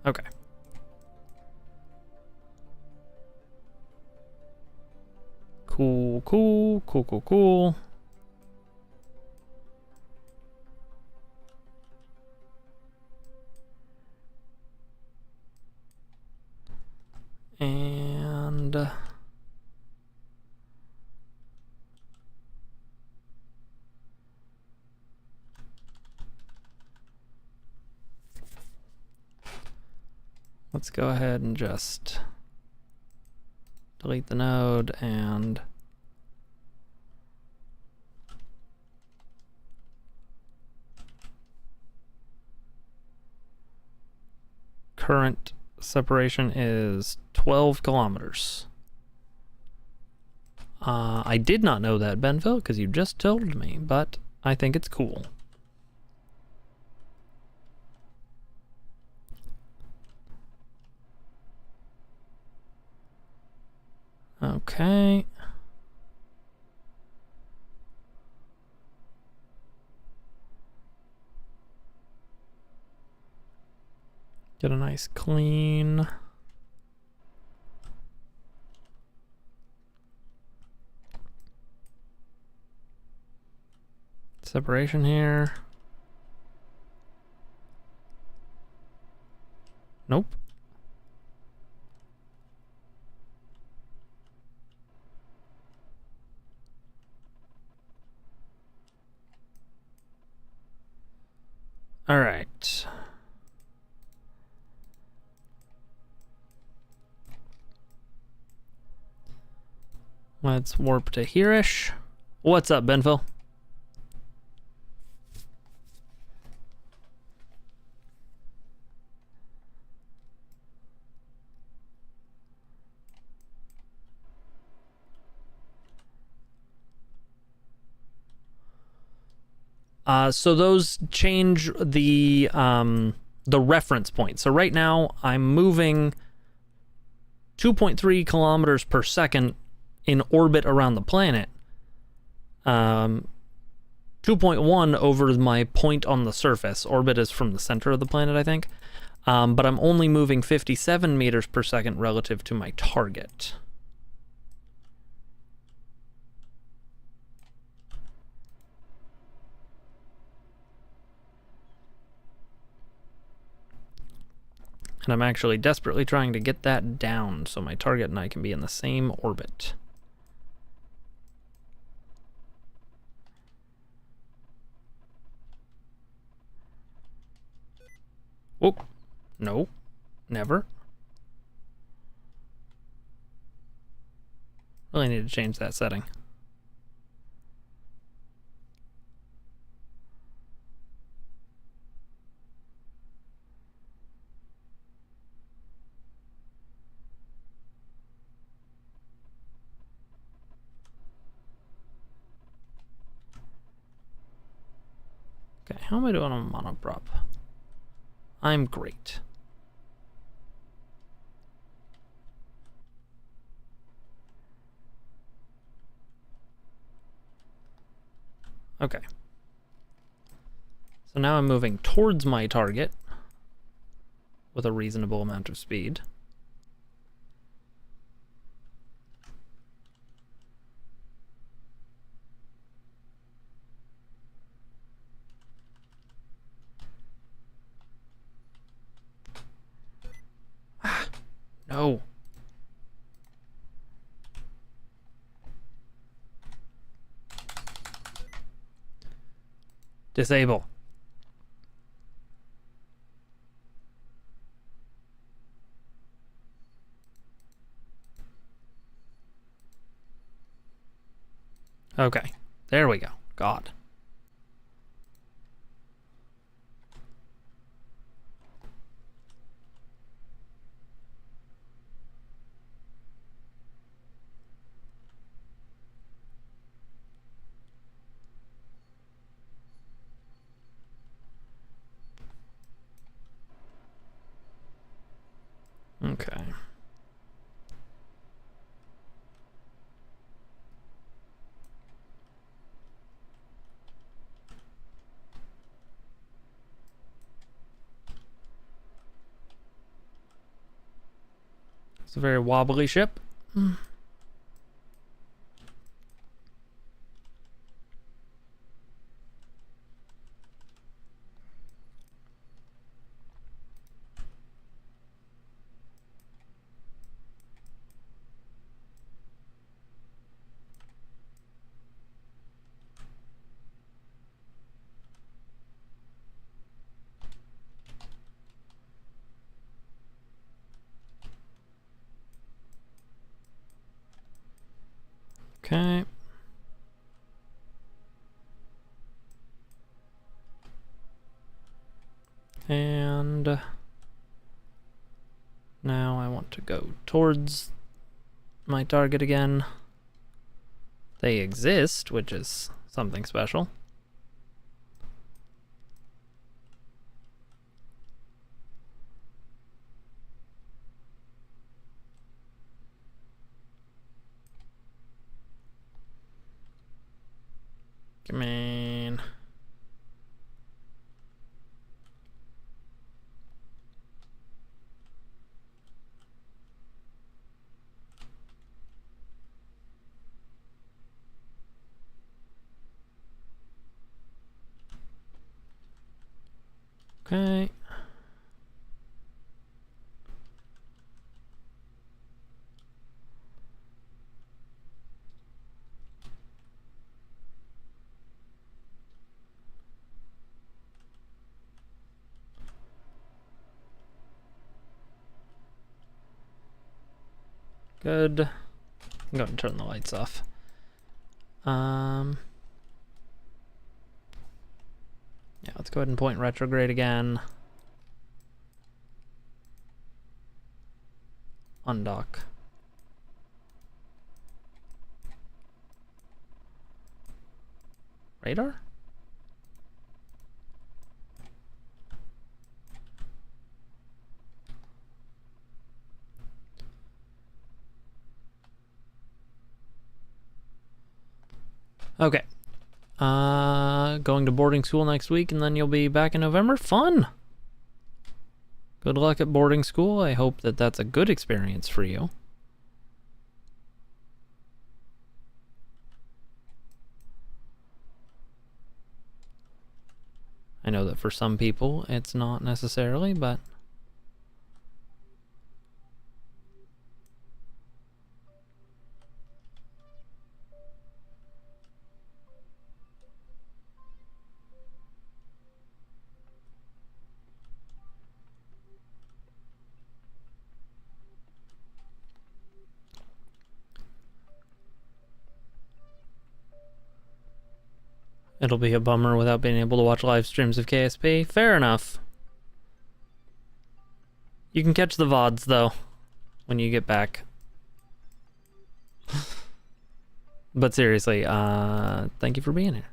Okay. Cool. And let's go ahead and just delete the node and current separation is 12 kilometers. I did not know that, Benville, because you just told me, but I think it's cool. Okay. Get a nice clean separation here. Nope. All right. Let's warp to here-ish. What's up, Benville? So those change the reference point. So right now I'm moving 2.3 kilometers per second in orbit around the planet. 2.1 over my point on the surface. Orbit is from the center of the planet, I think. But I'm only moving 57 meters per second relative to my target. And I'm actually desperately trying to get that down so my target and I can be in the same orbit. Oh, no, never. Really need to change that setting. Okay, how am I doing on monoprop? I'm great. Okay. So now I'm moving towards my target with a reasonable amount of speed. Ah, no. Disable. Okay, there we go. God. Okay. It's a very wobbly ship. Okay. And now I want to go towards my target again. They exist, which is something special. Come on. Okay. Good. I'm going to turn the lights off. Yeah, let's go ahead and point retrograde again. Undock. Radar? Okay. Going to boarding school next week, and then you'll be back in November. Fun! Good luck at boarding school. I hope that that's a good experience for you. I know that for some people it's not necessarily, but It'll be a bummer without being able to watch live streams of KSP. Fair enough. You can catch the VODs, though, when you get back. But seriously, thank you for being here.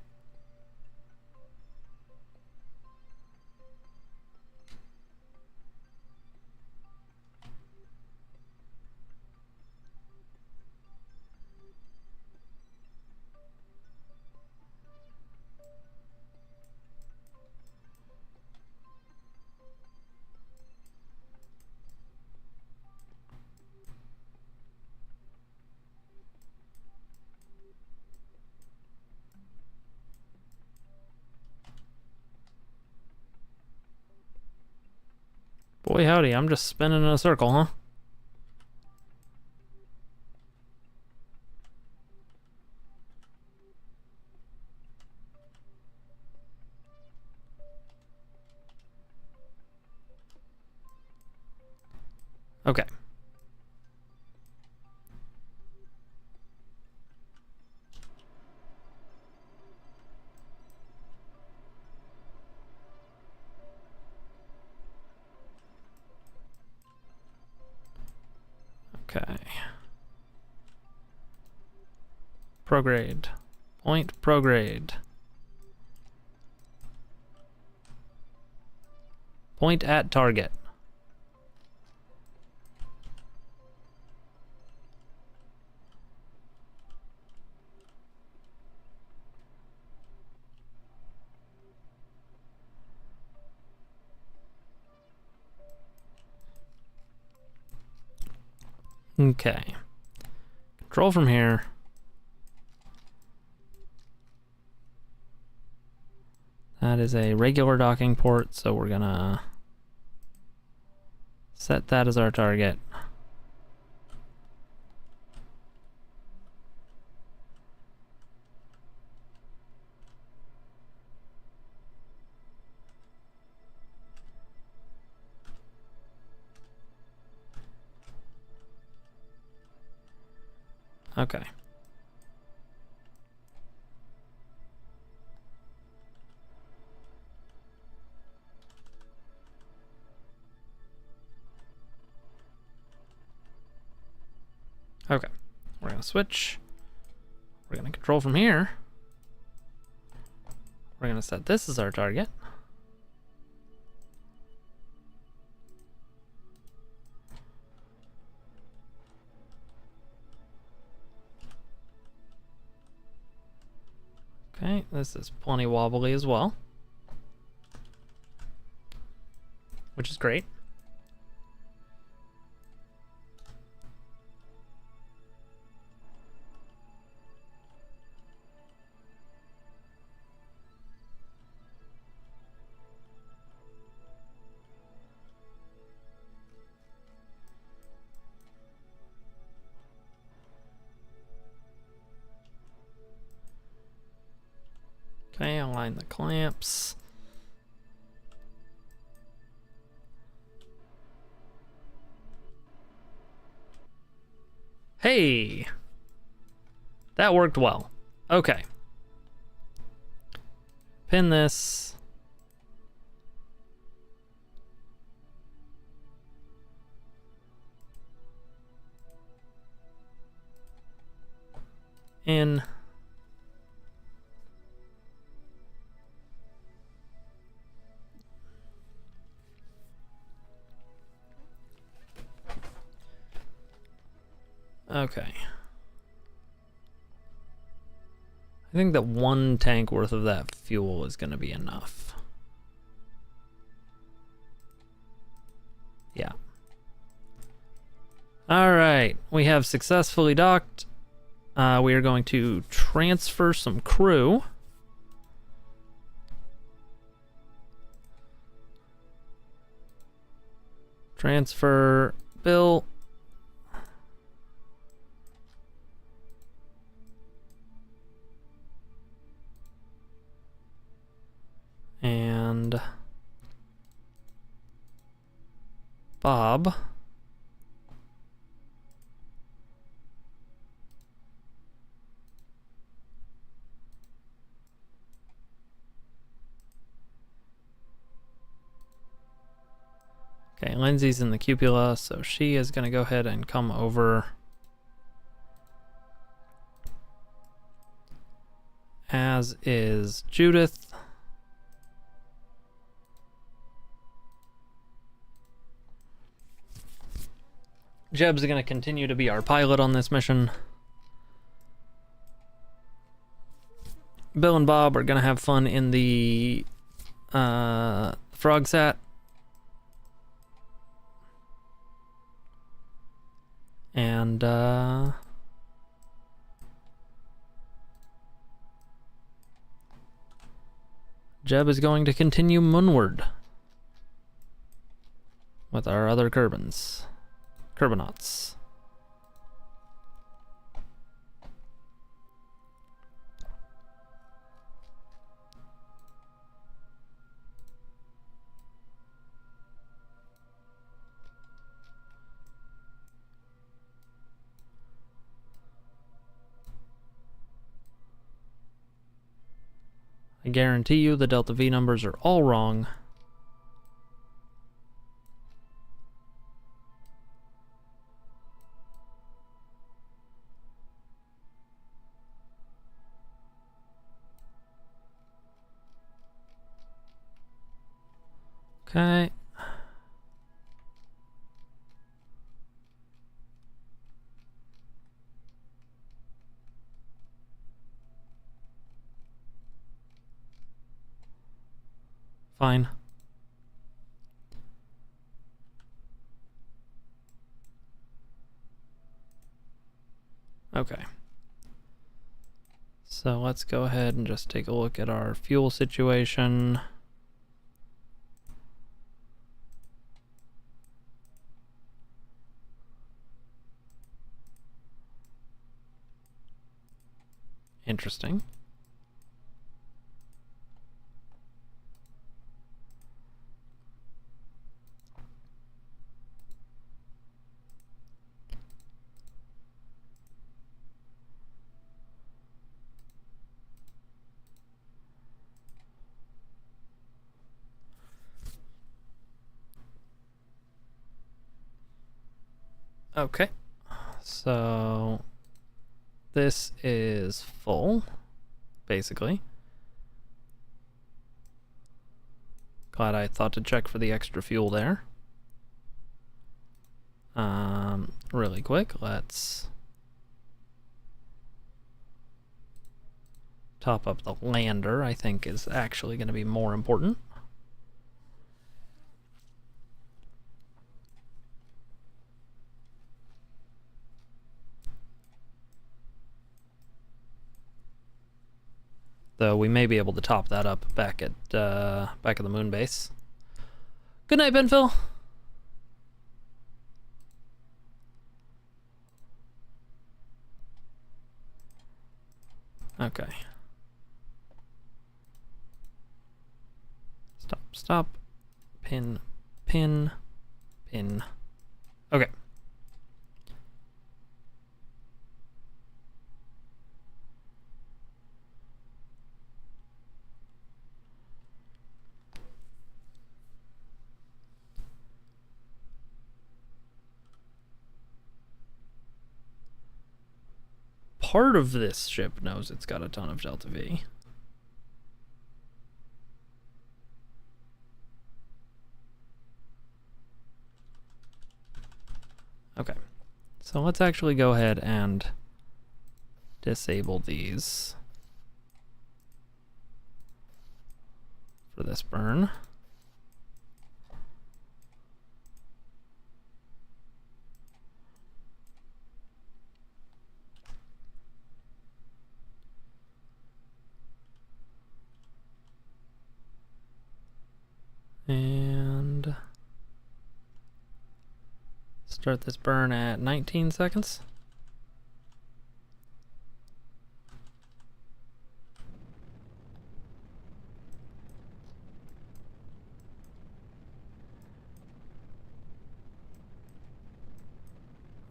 Boy howdy, I'm just spinning in a circle, huh? Okay. Okay. Prograde. Point prograde. Point at target. Okay. Control from here. That is a regular docking port, so we're gonna set that as our target. Okay. Okay. We're gonna switch. We're gonna control from here. We're gonna set this as our target. Okay, this is plenty wobbly as well, which is great. Okay, align the clamps. Hey! That worked well. Okay. Pin this. In. Okay. I think that one tank worth of that fuel is going to be enough. Yeah. All right. We have successfully docked. We are going to transfer some crew. Transfer Bill. And Bob. Lindsay's in the cupola, so she is going to go ahead and come over. As is Judith. Jeb's going to continue to be our pilot on this mission. Bill and Bob are going to have fun in the frog sat. And Jeb is going to continue moonward with our other Kerbinauts. I guarantee you the Delta V numbers are all wrong. Okay. Fine. Okay. So let's go ahead and just take a look at our fuel situation. Interesting. Okay, so this is full, basically. Glad I thought to check for the extra fuel there. Really quick, let's top up the lander, I think is actually going to be more important. Though we may be able to top that up back at the moon base. Good night, Benphil. Okay. Stop. Pin. Okay. Part of this ship knows it's got a ton of Delta V. Okay, so let's actually go ahead and disable these for this burn. And start this burn at 19 seconds.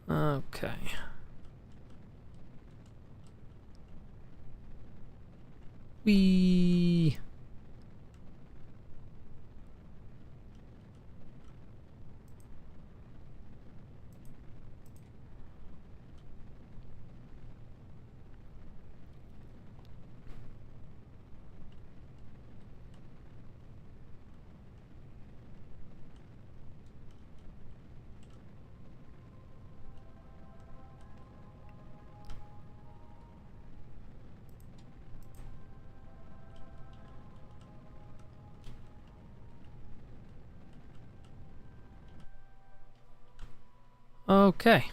Okay. Whee! Okay.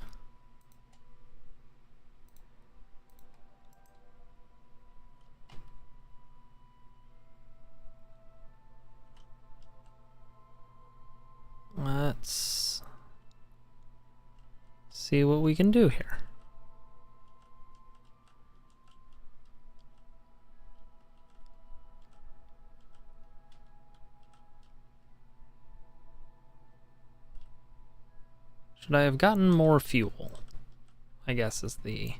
Let's see what we can do here. Should I have gotten more fuel? I guess is the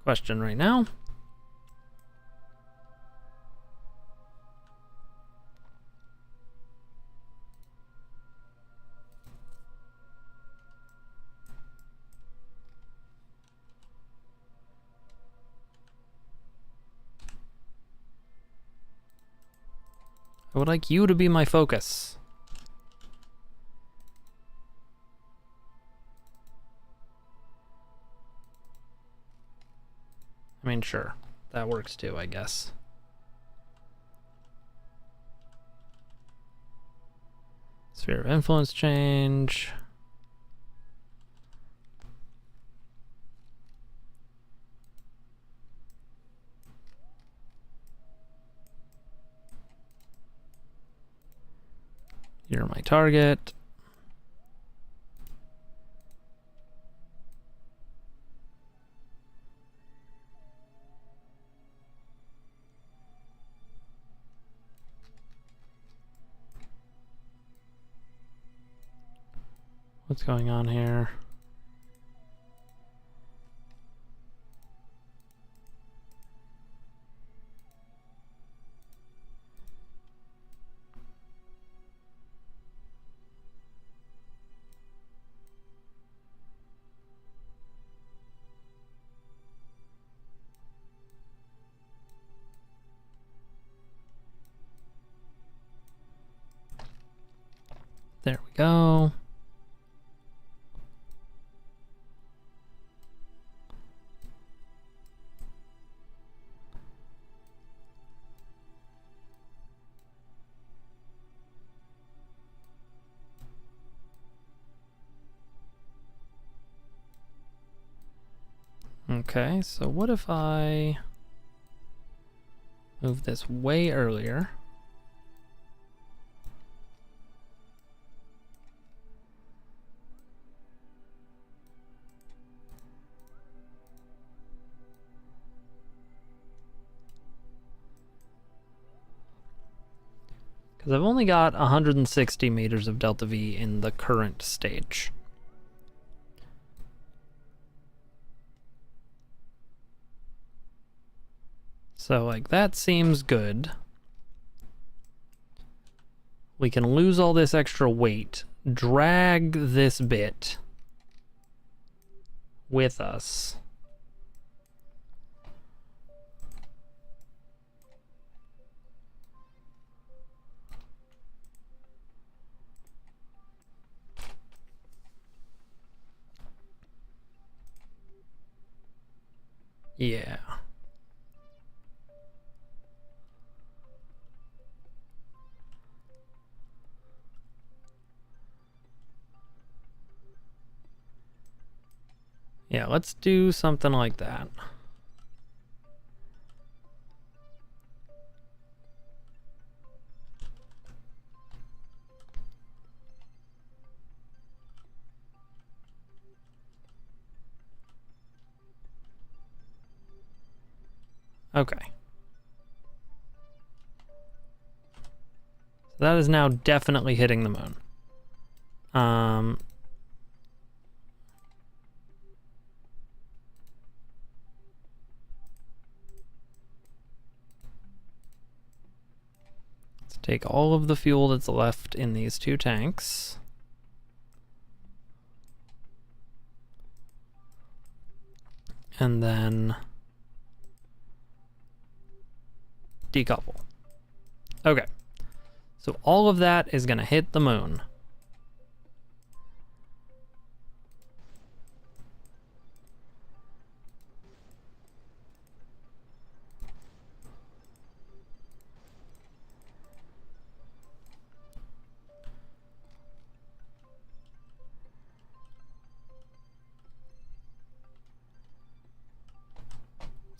question right now. I would like you to be my focus. I mean, sure, that works too, I guess. Sphere of influence change. You're my target. What's going on here? There we go. Okay, so what if I move this way earlier? Because I've only got 160 meters of delta V in the current stage. So, like, that seems good. We can lose all this extra weight, drag this bit with us. Yeah. Yeah, let's do something like that. Okay. So that is now definitely hitting the moon. Let's take all of the fuel that's left in these two tanks. And then decouple. Okay. So all of that is going to hit the moon.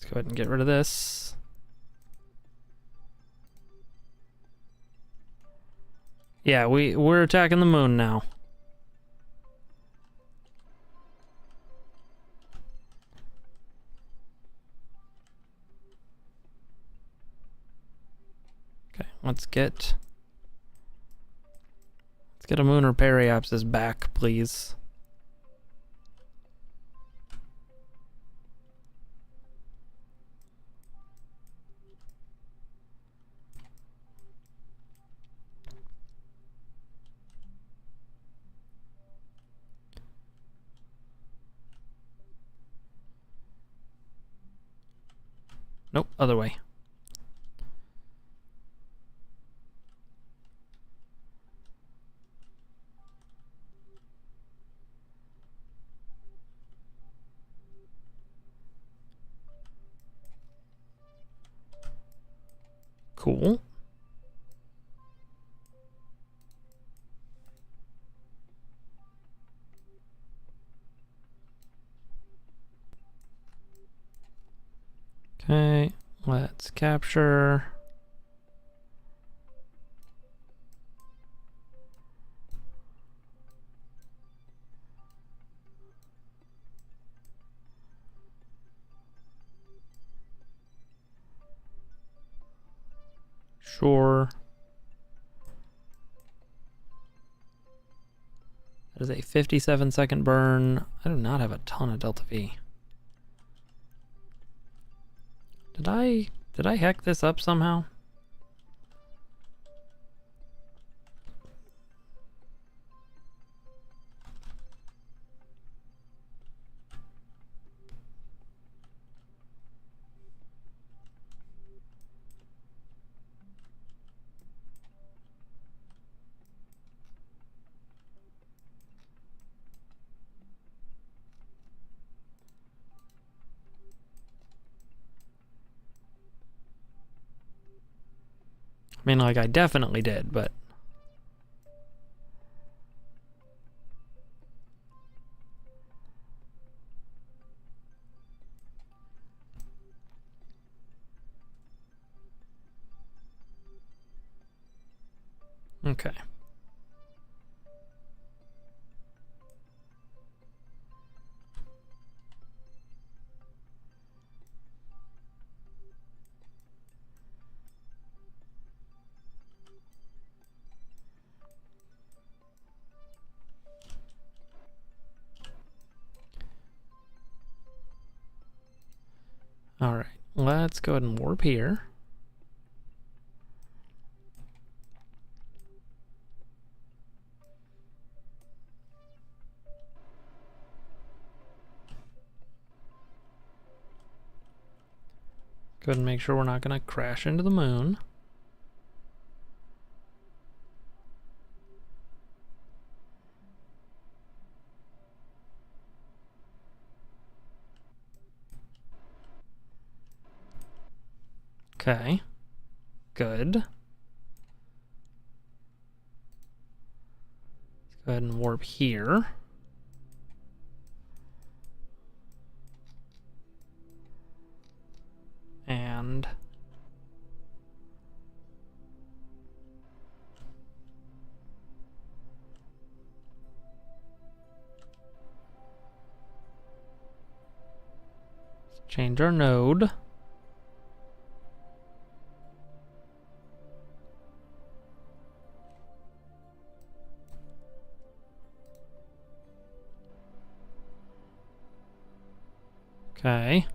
go ahead and get rid of this. Yeah, we're attacking the moon now. Okay, let's get a lunar periapsis back, please. Nope, other way. Cool. Okay, let's capture. Sure. That is a 57-second burn. I do not have a ton of Delta V. Did I hack this up somehow? I mean, like, I definitely did, but... Okay. Alright, let's go ahead and warp here. Go ahead and make sure we're not going to crash into the moon. Okay. Good. Let's go ahead and warp here. And... let's change our node. Okay.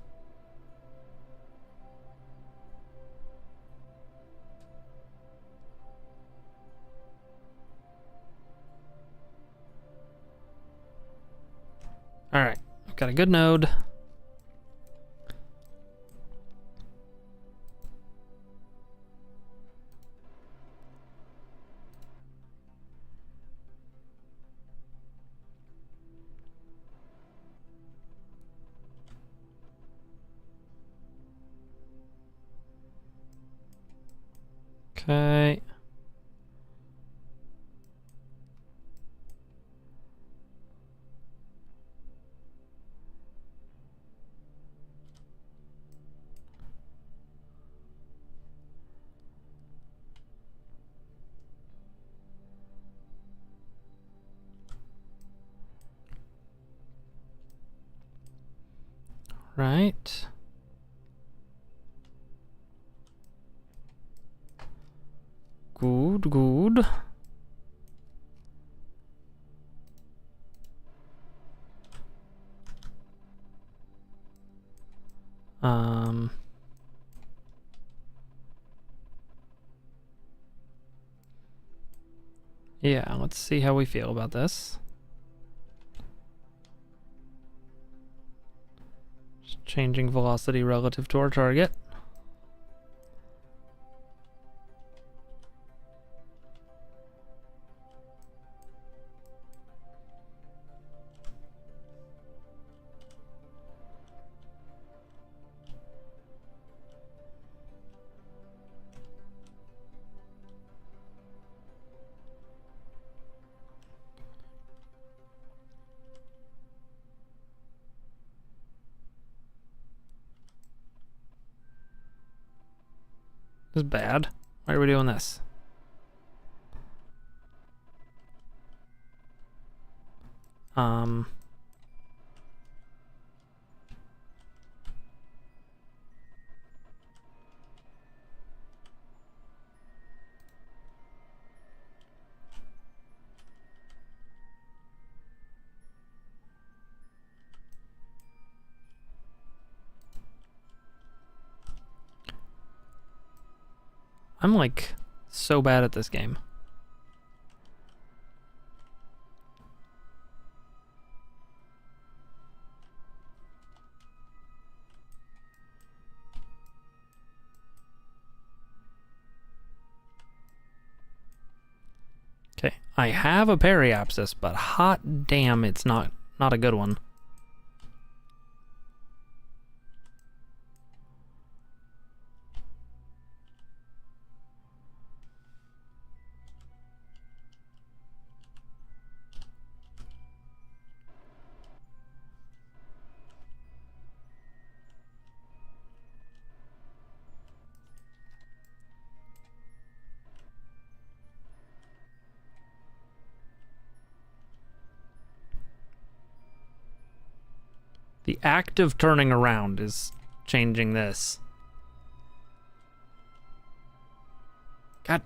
Alright, I've got a good node. Okay. Right. Good, good. Yeah, let's see how we feel about this. Just changing velocity relative to our target. This is bad. Why are we doing this? I'm like so bad at this game. Okay, I have a periapsis, but hot damn, it's not a good one. The act of turning around is changing this. God.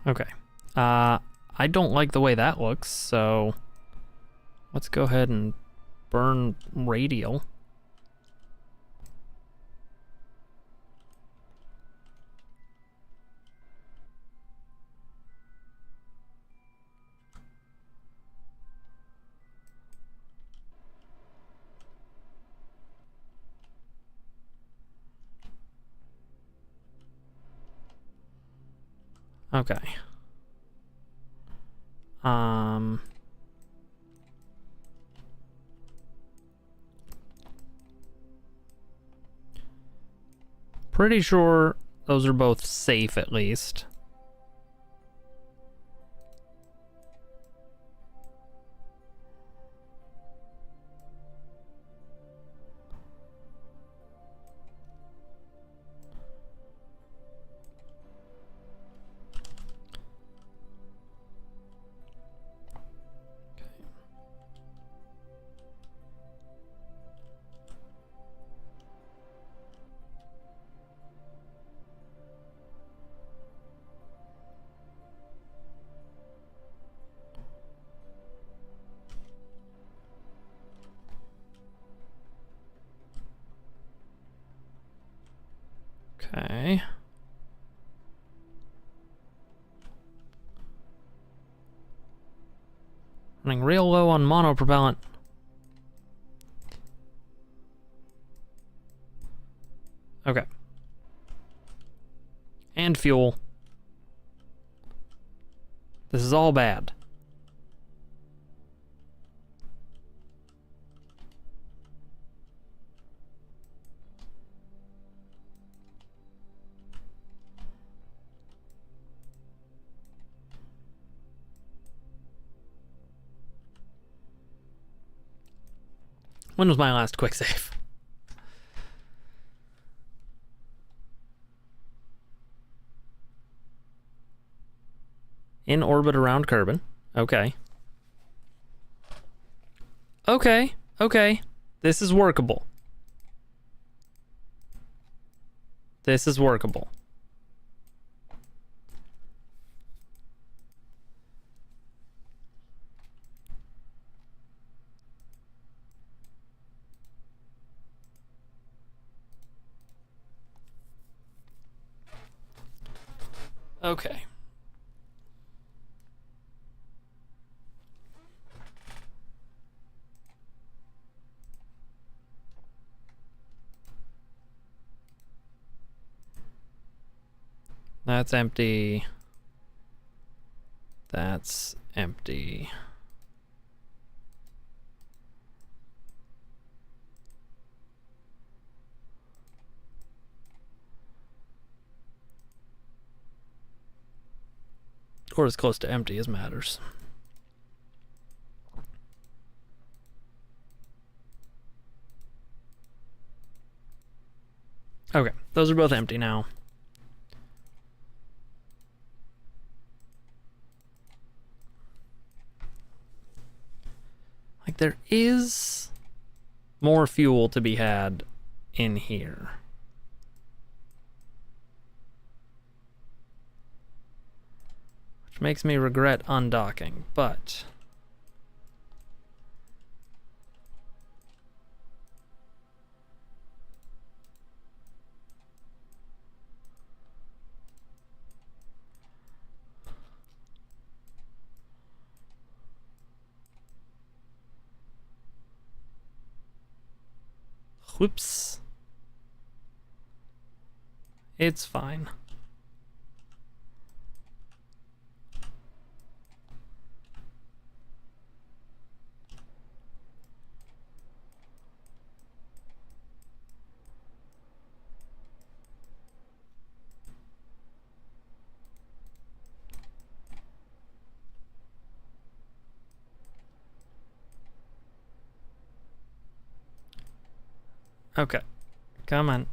Okay. I don't like the way that looks, so let's go ahead and burn radial. Okay. Pretty sure those are both safe at least. Okay. Running real low on monopropellant. Okay. And fuel. This is all bad. When was my last quick save? In orbit around Kerbin. Okay. Okay. Okay. This is workable. This is workable. Okay. That's empty. That's empty. Or as close to empty as matters. Okay, those are both empty now. Like, there is more fuel to be had in here. Which makes me regret undocking, but... Whoops. It's fine. Okay. Come on.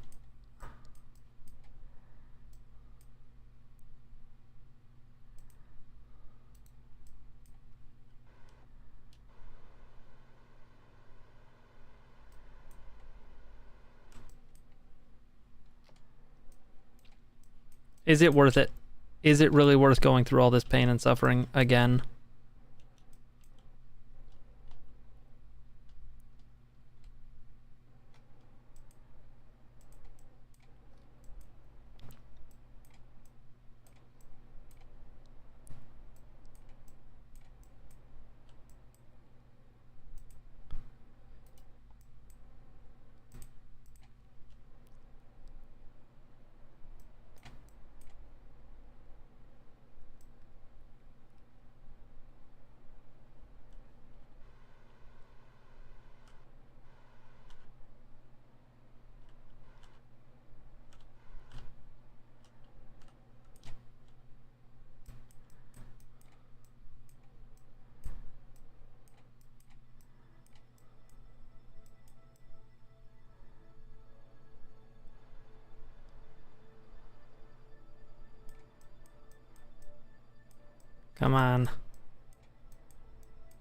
Is it worth it? Is it really worth going through all this pain and suffering again? Come on.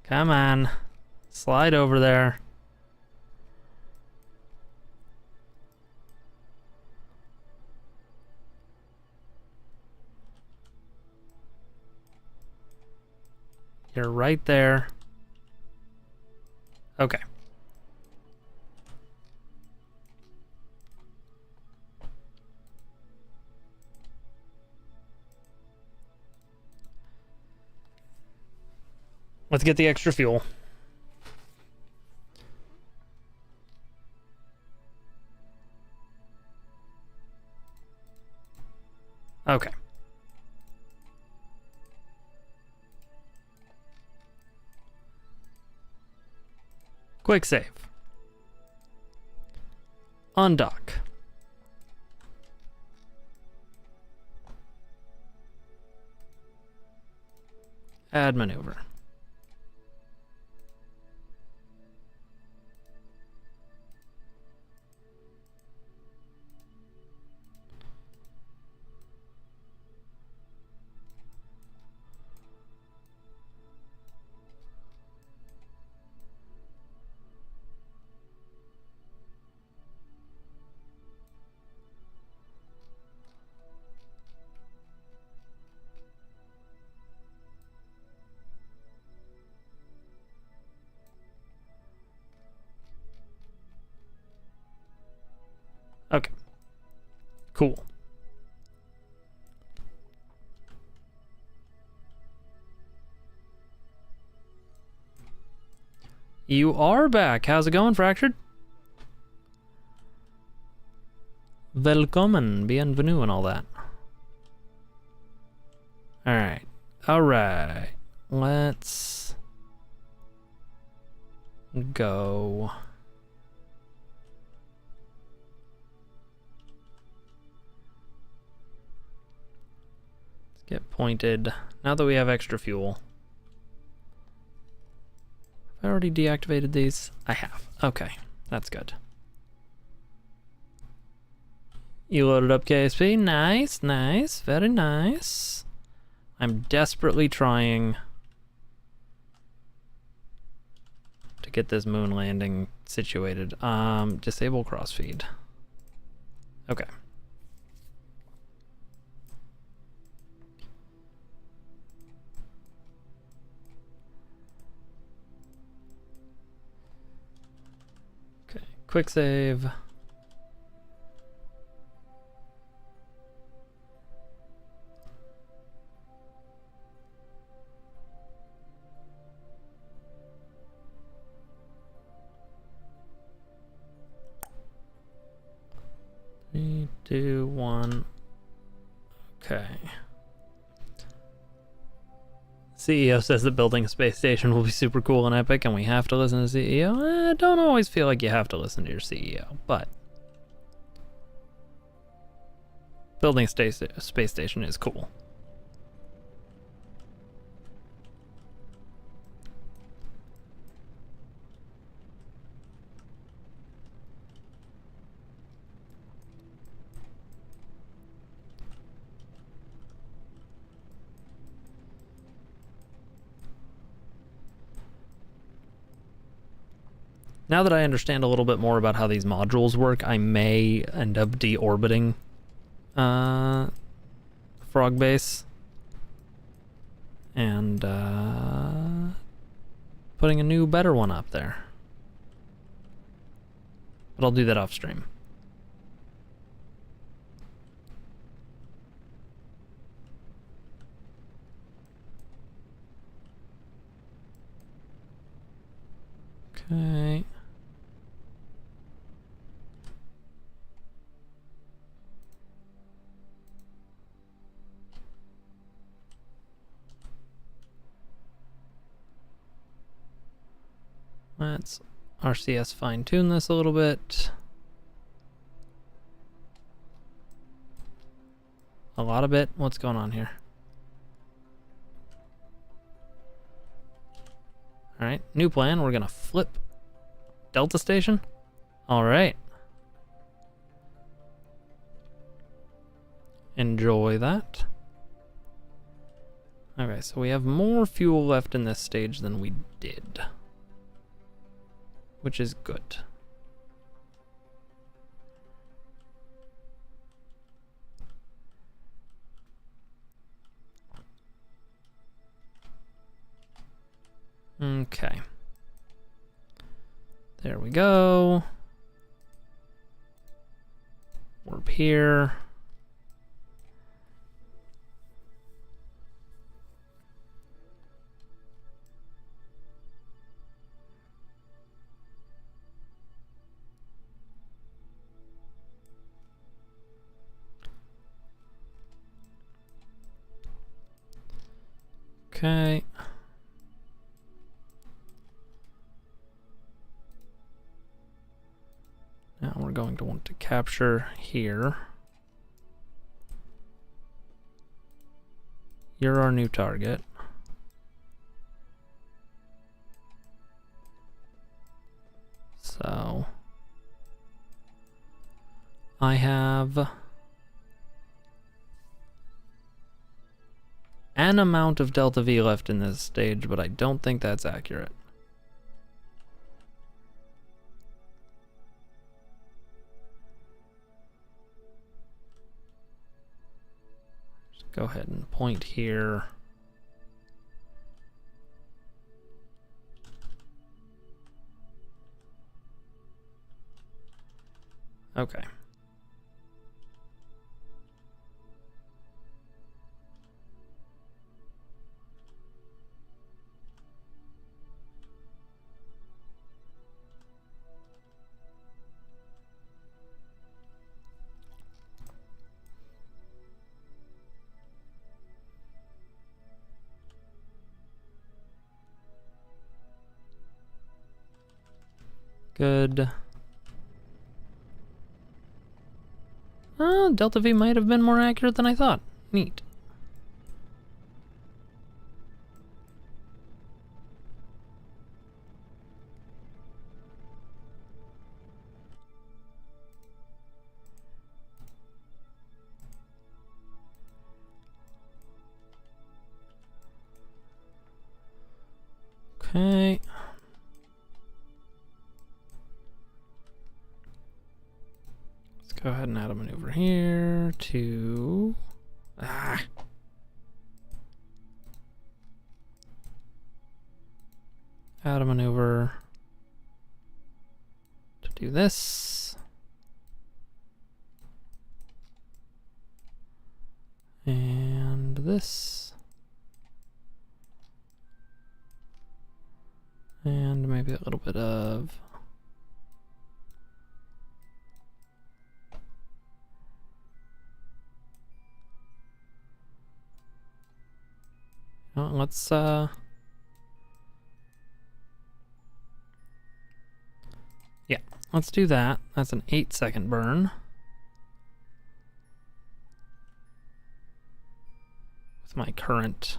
Come on. Slide over there. You're right there. Okay. Let's get the extra fuel. Okay. Quick save. Undock. Add maneuver. Okay. Cool. You are back. How's it going, Fractured? Welcome, bienvenue, and all that. Alright. Alright. Let's go. Let's get pointed. Now that we have extra fuel. Have I already deactivated these? I have. Okay. That's good. You loaded up KSP? Nice, nice, very nice. I'm desperately trying to get this moon landing situated. Disable crossfeed. Okay. Okay, quick save. Three, two, one. Okay. CEO says that building a space station will be super cool and epic, and we have to listen to CEO. I don't always feel like you have to listen to your CEO, but building a space station is cool. Now that I understand a little bit more about how these modules work, I may end up deorbiting Frog Base and putting a new, better one up there. But I'll do that off stream. Okay. Let's RCS fine-tune this a little bit. A lot of it. What's going on here? Alright, new plan. We're gonna flip Delta Station. Alright. Enjoy that. Okay, so we have more fuel left in this stage than we did, which is good. Okay. There we go. Warp here. Okay. Now we're going to want to capture here. You're our new target. So I have an amount of Delta V left in this stage, but I don't think that's accurate. Just go ahead and point here. Okay. Good. Delta V might have been more accurate than I thought. Neat. Okay. Let's go ahead and add a maneuver here to... Add a maneuver to do this. And this. And maybe a little bit of... let's yeah, let's do that. That's an 8-second burn. With my current...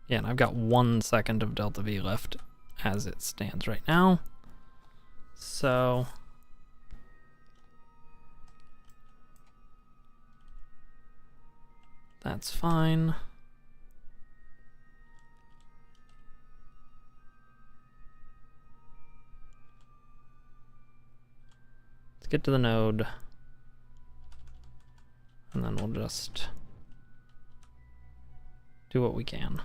Yeah, and I've got 1 second of Delta V left as it stands right now. So... that's fine. Let's get to the node. And then we'll just do what we can.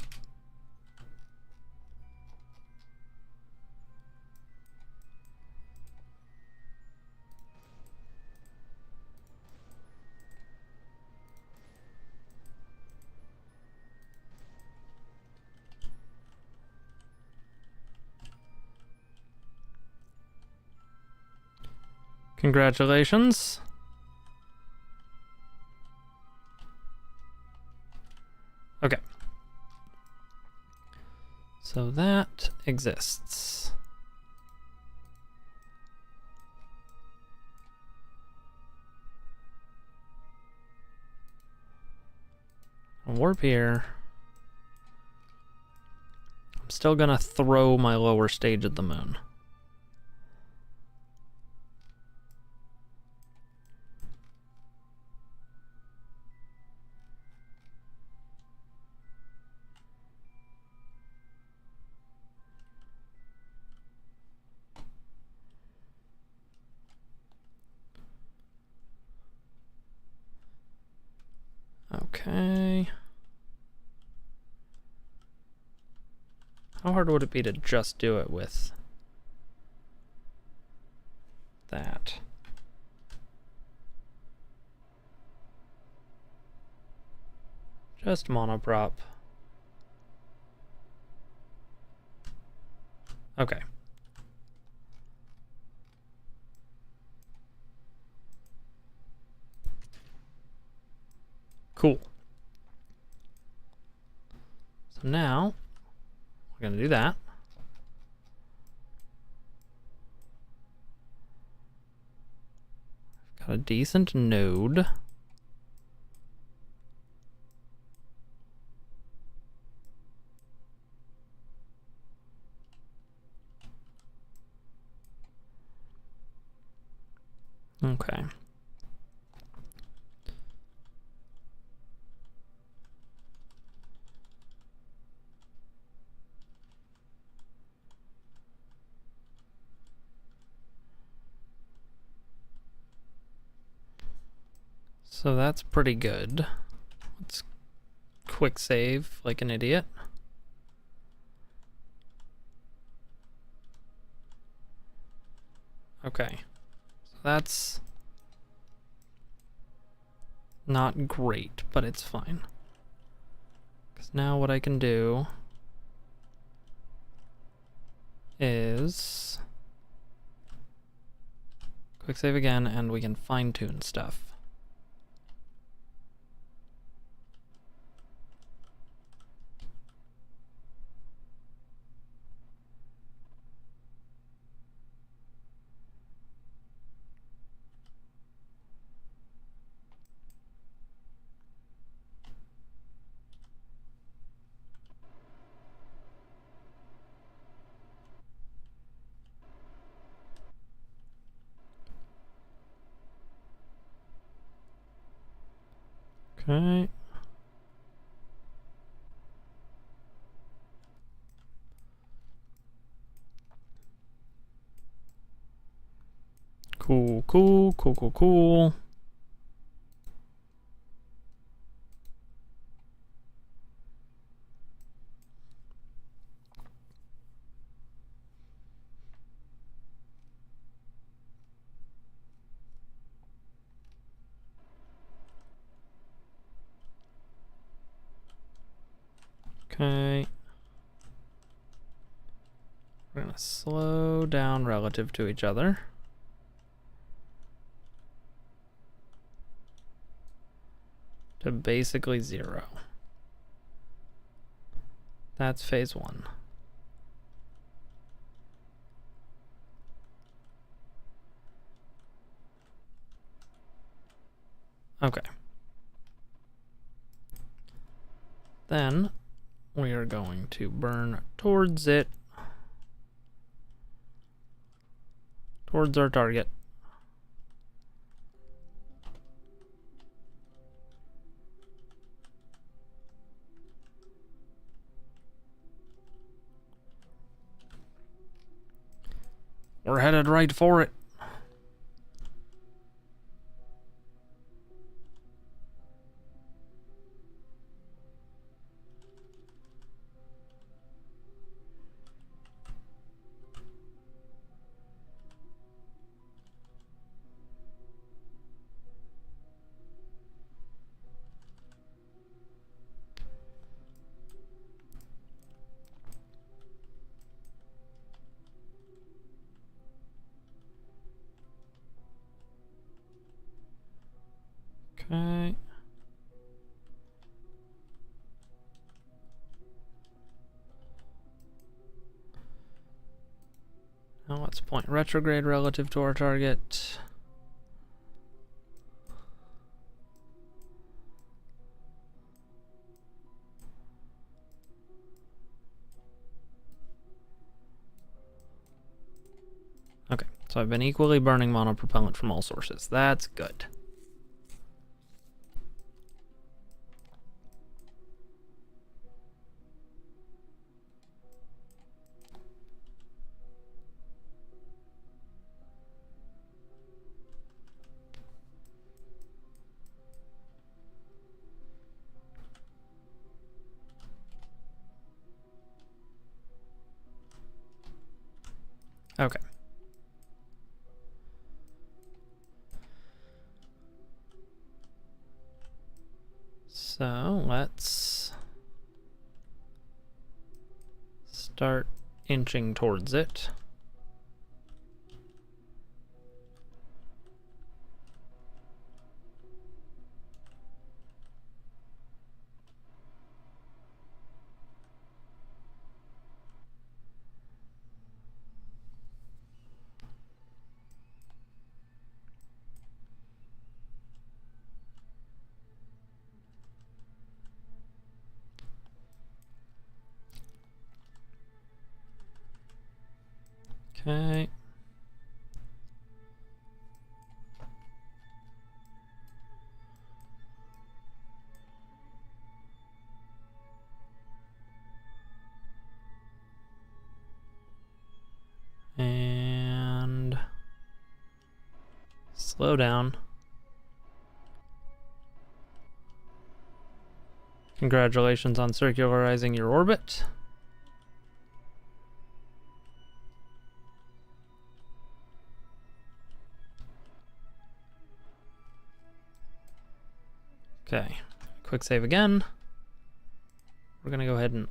Congratulations. Okay. So that exists. I'll warp here. I'm still gonna throw my lower stage at the moon. Okay. How hard would it be to just do it with that? Just monoprop. Okay. Cool. So now we're gonna do that. Got a decent node. Okay. So that's pretty good. Let's quick save like an idiot. Okay. So that's not great, but it's fine. Because now what I can do is quick save again, and we can fine-tune stuff. Okay. Cool, cool, cool, cool, cool. Okay. We're gonna slow down relative to each other. To basically 0. That's phase 1. Okay. Then we are going to burn towards it. Towards our target. We're headed right for it. Okay. Now let's point retrograde relative to our target. Okay, so I've been equally burning monopropellant from all sources. That's good. Okay. So let's start inching towards it. Okay. And slow down. Congratulations on circularizing your orbit. Okay, quick save again. We're gonna go ahead and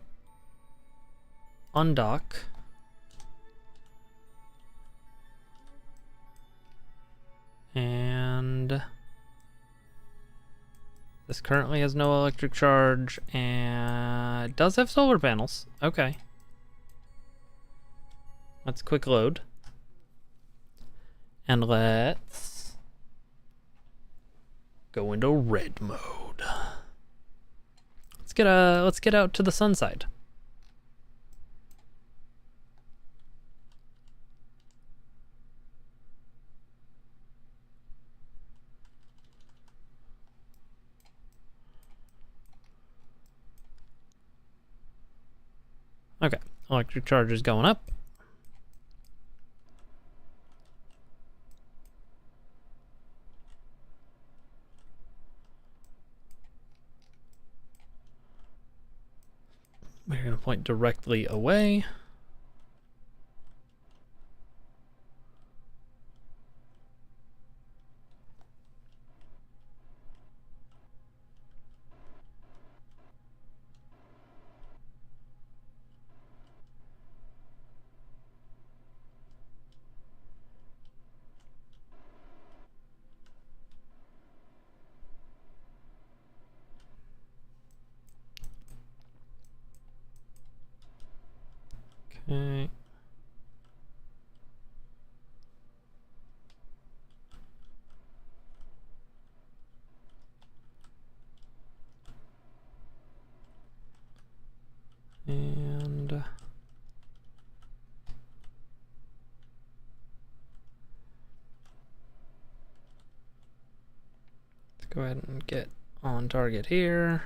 undock. And this currently has no electric charge, and it does have solar panels. Okay. Let's quick load. And let's go into red mode. Let's get out to the sun side. Okay, electric charge is going up. We're going to point directly away. Okay. And let's go ahead and get on target here.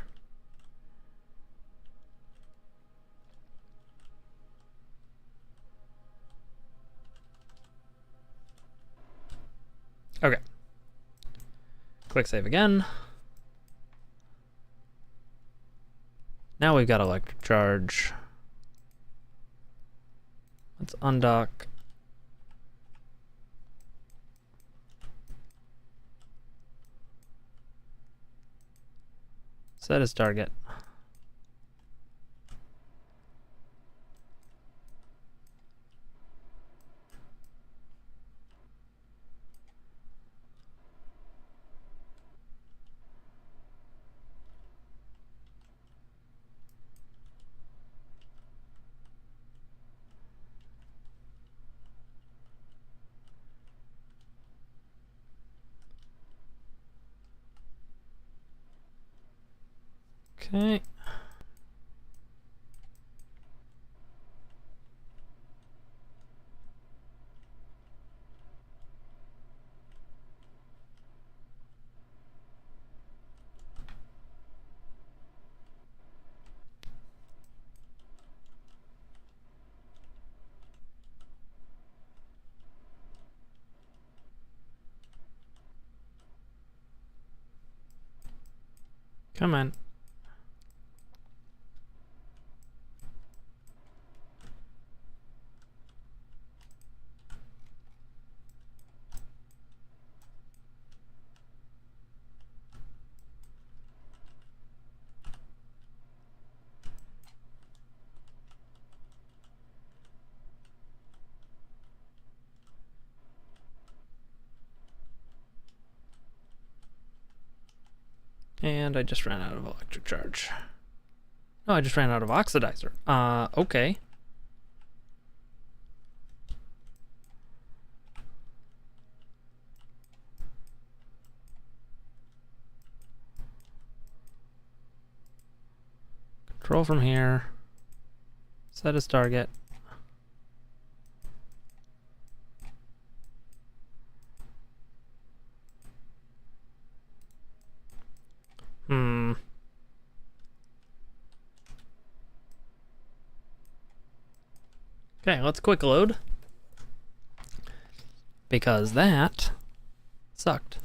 Okay. Quick save again. Now we've got electric charge. Let's undock. Set as target. Okay. Come on. And I just ran out of electric charge. No, I just ran out of oxidizer. Okay. Control from here. Set as target. Okay, let's quick load. Because that sucked.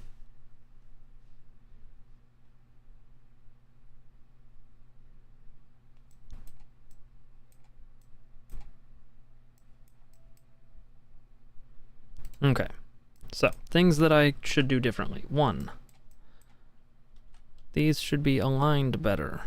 Okay, so things that I should do differently. 1, these should be aligned better.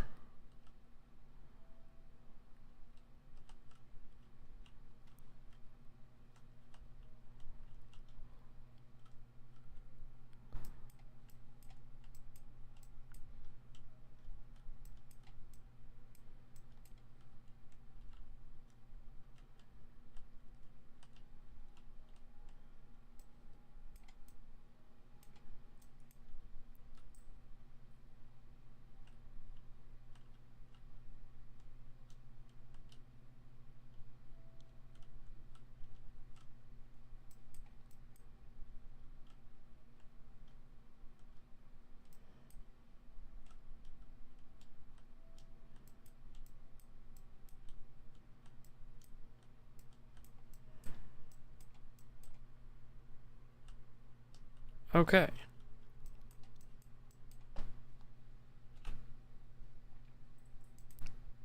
Okay.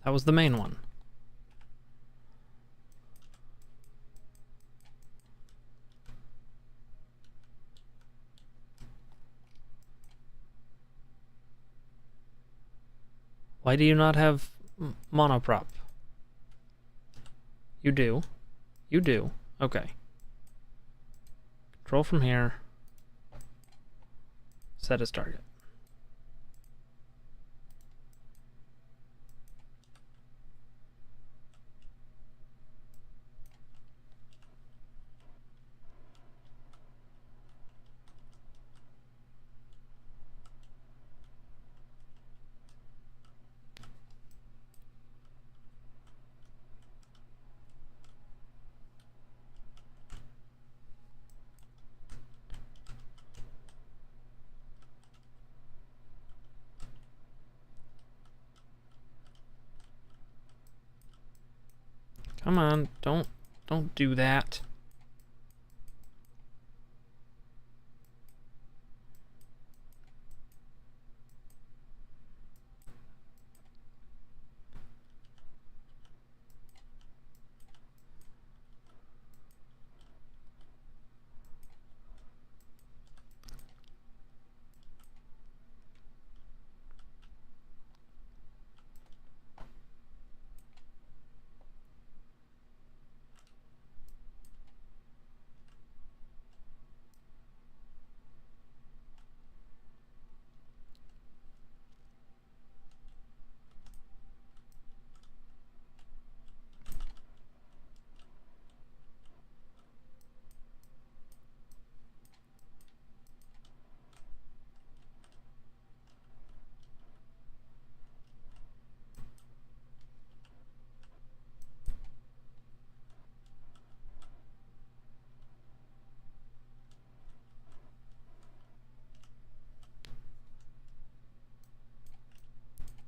That was the main one. Why do you not have monoprop? You do. You do. Okay. Control from here. Set as target. Come on, don't do that.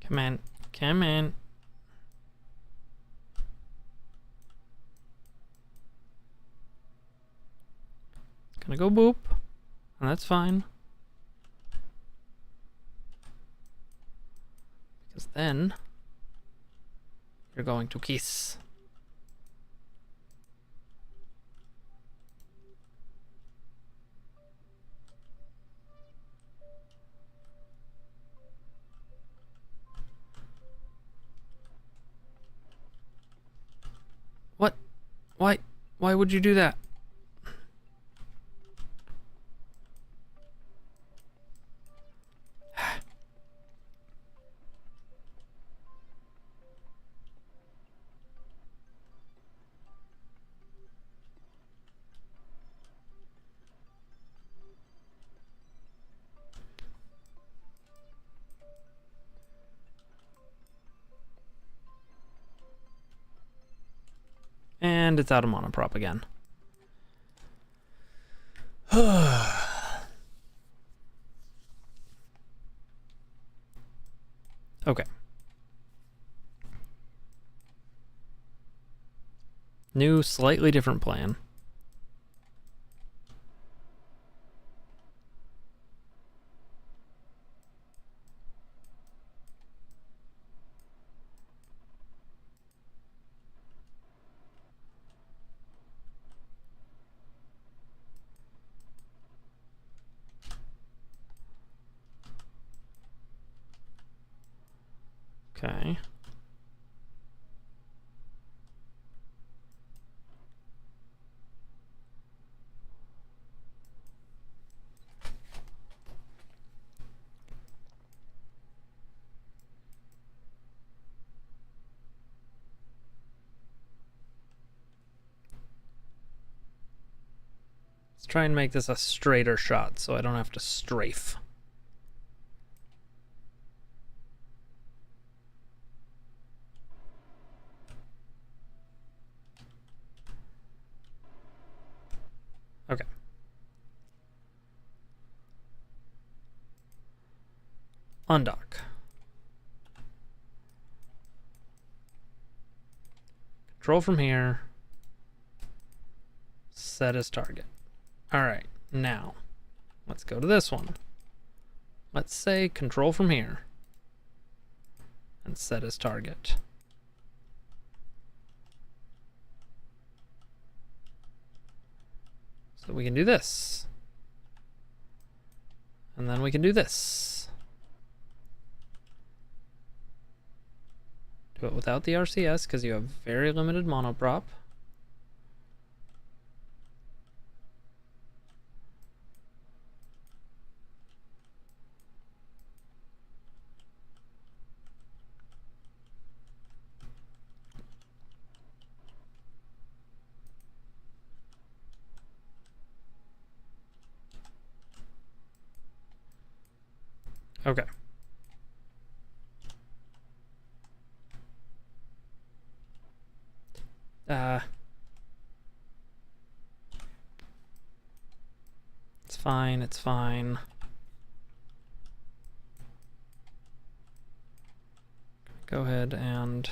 Come on. Come on. Gonna go boop. And that's fine. Because then you're going to kiss. What? Why? Why would you do that? And it's out of monoprop again. Okay. New, slightly different plan. Okay. Let's try and make this a straighter shot so I don't have to strafe. Okay. Undock. Control from here. Set as target. All right, now Let's go to this one. Let's say control from here and set as target. So we can do this. And then we can do this. Do it without the RCS because you have very limited monoprop. Okay. It's fine, it's fine. Go ahead and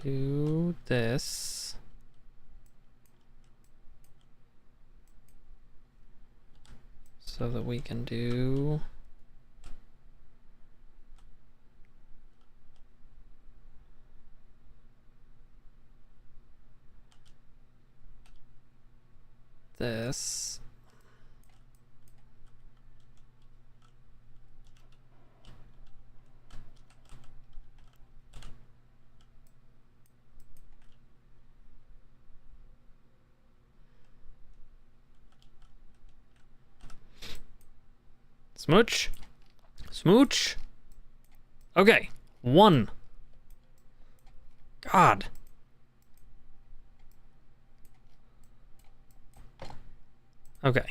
do this. So that we can do this. Smooch. Smooch. Okay. 1. God. Okay.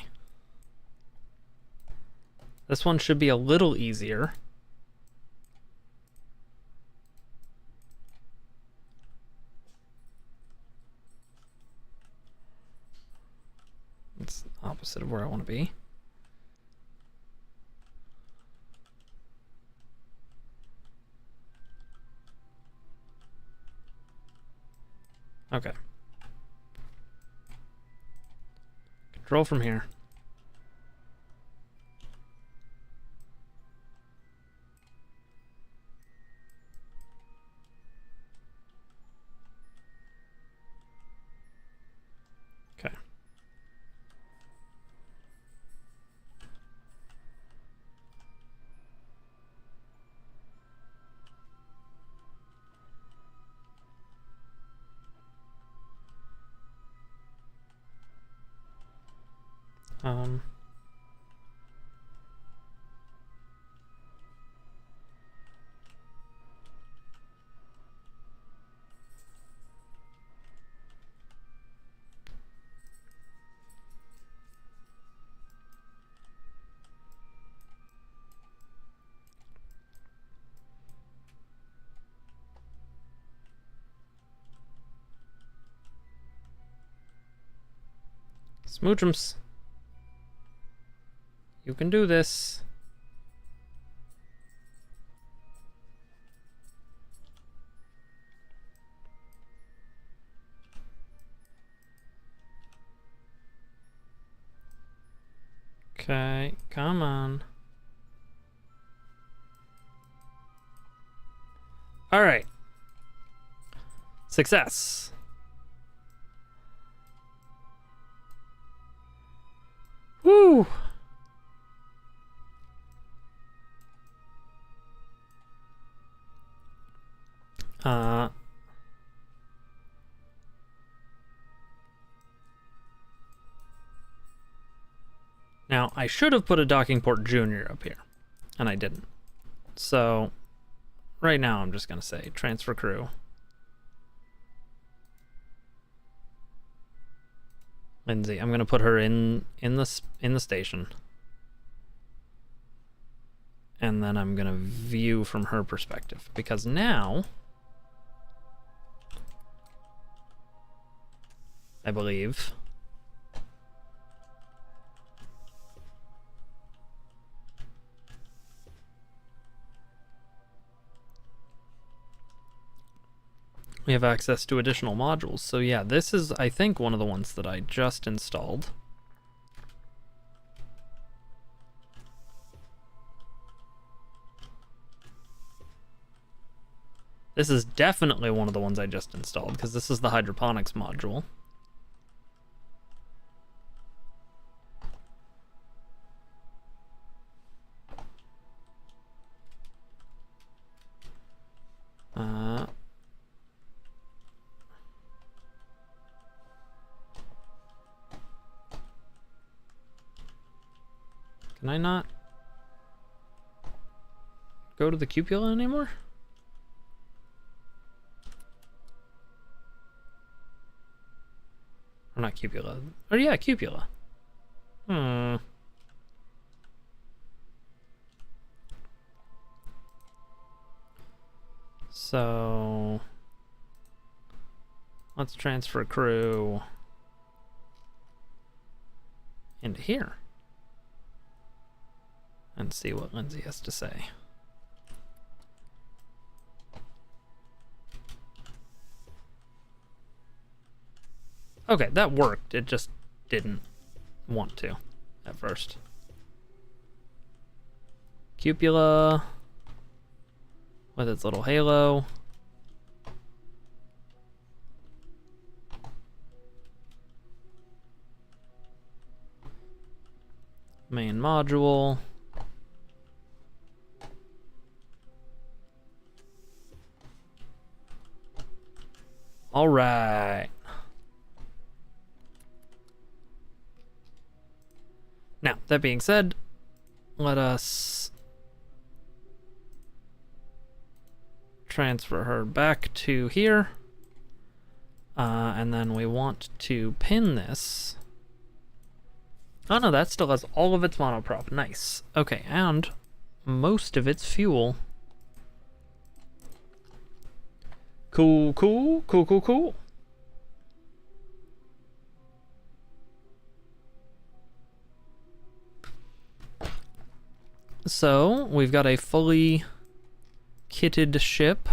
This one should be a little easier. It's opposite of where I want to be. Okay. Control from here. Okay. Smoochums. You can do this. Okay, come on. All right. Success. Woo! Now, I should have put a docking port junior up here, and I didn't. So, right now I'm just going to say transfer crew. Lindsay, I'm going to put her in the station. And then I'm going to view from her perspective, because now I believe we have access to additional modules. So yeah, this is, I think, one of the ones that I just installed. This is definitely one of the ones I just installed, because this is the hydroponics module. Can I not go to the cupola anymore? Or not cupola. Oh yeah, cupola. So let's transfer crew into here and see what Lindsay has to say. Okay, that worked. It just didn't want to at first. Cupola with its little halo. Main module. All right. Now, that being said, let us transfer her back to here. And then we want to pin this. Oh no, that still has all of its monoprop. Nice. Okay, and most of its fuel. Cool, cool, cool, cool, cool. So, we've got a fully kitted ship.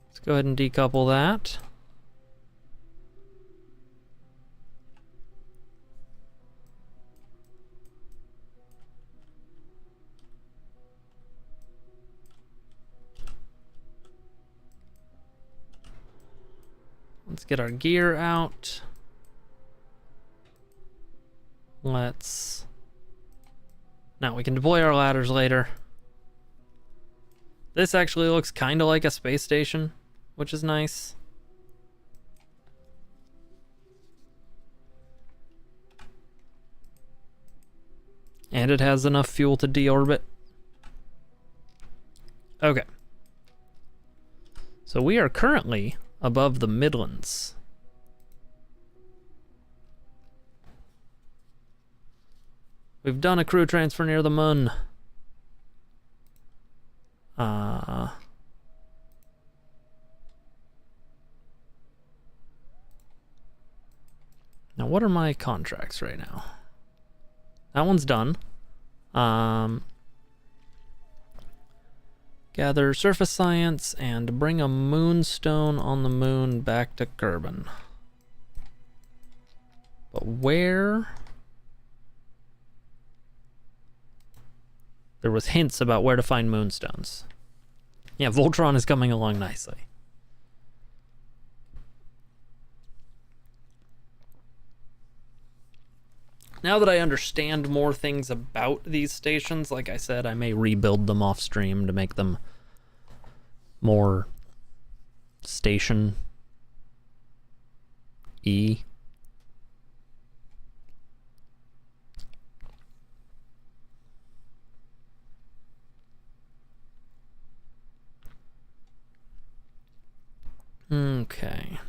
Let's go ahead and decouple that. Let's get our gear out. Let's... Now we can deploy our ladders later. This actually looks kind of like a space station, which is nice. And it has enough fuel to deorbit. Okay. So we are currently above the Midlands. We've done a crew transfer near the moon. Now what are my contracts right now? That one's done. Gather surface science and bring a moonstone on the moon back to Kerbin. But where? There was hints about where to find moonstones. Yeah, Voltron is coming along nicely. Now that I understand more things about these stations, like I said, I may rebuild them off stream to make them more station-y. Okay.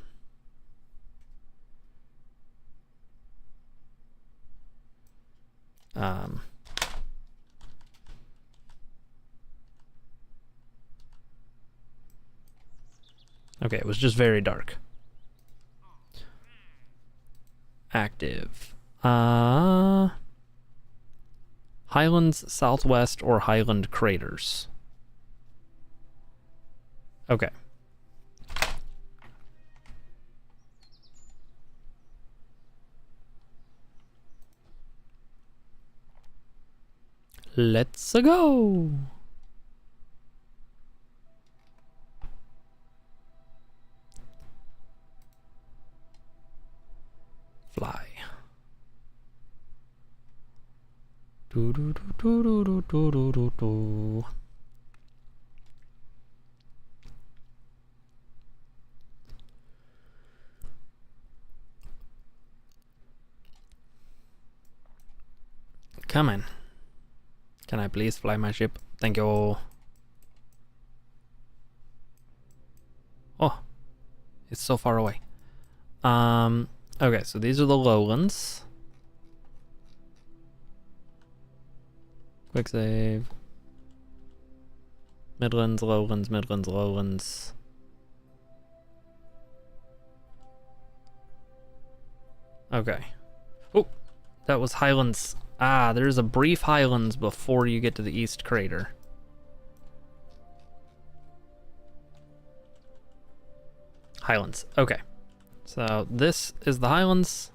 Okay, it was just very dark. Active. Highlands Southwest or Highland Craters. Okay. Let's go. Fly. Do do do do do do do do do. Come in. Can I please fly my ship? Thank you. Oh, it's so far away. Okay, so these are the lowlands. Quick save. Midlands, lowlands, midlands, lowlands. Okay. Oh, that was highlands. Ah, there's a brief highlands before you get to the east crater. Highlands. Okay. So this is the highlands.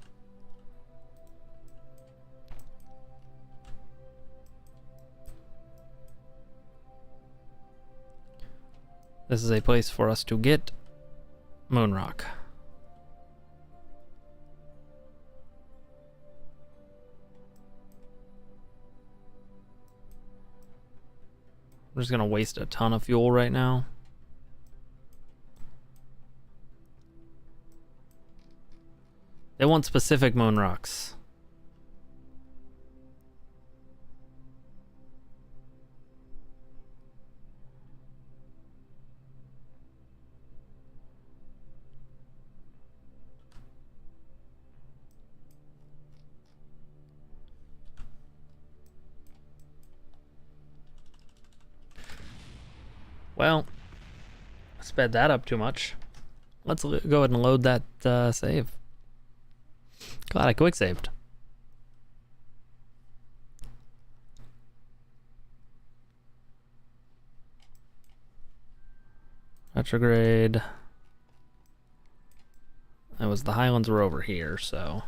This is a place for us to get moon rock. We're just gonna waste a ton of fuel right now. They want specific moon rocks. Well, sped that up too much. Let's go ahead and load that save. Glad I quick saved. Retrograde. That was the highlands were over here, so.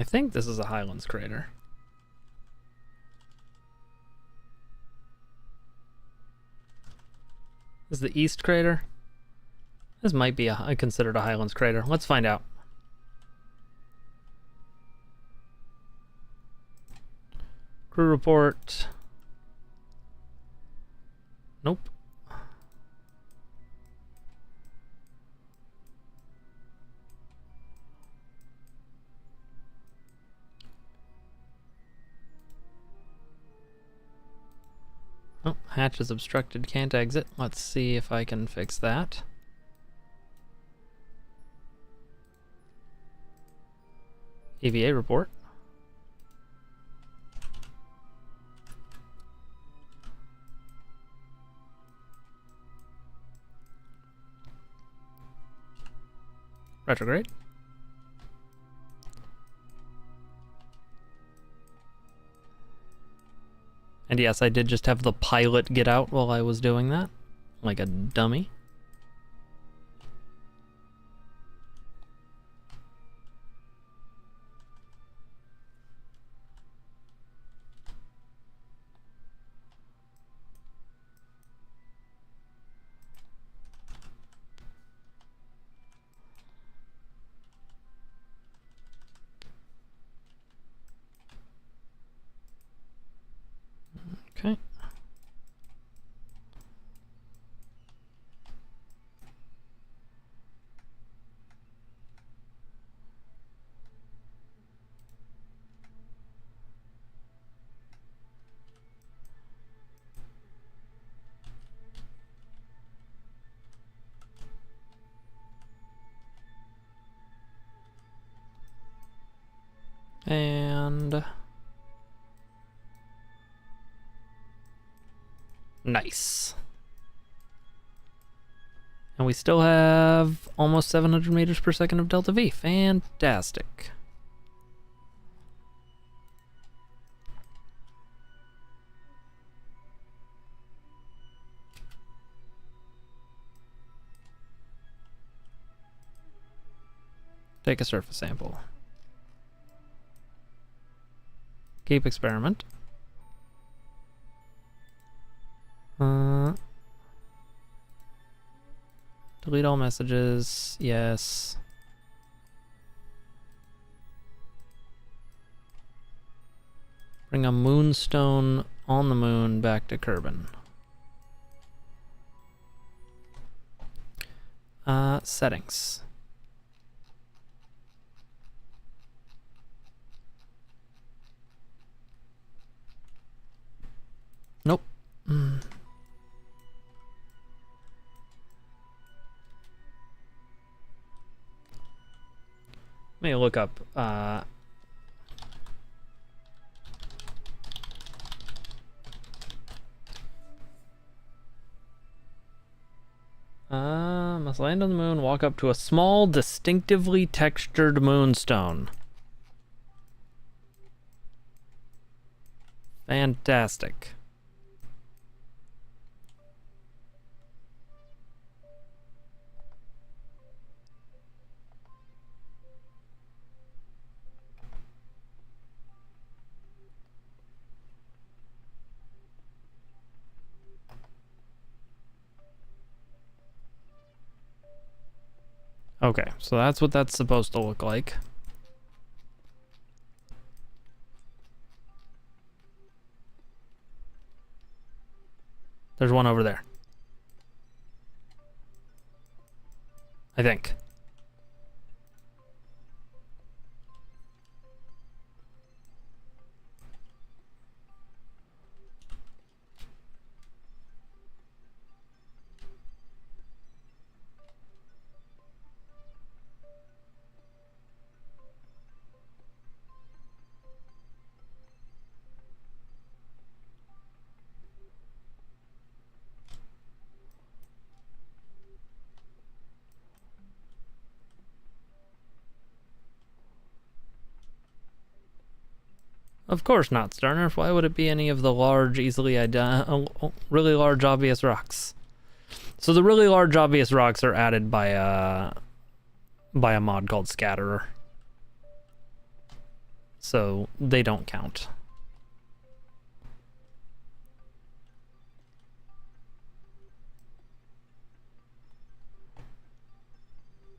I think this is a highlands crater. This is the east crater. This might be considered a highlands crater. Let's find out. Crew report. Nope. Oh, hatch is obstructed, can't exit. Let's see if I can fix that. EVA report. Retrograde. And yes, I did just have the pilot get out while I was doing that, like a dummy. Okay. And nice. And we still have almost 700 meters per second of delta V. Fantastic. Take a surface sample. Keep experiment. Delete all messages. Yes. Bring a moonstone on the moon back to Kerbin. Settings. Nope. Let me look up must land on the moon, walk up to a small, distinctively textured moonstone. Fantastic. Okay, so that's what that's supposed to look like. There's one over there. I think. Of course not, Sterner. Why would it be any of the large, really large, obvious rocks? So the really large, obvious rocks are added by a mod called Scatterer. So they don't count.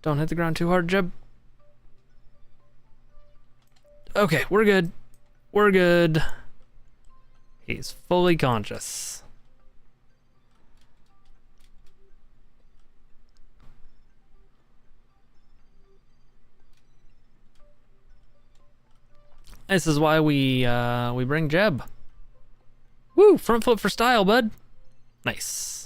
Don't hit the ground too hard, Jeb. Okay, we're good. We're good. He's fully conscious. This is why we bring Jeb. Woo! Front foot for style, bud. Nice.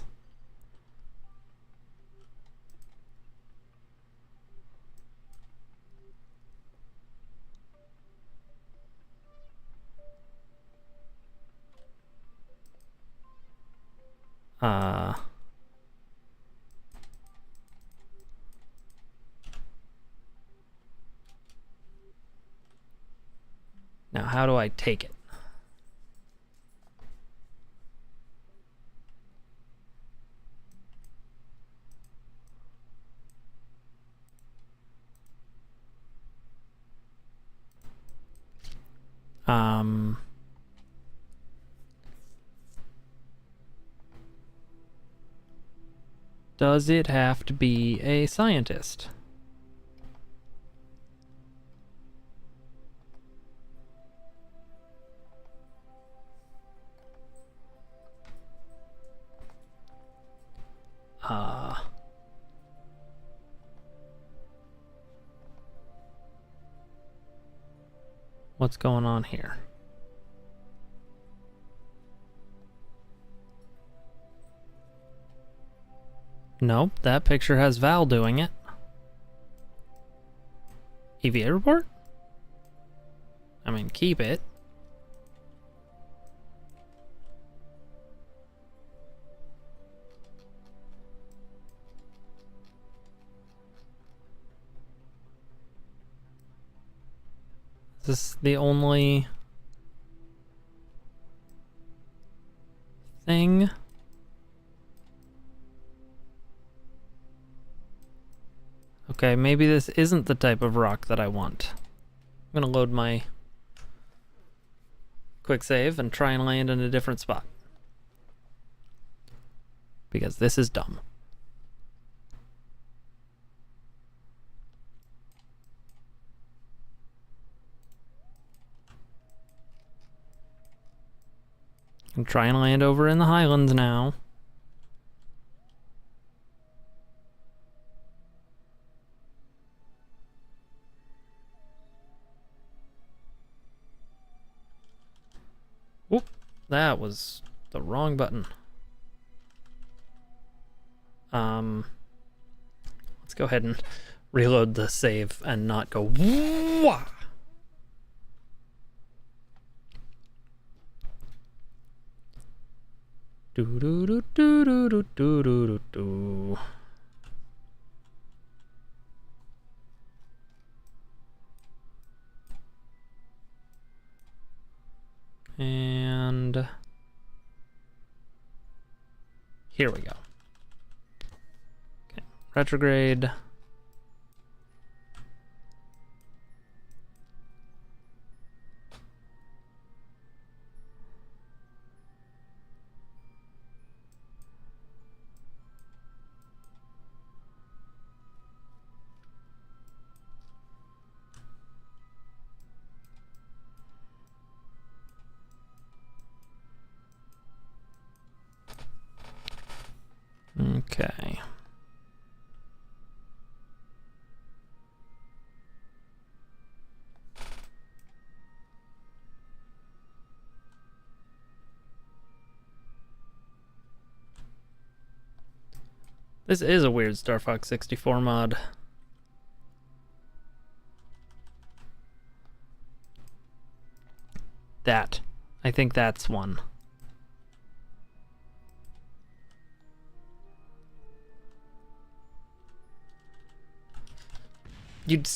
Now, how do I take it? Does it have to be a scientist? What's going on here? Nope, that picture has Val doing it. EVA report? mean, keep it. Is this the only thing? Okay, maybe this isn't the type of rock that I want. I'm gonna load my quick save and try and land in a different spot. Because this is dumb. I'm trying to land over in the Highlands now. Whoop, that was the wrong button. Let's go ahead and reload the save and not go wah. Do do do do do do do do do. And here we go. Okay, retrograde. Okay. This is a weird Star Fox 64 mod. That. I think that's one. You'd...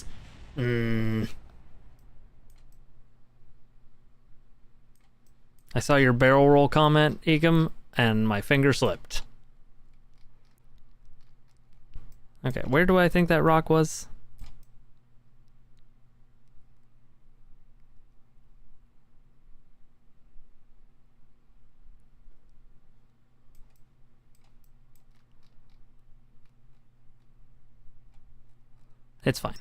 I saw your barrel roll comment, Ecom, and my finger slipped. Okay, where do I think that rock was? It's fine.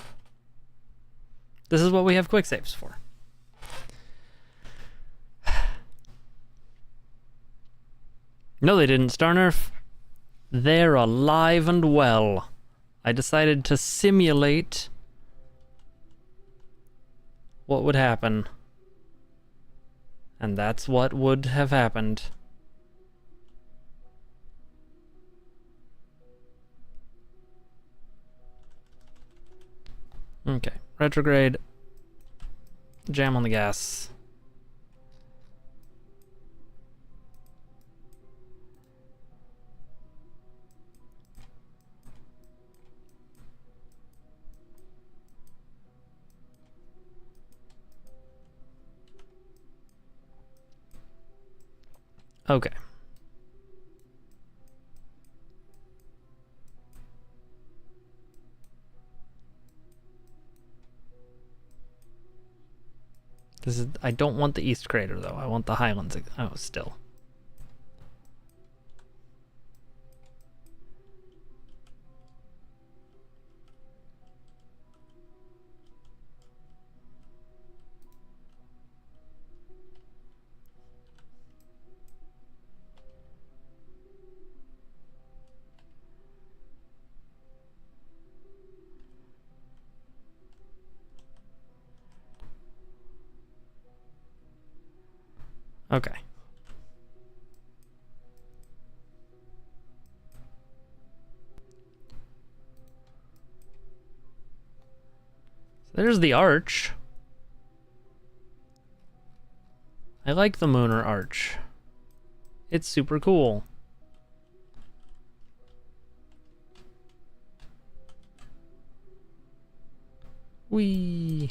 This is what we have quick saves for. No, they didn't, Starnerf. They're alive and well. I decided to simulate what would happen. And that's what would have happened. Okay, retrograde. Jam on the gas. Okay. This is, I don't want the East Crater though. I want the Highlands. Oh, still. Okay. So there's the arch. I like the Lunar Arch. It's super cool. Whee!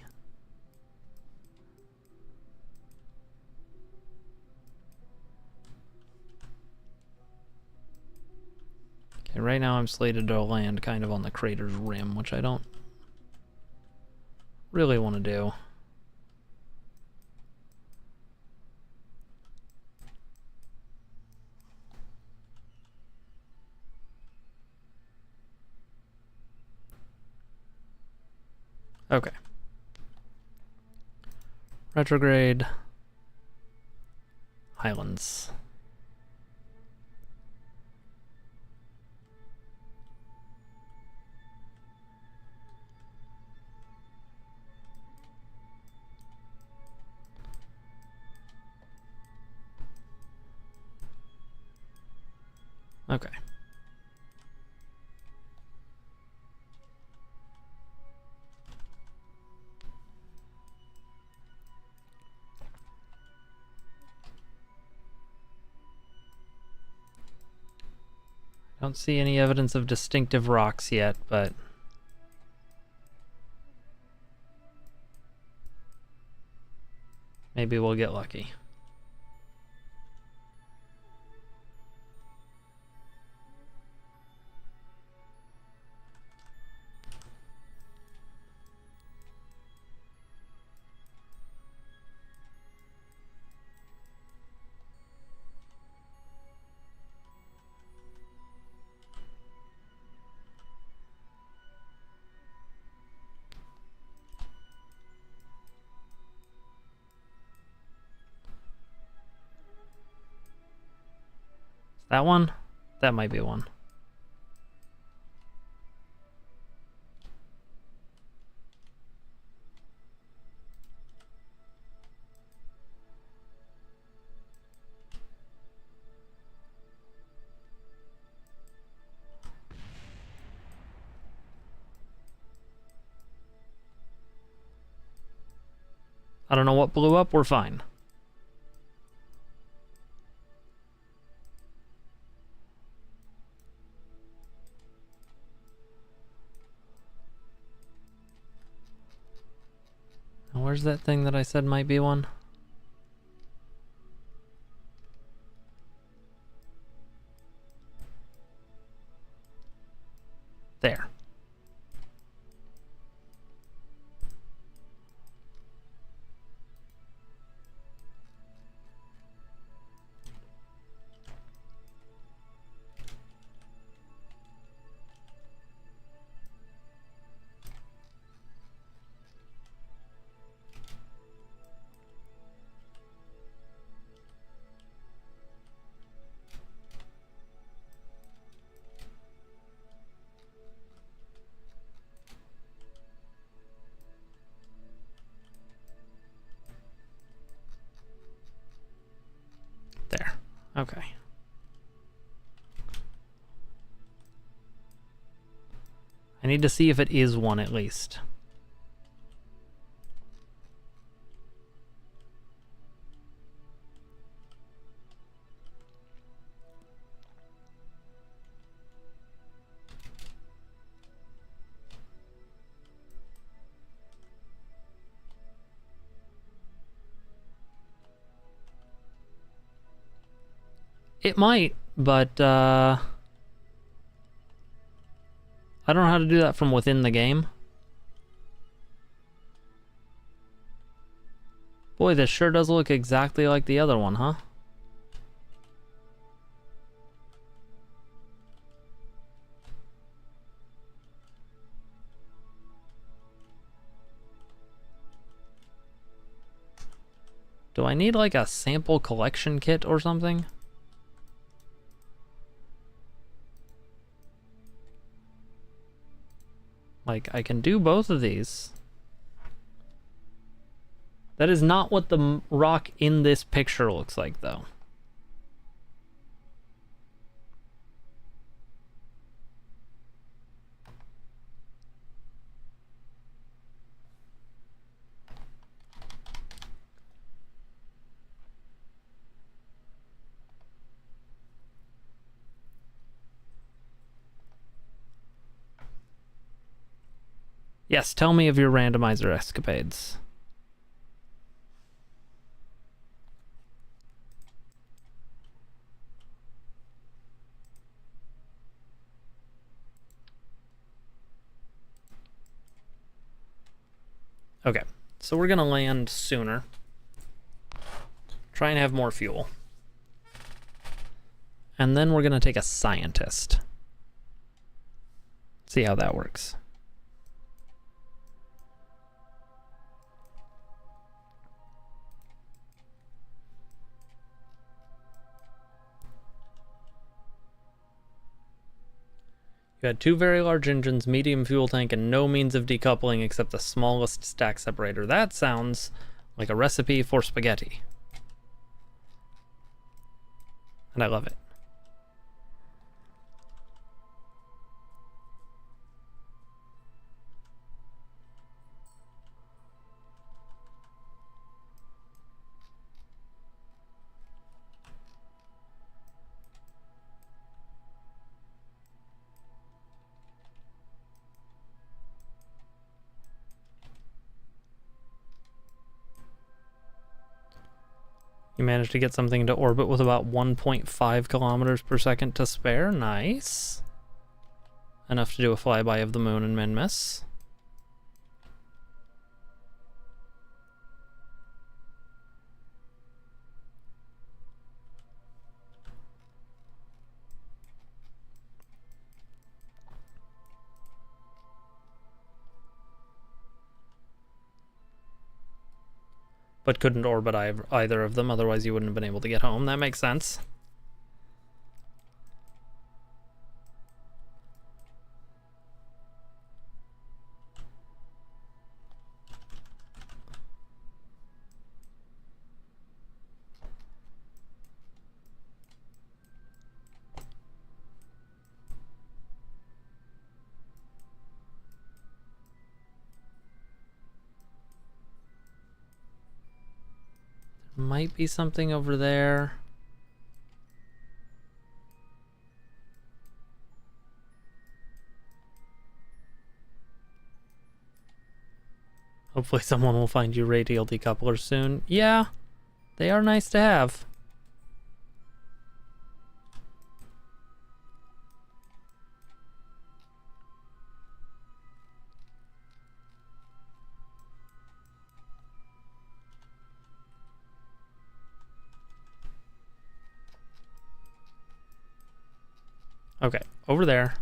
Okay, right now I'm slated to land kind of on the crater's rim, which I don't really want to do. Okay. Retrograde. Highlands. Okay. Don't see any evidence of distinctive rocks yet, but maybe we'll get lucky. That one? That might be one. I don't know what blew up, we're fine. Now where's that thing that I said might be one? There. There. Okay. I need to see if it is one at least. It might, but I don't know how to do that from within the game. Boy, this sure does look exactly like the other one, huh? Do I need like a sample collection kit or something? Like, I can do both of these. That is not what the rock in this picture looks like, though. Yes, tell me of your randomizer escapades. Okay, so we're gonna land sooner. Try and have more fuel. And then we're gonna take a scientist. See how that works. You had 2 very large engines, medium fuel tank, and no means of decoupling except the smallest stack separator. That sounds like a recipe for spaghetti. And I love it. You managed to get something into orbit with about 1.5 kilometers per second to spare. Nice. Enough to do a flyby of the moon and min miss. But couldn't orbit either of them, otherwise you wouldn't have been able to get home. That makes sense. Might be something over there. Hopefully someone will find you radial decouplers soon. Yeah, they are nice to have. Okay, over there.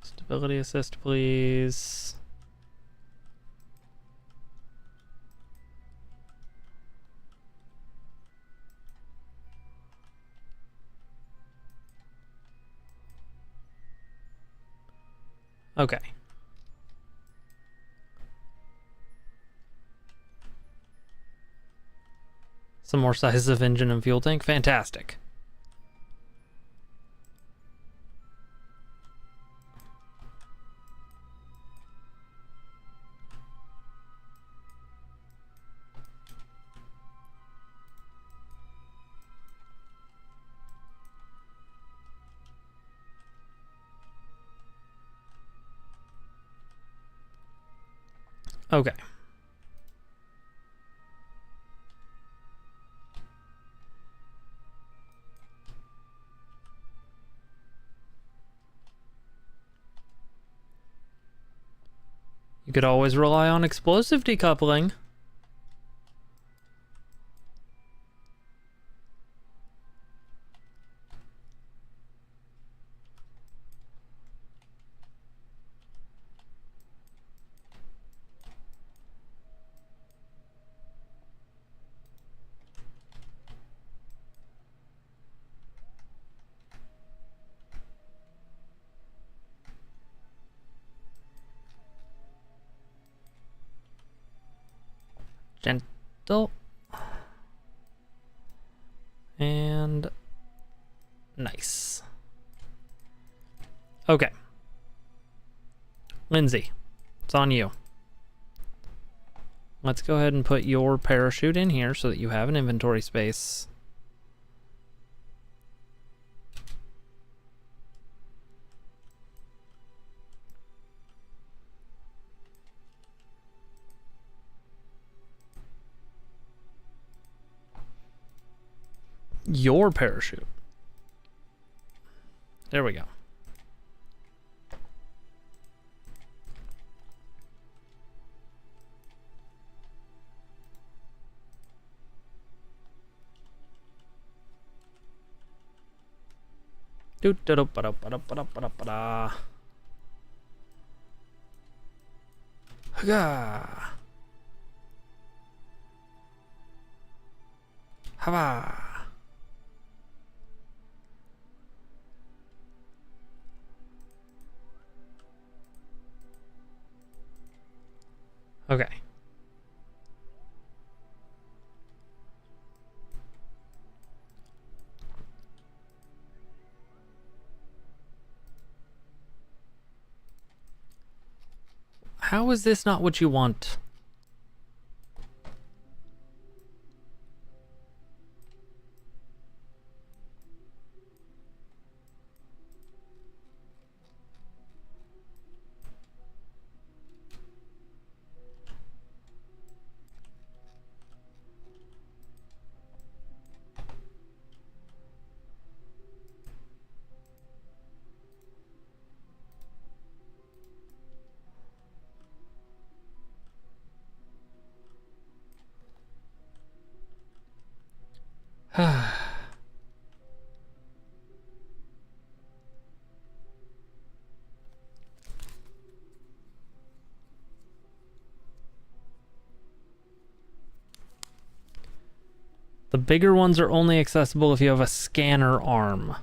Stability assist, please. Okay. Some more sizes of engine and fuel tank. Fantastic. Okay. You could always rely on explosive decoupling. Gentle. And nice. Okay. Lindsay, it's on you. Let's go ahead and put your parachute in here so that you have an inventory space. Your parachute. There we go. Hava. Okay. How is this not what you want? The bigger ones are only accessible if you have a scanner arm.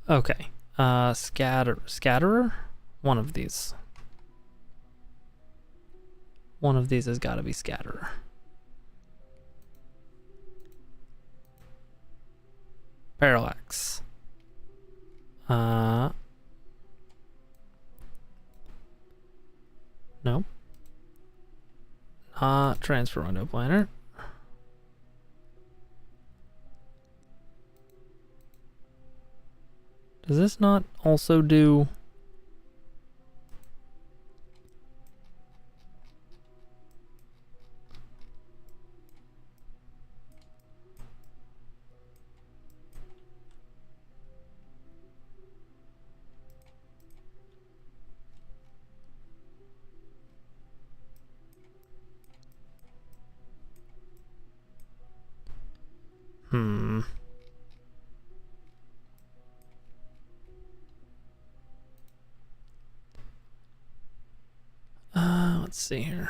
Okay. Scatterer? One of these. One of these has got to be scatterer. Parallax. No. Transfer window planner. Does this not also do... Let's see here.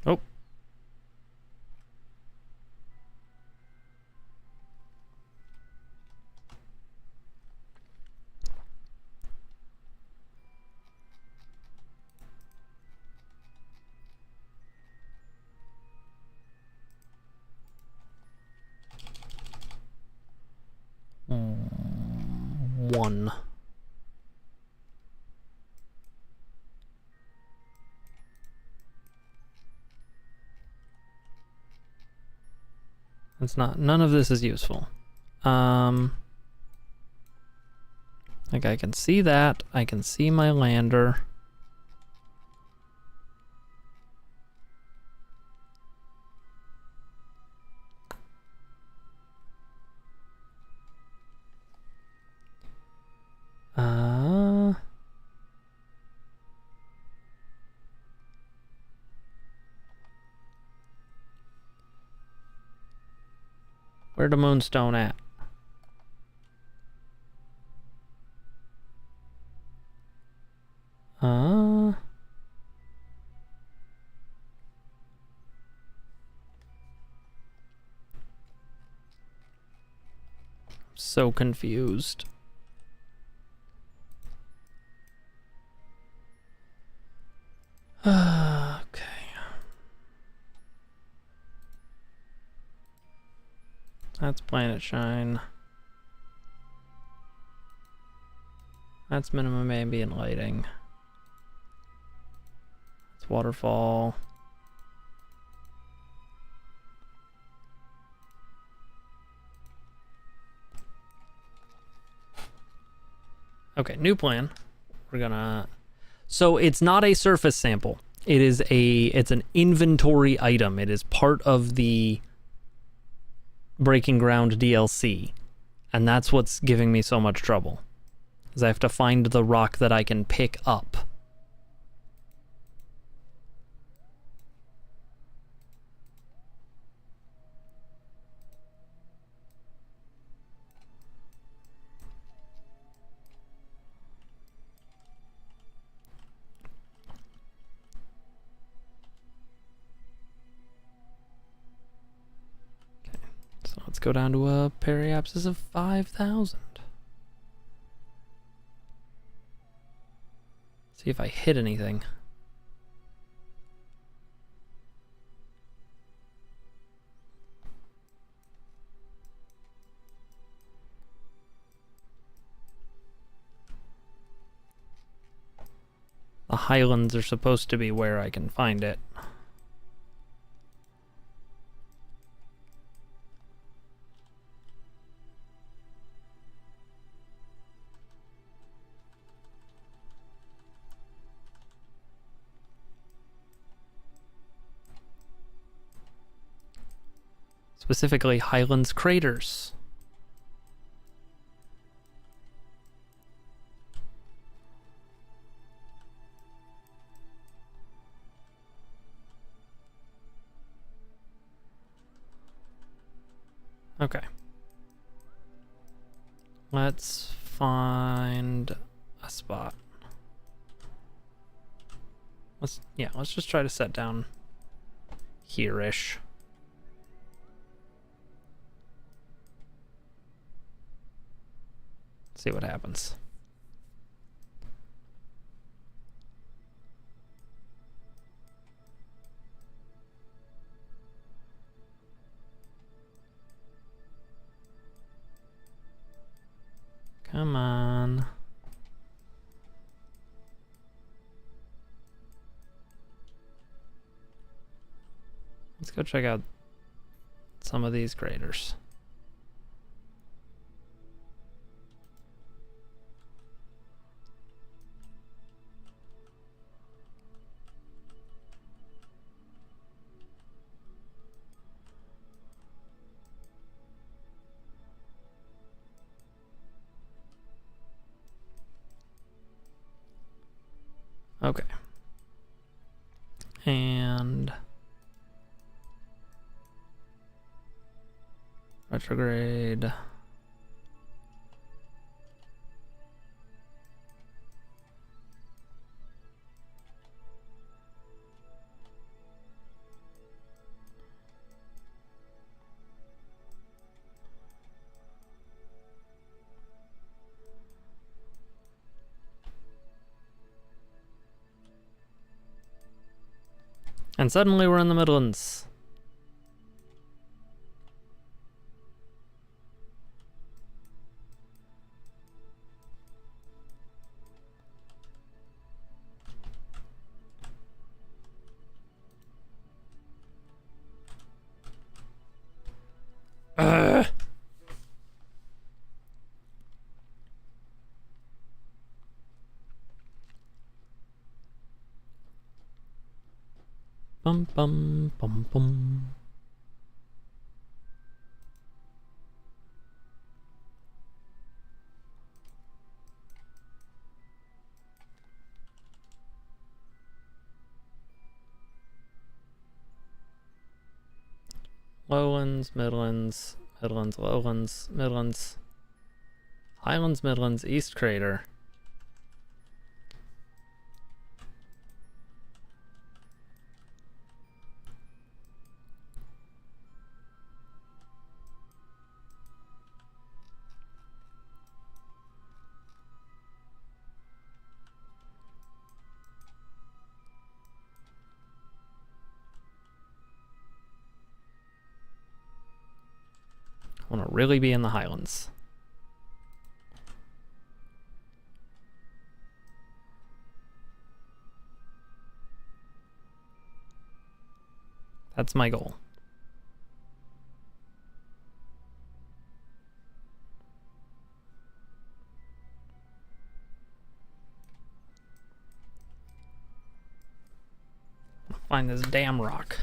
Oh. One. It's not, none of this is useful. Like I can see that, I can see my lander. Where the moonstone at? So confused. Okay. That's Planet Shine. That's minimum ambient lighting. That's waterfall. Okay, new plan. We're gonna... So it's not a surface sample. It's an inventory item. It is part of the Breaking Ground DLC. And that's what's giving me so much trouble. Is I have to find the rock that I can pick up. Okay, so let's go down to a periapsis of 5,000. See if I hit anything. The highlands are supposed to be where I can find it. Specifically, Highlands craters. Okay. Let's find a spot. Let's just try to set down here-ish. See what happens. Come on. Let's go check out some of these craters. Okay. And retrograde. And suddenly we're in the Midlands. Ugh. Bum bum bum bum. Lowlands, Midlands, Midlands, Lowlands, Midlands, Highlands, Midlands, East Crater. I want to really be in the Highlands. That's my goal. Find this damn rock.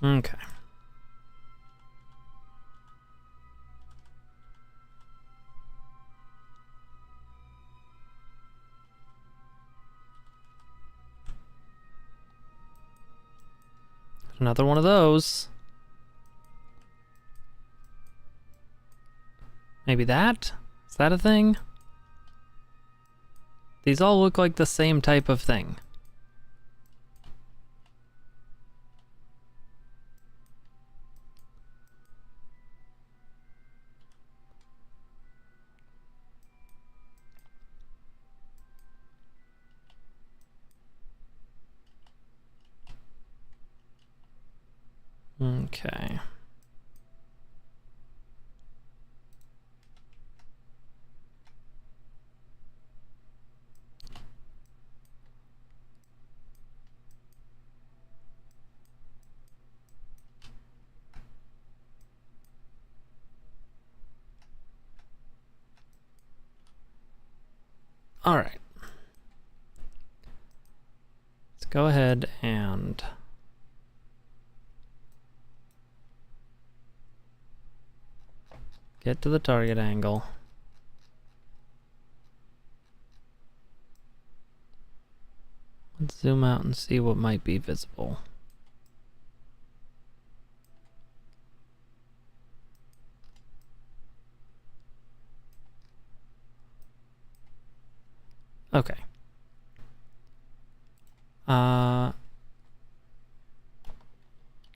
Okay. Another one of those. Maybe that? Is that a thing? These all look like the same type of thing. Okay. All right. Let's go ahead and get to the target angle. Let's zoom out and see what might be visible. Okay.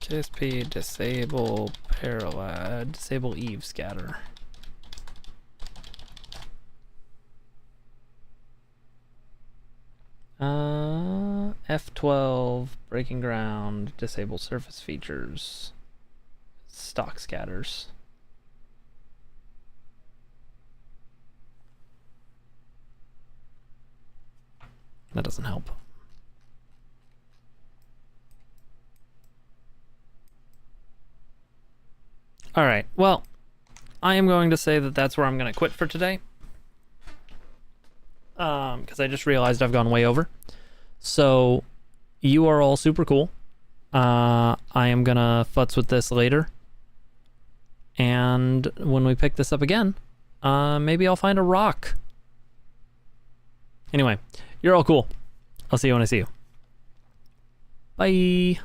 KSP disable disable Eve scatter. F12 breaking ground, disable surface features, stock scatters. That doesn't help. All right, well, I am going to say that that's where I'm going to quit for today. Because I just realized I've gone way over. So, you are all super cool. I am going to futz with this later. And when we pick this up again, maybe I'll find a rock. Anyway, you're all cool. I'll see you when I see you. Bye.